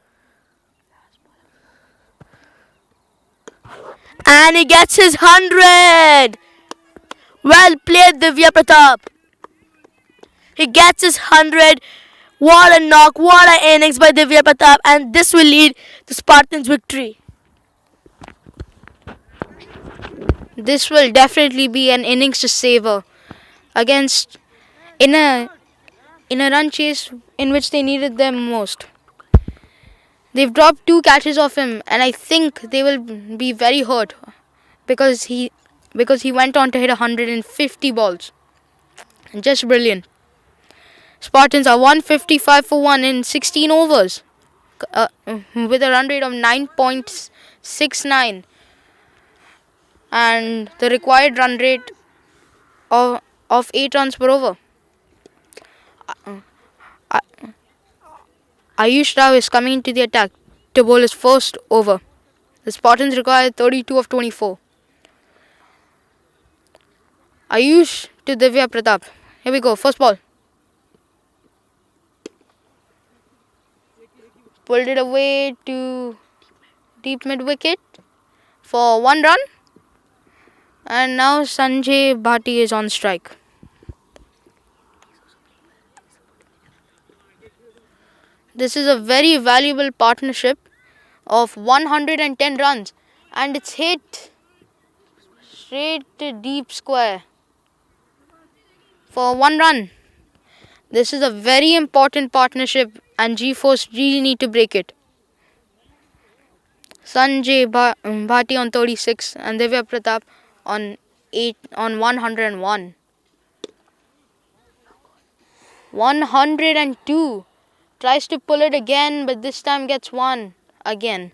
And he gets his 100. Well played, Divya Pratap. He gets his 100. What a knock, what an innings by Divya Pratap, and this will lead to Spartans' victory. This will definitely be an innings to savor against in a run chase in which they needed them most. They've dropped 2 catches off him, and I think they will be very hurt because he went on to hit 150 balls. Just brilliant. Spartans are 155 for 1 in 16 overs with a run rate of 9.69 and the required run rate of 8 runs per over. Ayush Rao is coming into the attack to bowl his first over. The Spartans require 32 of 24. Ayush to Divya Pratap. Here we go, first ball. pulled it away to deep mid wicket for 1 run. And now Sanjay Bhati is on strike. This is a very valuable partnership of 110 runs, and it's hit straight to deep square for 1 run. This is a very important partnership, and G-Force really need to break it. Sanjay Bhati on 36 and Divya Pratap on 101. 102. Tries to pull it again, but this time gets one again.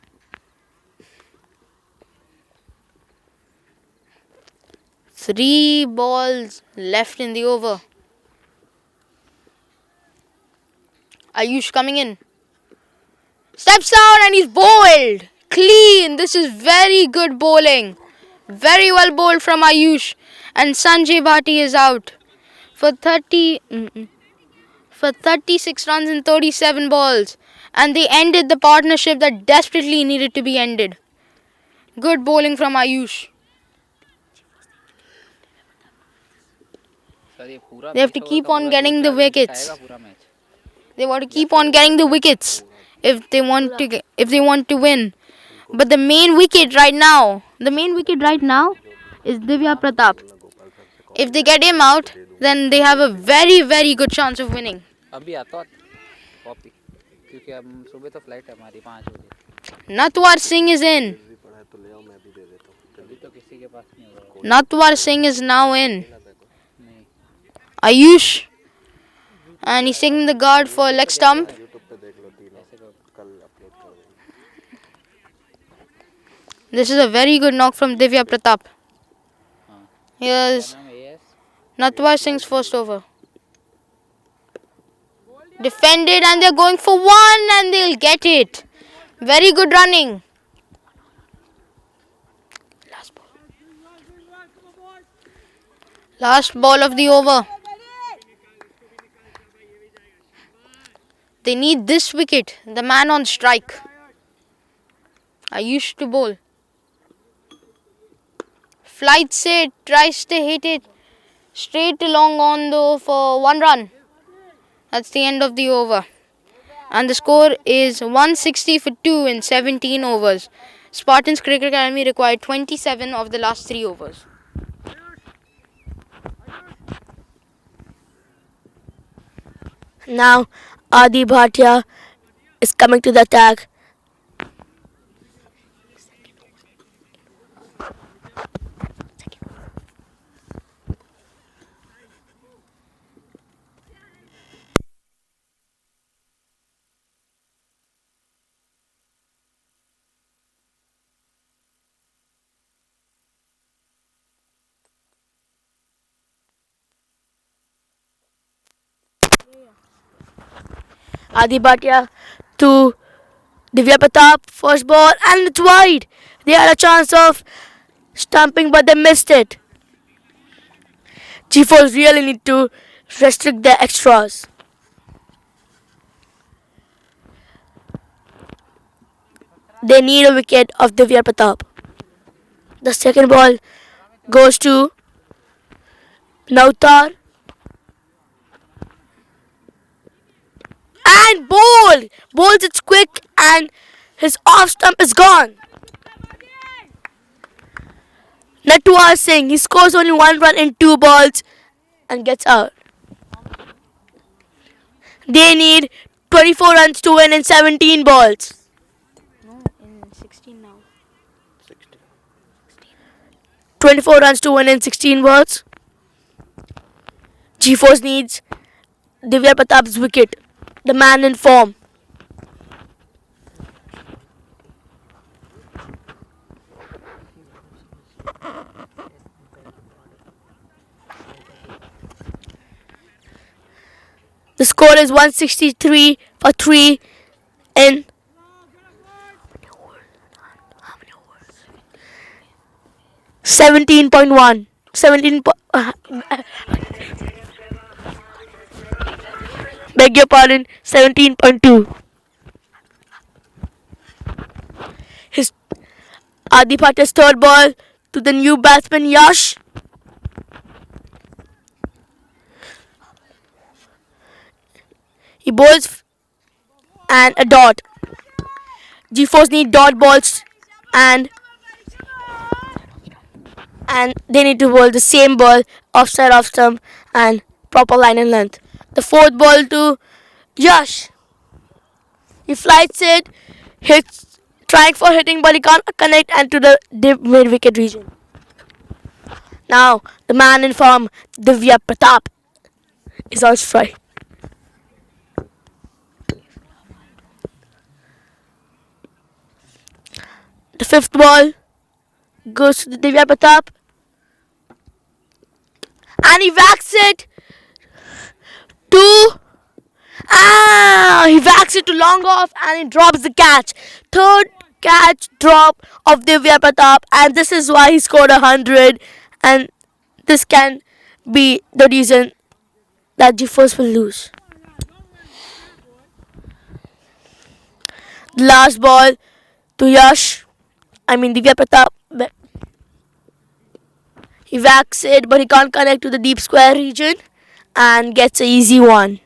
Three balls left in the over. Ayush coming in. Steps out and he's bowled. Clean. This is very good bowling. Very well bowled from Ayush. And Sanjay Bhati is out for 36 runs in 37 balls. And they ended the partnership that desperately needed to be ended. Good bowling from Ayush. They have to keep on getting the wickets. They want to keep on getting the wickets if they want to win. But the main wicket right now is Divya Pratap. If they get him out, then they have a very, very good chance of winning. Natwar Singh is in. Natwar Singh is now in. Ayush. And he's taking the guard for leg stump. This is a very good knock from Divya Pratap. Here's Natwar Singh's first over. Defended and they're going for one and they'll get it. Very good running. Last ball of the over. They need this wicket. The man on strike. Ayush to bowl. Flights it. Tries to hit it straight along on though for 1 run. That's the end of the over. And the score is 160 for 2 in 17 overs. Spartans Cricket Academy required 27 of the last 3 overs. Now Adi Bhatia is coming to the attack. Adi Bhatia to Divya Pratap, first ball, and it's wide. They had a chance of stumping, but they missed it. G-Force really need to restrict their extras. They need a wicket of Divya Pratap. The second ball goes to Nautar. And bowls it quick and his off stump is gone. Natwar Singh, he scores only 1 run in 2 balls and gets out. They need 24 runs to win in 17 balls. No, in 16 now. 24 runs to win in 16 balls. G-Force needs Divya Pratap's wicket. The man in form. The score is 163 for 3 in 17.1. 17. Beg your pardon, 17.2. Adi Bhatti's third ball to the new batsman Yash. He bowls and a dot. G-Force need dot balls and they need to bowl the same ball offside off stump and proper line and length. The fourth ball to Yash. He flights it, hits, trying for hitting, but he can't connect and to the deep mid wicket region. Now the man in form, Divya Pratap, is on strike. The fifth ball goes to the Divya Pratap, and he whacks it to he whacks it to long off and he drops the catch. Third catch drop of Divya Pratap, and this is why he scored 100. And this can be the reason that G-Force will lose. The last ball to Divya Pratap. He whacks it, but he can't connect to the deep square region and gets an easy one.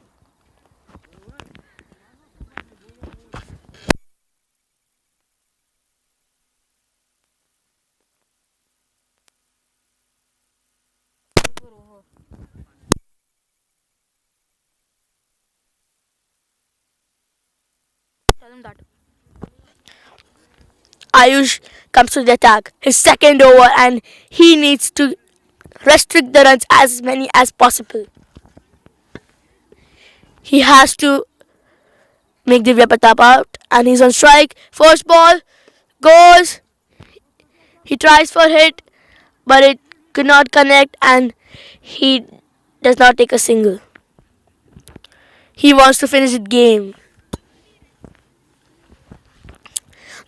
Ayush comes to the attack. His second over, and he needs to restrict the runs as many as possible. He has to make Divya Pratap out, and he's on strike. First ball goes. He tries for hit, but it could not connect, and he does not take a single. He wants to finish the game.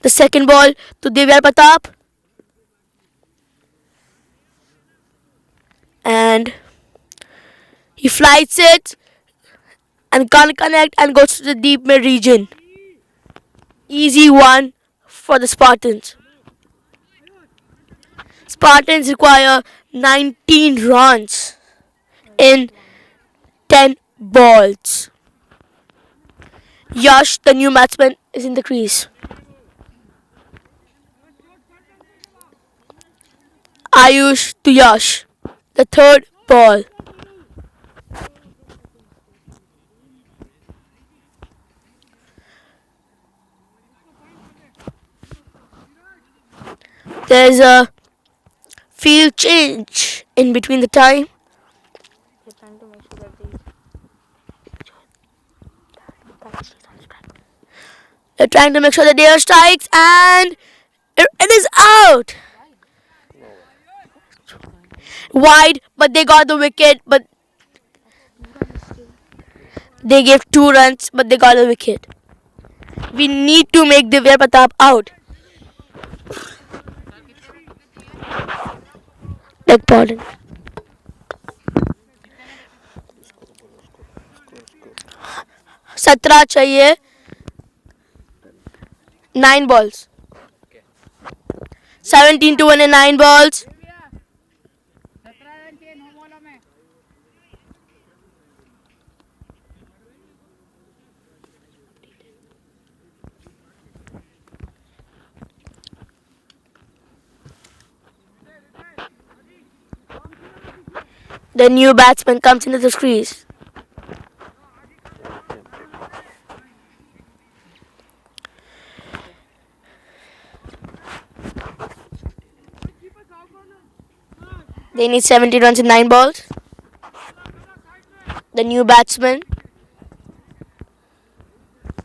The second ball to Divya Pratap, and he flights it and can't connect and goes to the deep mid region. Easy one for the Spartans. Spartans require 19 runs in 10 balls. Yash, the new batsman, is in the crease. Ayush to Yash, the third ball. There's a field change in between the time. They're trying to make sure that they are strikes, and it is out. Wide, but they got the wicket, but they gave 2 runs, but they got the wicket. We need to make Divya Pratap out. Beg pardon. सत्रह चाहिए 9 balls. 17 to win in 9 balls. The new batsman comes into the crease. They need 70 runs in 9 balls. The new batsman.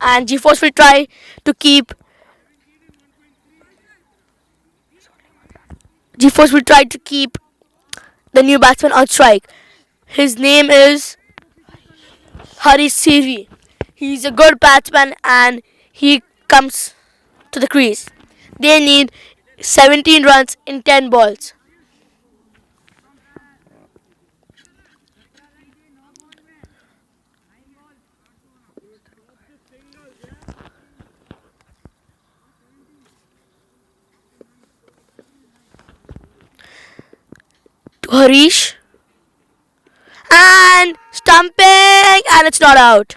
And G-Force will try to keep the new batsman on strike. His name is Harish Siri. He's a good batsman and he comes to the crease. They need 17 runs in 10 balls. Harish. And stumping, and it's not out.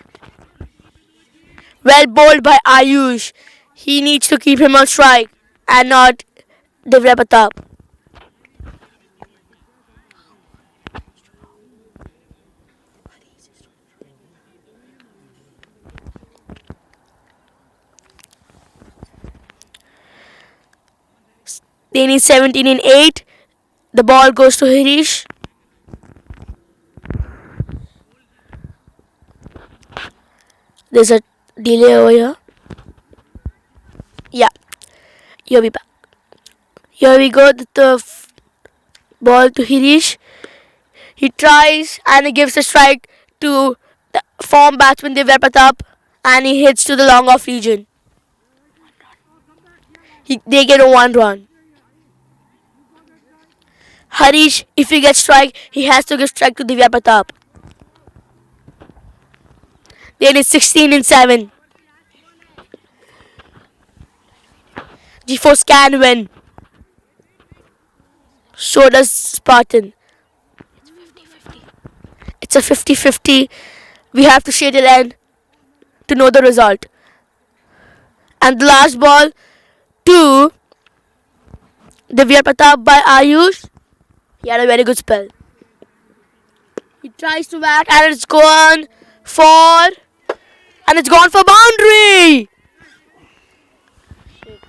Well bowled by Ayush. He needs to keep him on strike and not Divya Pratap. They need 17 in 8. The ball goes to Harish. There's a delay over here. Yeah, here we back. Here we go. The ball to Harish. He tries and he gives a strike to the form batsman Divya Pratap, and he hits to the long off region. They get a 1 run. Harish, if he gets strike, he has to give strike to Divya Pratap. They need 16 in 7. G4 can win. So does Spartan. It's a 50-50. We have to shade it end to know the result. And the last ball to Divya Pratap by Ayush. He had a very good spell. He tries to whack and it's gone for boundary.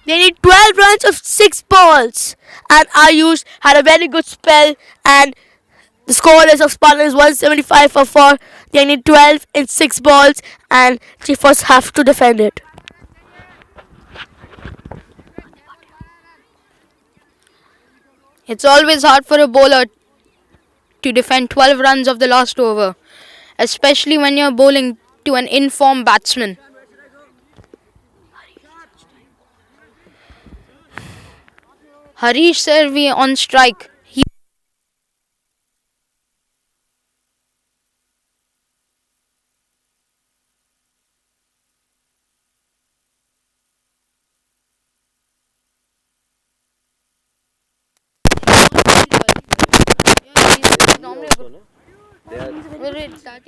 They need 12 runs of 6 balls. And Ayush had a very good spell, and the scoreless of Spartans is 175 for 4. They need 12 in 6 balls, and Chiefs have to defend it. It's always hard for a bowler to defend 12 runs of the last over, especially when you're bowling to an in-form batsman. Harish Servi on strike.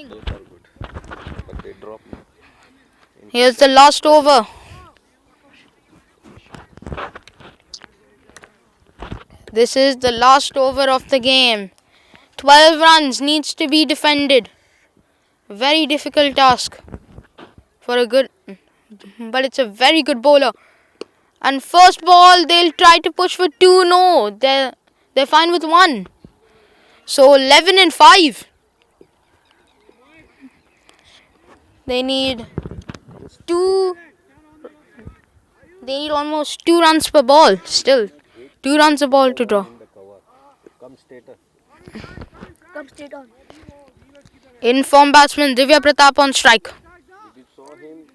Those are good. But they drop now. Here's the last over. This is the last over of the game. 12 runs needs to be defended. Very difficult task for a good, but it's a very good bowler. And first ball, they'll try to push for 2. No, they're fine with 1. So 11 and 5. They need 2. They need almost 2 runs per ball. Still, 2 runs a ball to draw. Come straighter. In-form batsman Divya Pratap on strike. If you saw him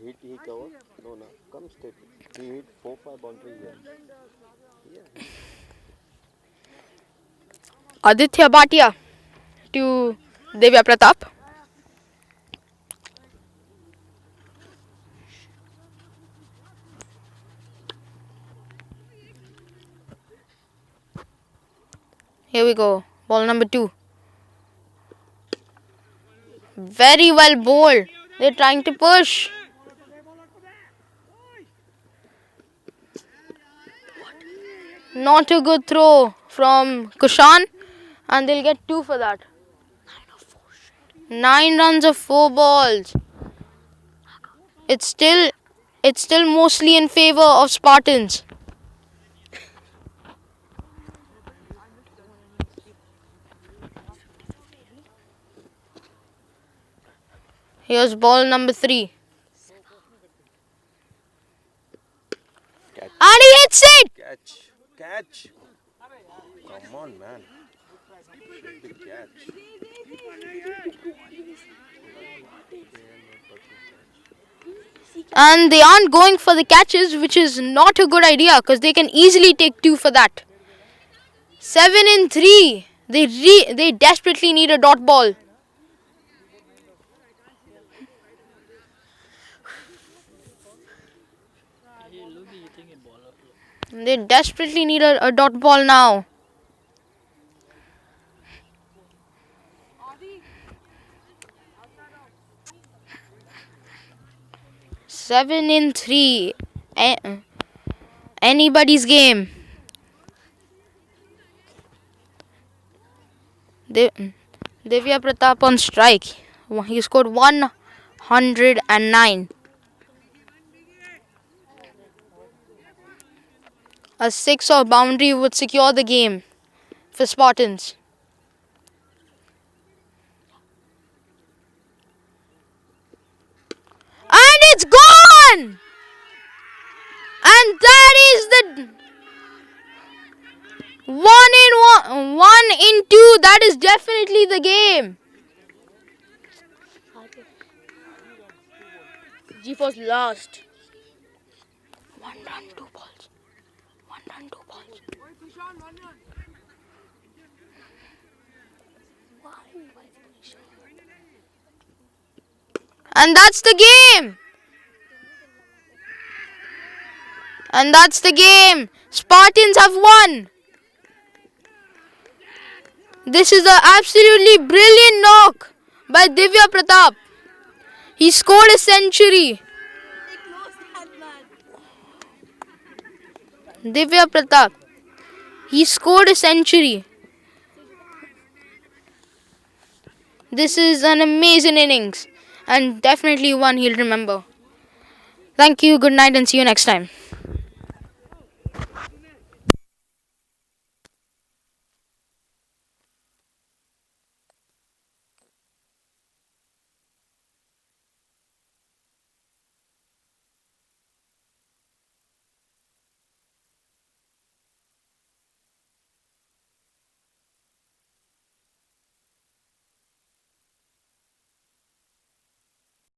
hit, he covered. No, come straight. He hit 4-5 boundary here. Aditya Bhatia to Divya Pratap. Here we go. Ball number 2. Very well bowled. They're trying to push. Not a good throw from Kushan, and they'll get 2 for that. 9 runs of 4 balls. It's still mostly in favor of Spartans. Here's ball number 3. Catch. And he hits it! Catch. Come on, man. Should be catch. And they aren't going for the catches, which is not a good idea because they can easily take 2 for that. 7 and 3. They desperately need a dot ball. They desperately need a dot ball now. 7-3. Anybody's game. Divya Pratap on strike. He scored 109. A 6 or boundary would secure the game for Spartans. And it's gone! And that is the 1-2. That is definitely the game. G-Force lost. 1 run, 2 balls. 1 run, 2 balls. And that's the game. And that's the game. Spartans have won. This is an absolutely brilliant knock by Divya Pratap. He scored a century. Divya Pratap. He scored a century. This is an amazing innings and definitely one he'll remember. Thank you, good night, and see you next time.